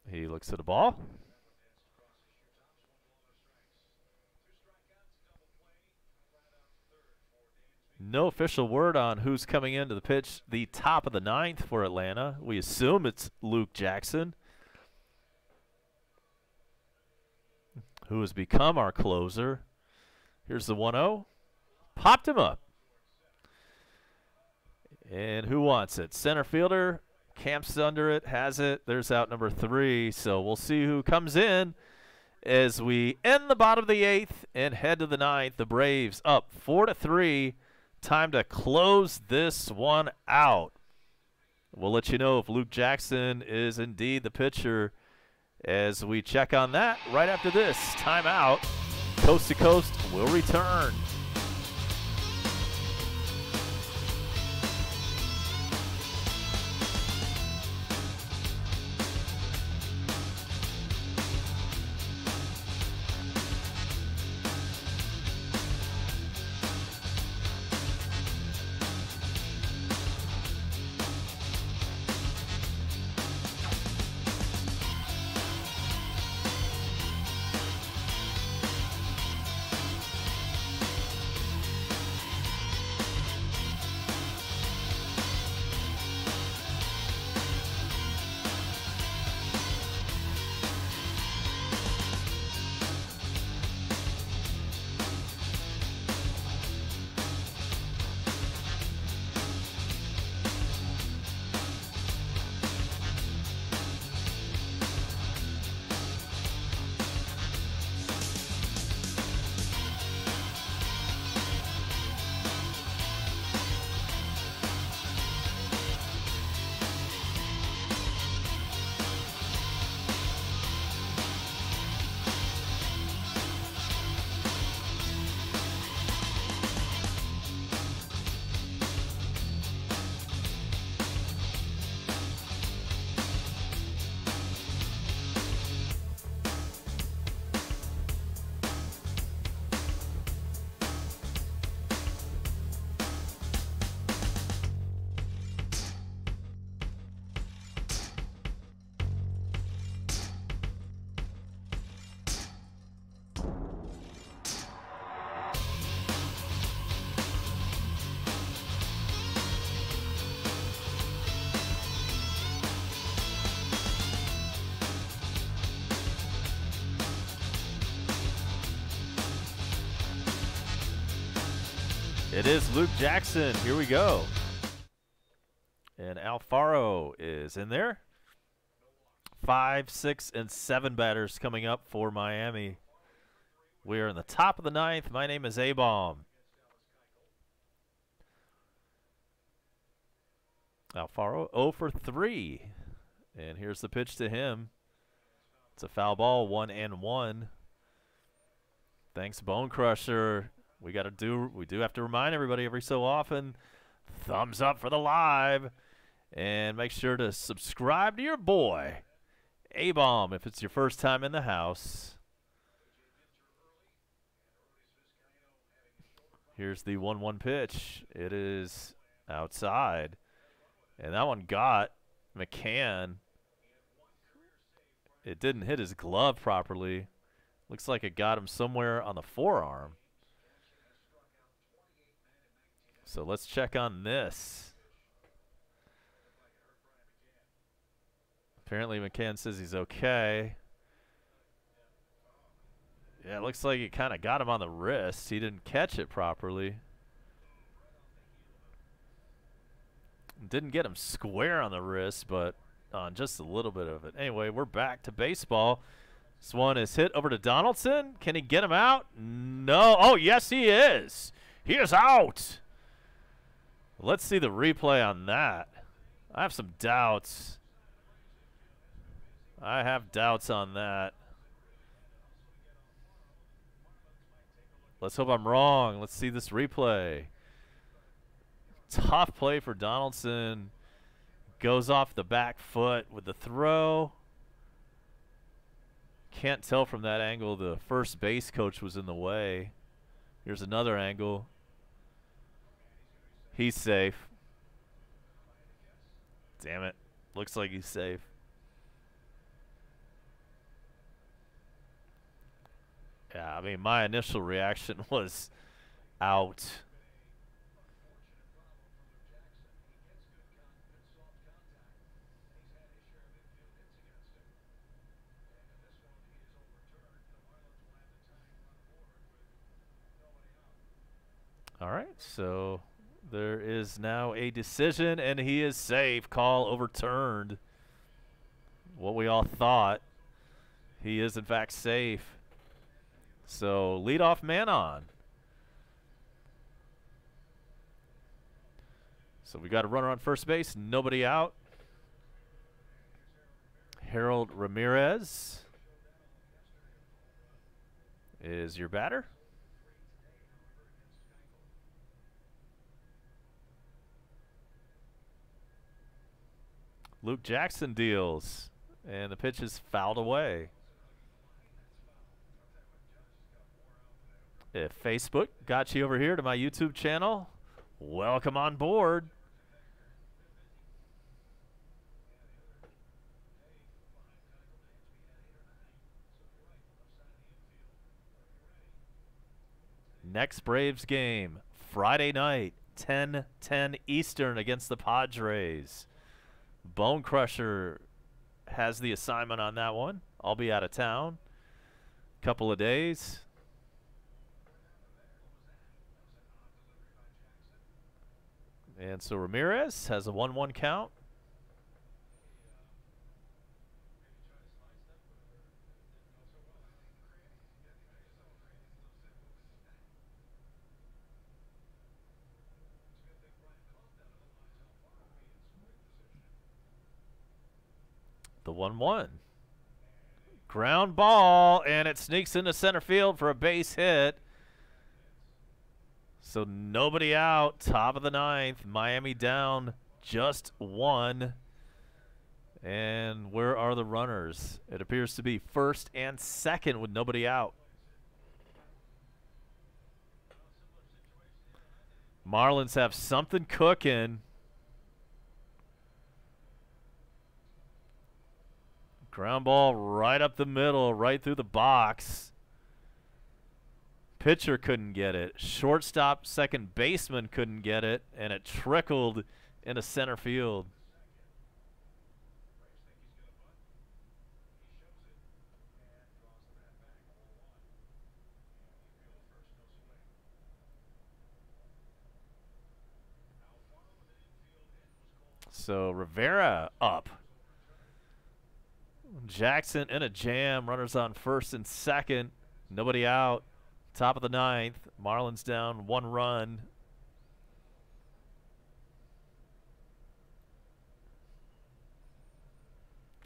He looks at the ball. No official word on who's coming into the pitch the top of the 9th for Atlanta. We assume it's Luke Jackson, who has become our closer. Here's the 1-0. Popped him up. And who wants it? Center fielder camps under it, has it. There's out number 3. So we'll see who comes in as we end the bottom of the 8th and head to the 9th. The Braves up 4-3. Time to close this one out. We'll let you know if Luke Jackson is indeed the pitcher as we check on that right after this timeout. Coast to Coast will return. It is Luke Jackson. Here we go. And Alfaro is in there. 5, 6, and 7 batters coming up for Miami. We are in the top of the 9th. My name is A-Bomb. Alfaro 0 for 3. And here's the pitch to him. It's a foul ball, 1-1. Thanks, Bone Crusher. We do have to remind everybody every so often. Thumbs up for the live. And make sure to subscribe to your boy, A-Bomb, if it's your first time in the house. Here's the 1-1 pitch. It is outside. And that one got McCann. It didn't hit his glove properly. Looks like it got him somewhere on the forearm. So let's check on this. Apparently McCann says he's okay. Yeah, it looks like it kind of got him on the wrist. He didn't catch it properly. Didn't get him square on the wrist, but on just a little bit of it. Anyway, we're back to baseball. This one is hit over to Donaldson. Can he get him out? No. Oh, yes, he is. He is out. Let's see the replay on that. I have some doubts. I have doubts on that. Let's hope I'm wrong. Let's see this replay. Tough play for Donaldson. Goes off the back foot with the throw. Can't tell from that angle the first base coach was in the way. Here's another angle. He's safe. Damn it. Looks like he's safe. Yeah, I mean, my initial reaction was out. All right, so there is now a decision, and he is safe. Call overturned. What we all thought. He is, in fact, safe. So, leadoff man on. So, we got a runner on first base. Nobody out. Harold Ramirez is your batter. Luke Jackson deals, and the pitch is fouled away. If Facebook got you over here to my YouTube channel, welcome on board. Next Braves game, Friday night, 10:10 Eastern against the Padres. Bone Crusher has the assignment on that one. I'll be out of town a couple of days. And so Ramirez has a 1-1 count. The 1-1. Ground ball, and it sneaks into center field for a base hit. So nobody out, top of the 9th. Miami down just 1. And where are the runners? It appears to be first and second with nobody out. Marlins have something cooking. Ground ball right up the middle, right through the box. Pitcher couldn't get it. Shortstop, second baseman couldn't get it, and it trickled into center field. So Rivera up. Jackson in a jam. Runners on first and second. Nobody out. Top of the ninth. Marlins down 1 run.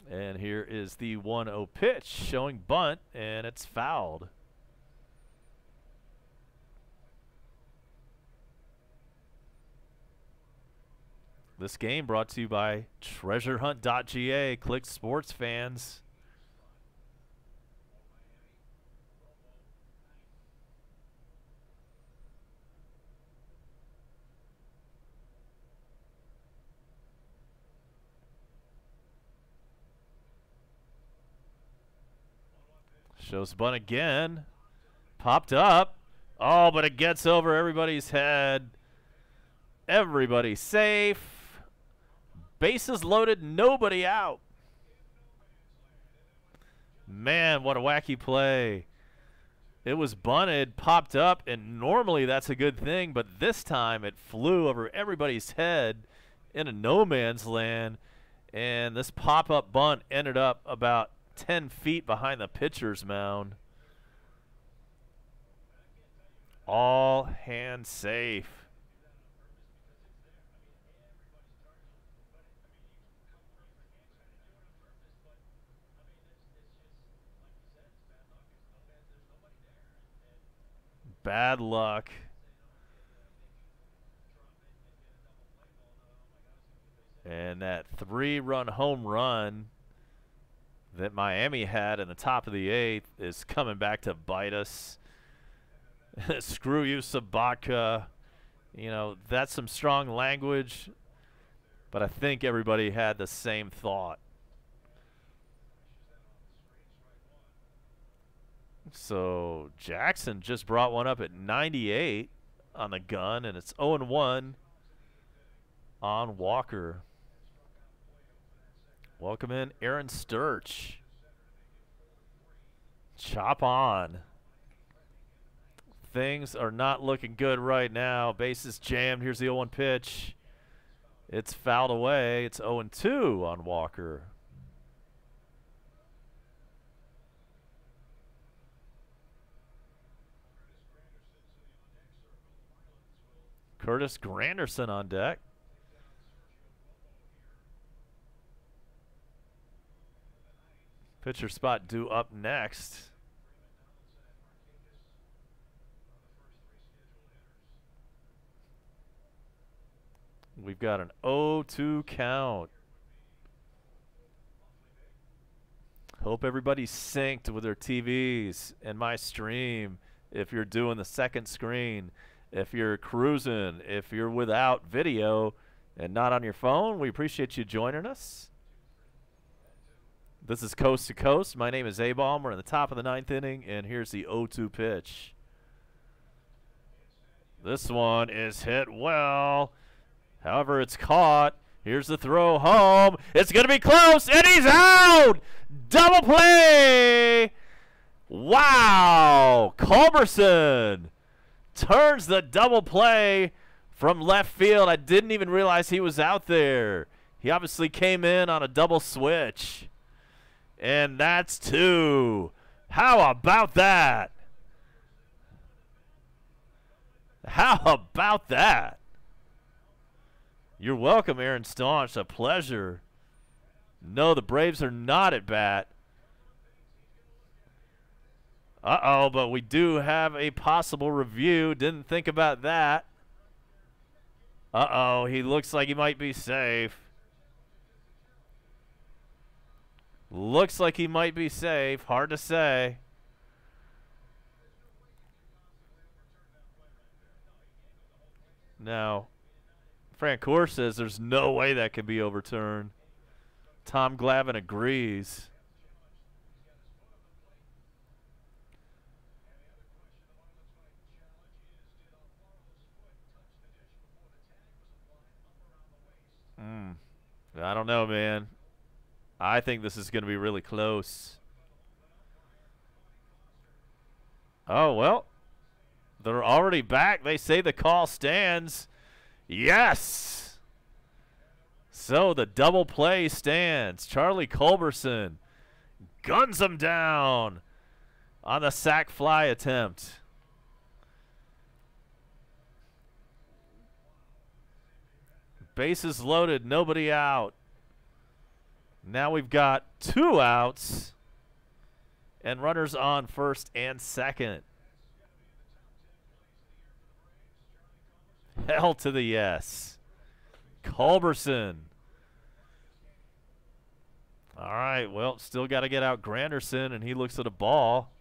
And here is the 1-0 pitch showing bunt, and it's fouled. This game brought to you by treasurehunt.ga. Click sports fans. Shows bunt again. Popped up. Oh, but it gets over everybody's head. Everybody safe. Bases loaded, nobody out. Man, what a wacky play. It was bunted, popped up, and normally that's a good thing, but this time it flew over everybody's head into no man's land, and this pop-up bunt ended up about 10 feet behind the pitcher's mound. All hands safe. Bad luck. And that 3-run home run that Miami had in the top of the 8th is coming back to bite us. Screw you, Sabatka. You know, that's some strong language, but I think everybody had the same thought. So Jackson just brought one up at 98 on the gun, and it's 0-1 on Walker. Welcome in Aaron Sturch. Chop on. Things are not looking good right now. Bases jammed. Here's the 0-1 pitch. It's fouled away. It's 0-2 on Walker. Curtis Granderson on deck. Pitcher spot due up next. We've got an 0-2 count. Hope everybody's synced with their TVs and my stream if you're doing the second screen. If you're cruising, if you're without video and not on your phone, we appreciate you joining us. This is Coast to Coast. My name is A-Bomb. We're in the top of the 9th inning, and here's the 0-2 pitch. This one is hit well. However, it's caught. Here's the throw home. It's going to be close, and he's out! Double play! Wow! Culberson turns the double play from left field. I didn't even realize he was out there. He obviously came in on a double switch. And that's 2. How about that? How about that? You're welcome, Aaron Staunch. A pleasure. No, the Braves are not at bat. Uh-oh, but we do have a possible review. Didn't think about that. Uh-oh, he looks like he might be safe. Looks like he might be safe. Hard to say. Now, Francoeur says there's no way that can be overturned. Tom Glavine agrees. I don't know, man. I think this is going to be really close. Oh, well. They're already back. They say the call stands. Yes. So the double play stands. Charlie Culberson guns him down on the sac fly attempt. Bases loaded, nobody out. Now we've got 2 outs and runners on first and second. Hell to the yes. Culberson. All right, well, still got to get out Granderson, and he looks at a ball.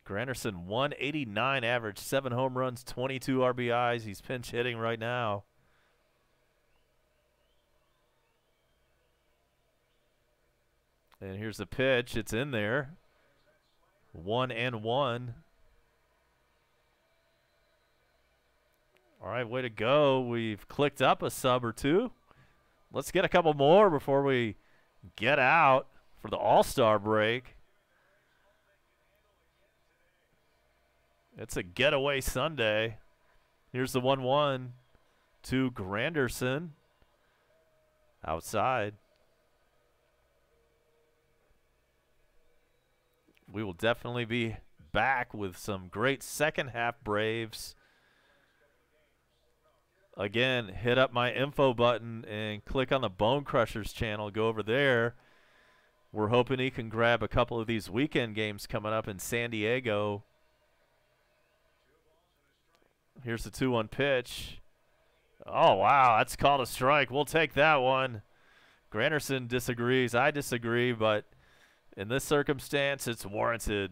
Granderson, 189 average, 7 home runs, 22 RBIs. He's pinch hitting right now. And here's the pitch. It's in there. 1-1. All right, way to go. We've clicked up a sub or 2. Let's get a couple more before we get out for the All-Star break. It's a getaway Sunday. Here's the 1-1 to Granderson. Outside. We will definitely be back with some great second half Braves. Again, hit up my info button and click on the Bone Crushers channel. Go over there. We're hoping he can grab a couple of these weekend games coming up in San Diego. Here's the 2-1 pitch. Oh, wow, that's called a strike. We'll take that one. Granderson disagrees. I disagree, but in this circumstance, it's warranted.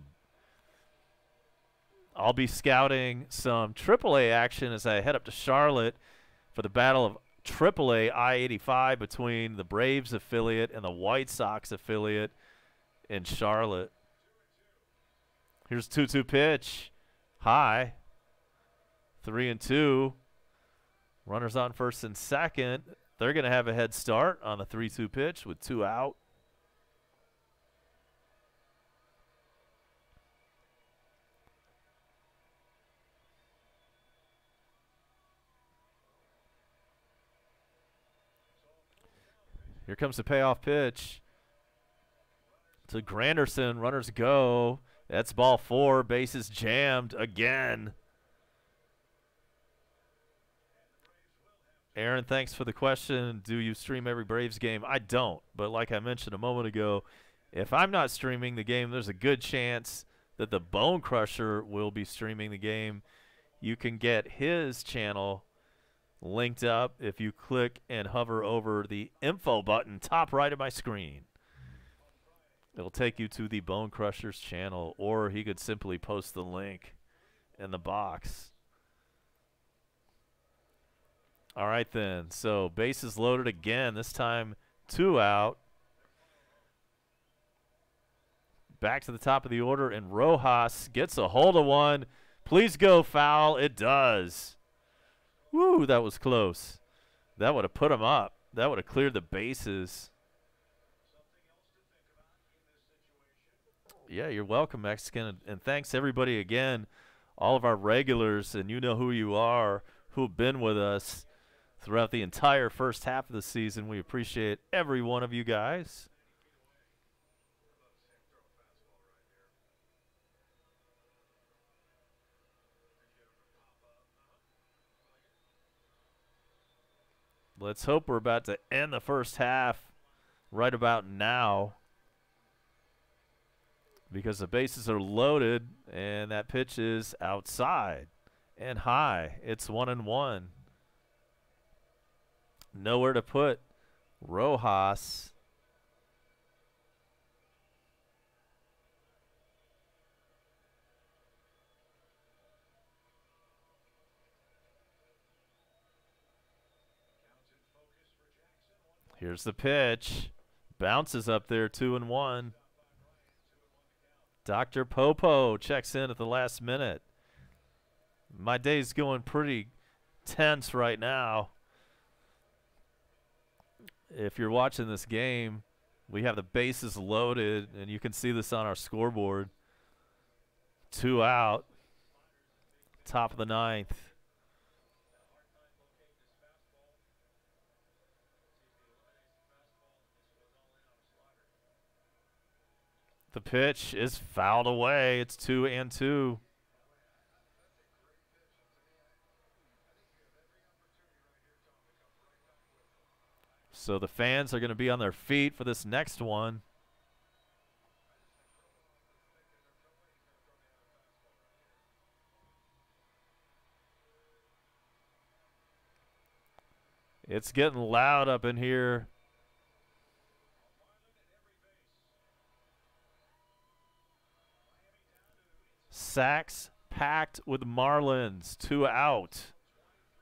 I'll be scouting some AAA action as I head up to Charlotte for the battle of AAA I-85 between the Braves affiliate and the White Sox affiliate in Charlotte. Here's 2-2 pitch. High. 3-2. Runners on first and second. They're going to have a head start on the 3-2 pitch with 2 out. Here comes the payoff pitch to Granderson. Runners go. That's ball 4. Bases jammed again. Aaron, thanks for the question. Do you stream every Braves game? I don't, but like I mentioned a moment ago, if I'm not streaming the game, there's a good chance that the Bone Crusher will be streaming the game. You can get his channel linked up if you click and hover over the info button top right of my screen. It'll take you to the Bone Crusher's channel, or he could simply post the link in the box. All right, then. So bases loaded again. This time 2 out. Back to the top of the order, and Rojas gets a hold of one. Please go foul. It does. Woo, that was close. That would have put him up. That would have cleared the bases. Yeah, you're welcome, Mexican. And thanks, everybody, again, all of our regulars, and you know who you are, who have been with us throughout the entire first half of the season. We appreciate every one of you guys. Let's hope we're about to end the first half right about now, because the bases are loaded and that pitch is outside and high. It's 1-1. Nowhere to put Rojas. Here's the pitch. Bounces up there, 2-1. Dr. Popo checks in at the last minute. My day's going pretty tense right now. If you're watching this game, we have the bases loaded, and you can see this on our scoreboard. 2 out. top of the ninth. The pitch is fouled away. It's 2-2. So the fans are going to be on their feet for this next one. It's getting loud up in here. Sacks packed with Marlins. 2 out.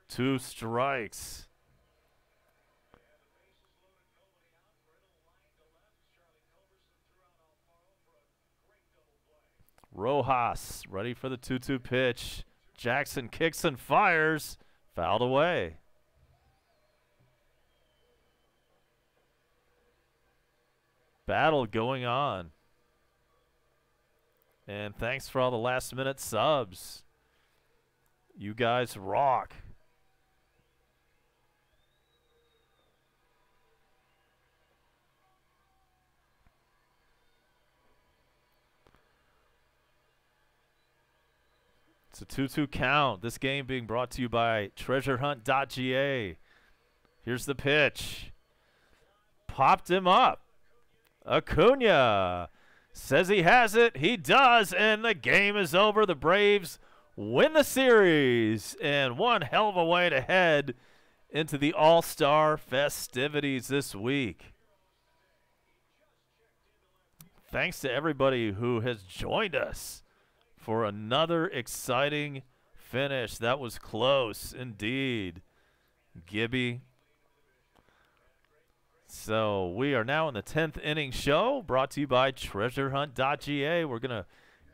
2 strikes. Rojas ready for the 2-2 pitch. Jackson kicks and fires. Fouled away. Battle going on. And thanks for all the last-minute subs. You guys rock. It's a 2-2 count. This game being brought to you by treasurehunt.ga. Here's the pitch. Popped him up. Acuna says he has it. He does, and the game is over. The Braves win the series, and one hell of a way to head into the All-Star festivities this week. Thanks to everybody who has joined us for another exciting finish. That was close indeed, Gibby. So we are now in the 10th inning show, brought to you by treasurehunt.ga. We're going to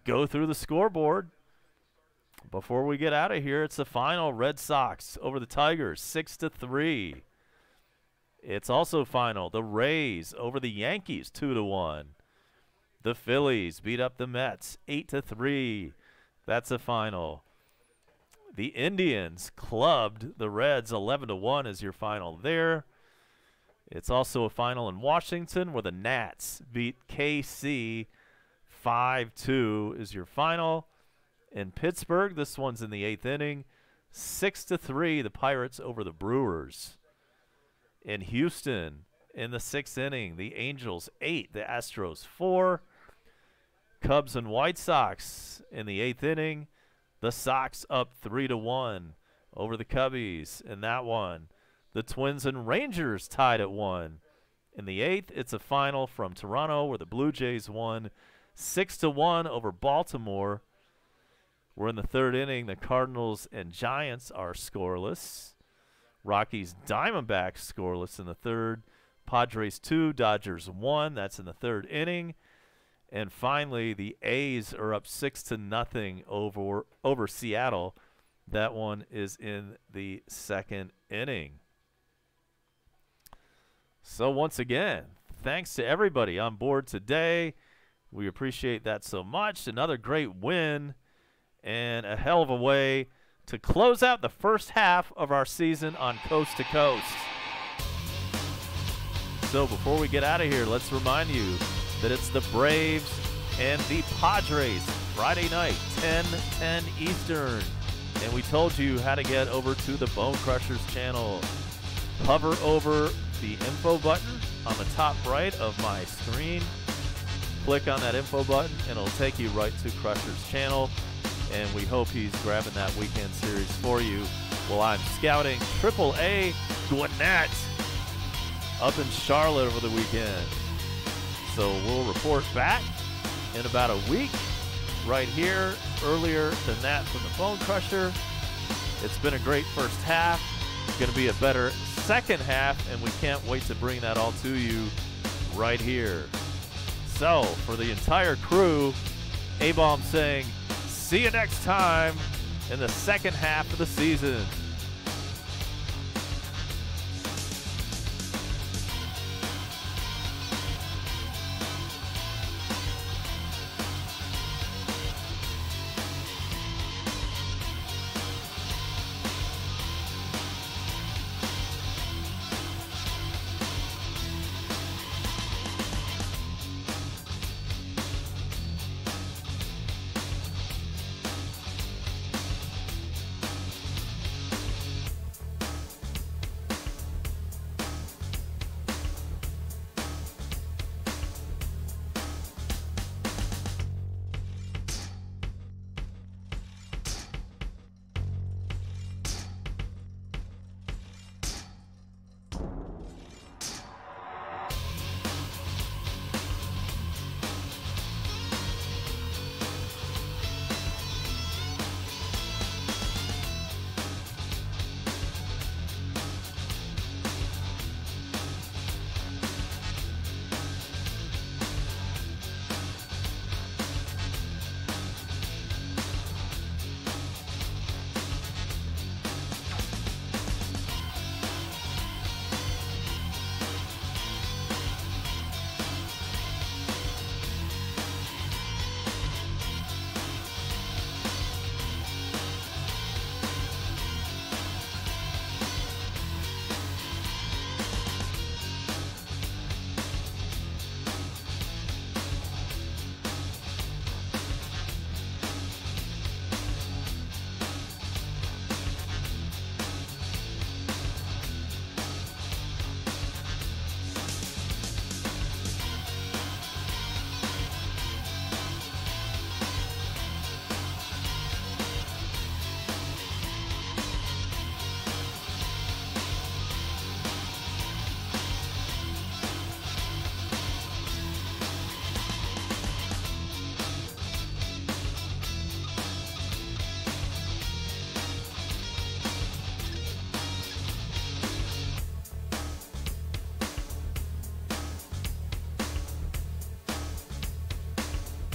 go through the scoreboard. Before we get out of here, it's the final. Red Sox over the Tigers, 6-3. It's also final. The Rays over the Yankees, 2-1. The Phillies beat up the Mets, 8-3. That's a final. The Indians clubbed the Reds, 11-1 is your final there. It's also a final in Washington where the Nats beat KC, 5-2 is your final. In Pittsburgh, this one's in the 8th inning, 6-3, the Pirates over the Brewers. In Houston, in the 6th inning, the Angels 8, the Astros 4. Cubs and White Sox in the 8th inning, the Sox up 3-1 over the Cubbies in that one. The Twins and Rangers tied at 1. In the 8th, it's a final from Toronto where the Blue Jays won 6-1 over Baltimore. We're in the 3rd inning. The Cardinals and Giants are scoreless. Rockies Diamondbacks scoreless in the 3rd. Padres 2, Dodgers 1. That's in the 3rd inning. And finally, the A's are up 6-0 over Seattle. That one is in the 2nd inning. So once again, thanks to everybody on board today. We appreciate that so much. Another great win and a hell of a way to close out the first half of our season on Coast to Coast. So before we get out of here, let's remind you that it's the Braves and the Padres Friday night, 10 Eastern. And we told you how to get over to the Bone Crushers channel. Hover over the info button on the top right of my screen. Click on that info button and it'll take you right to Crusher's channel. And we hope he's grabbing that weekend series for you while I'm scouting AAA Gwinnett up in Charlotte over the weekend. So we'll report back in about a week right here, earlier than that from the Bone Crusher. It's been a great first half. It's going to be a better second half, and we can't wait to bring that all to you right here. So for the entire crew, A-Bomb saying, see you next time in the second half of the season.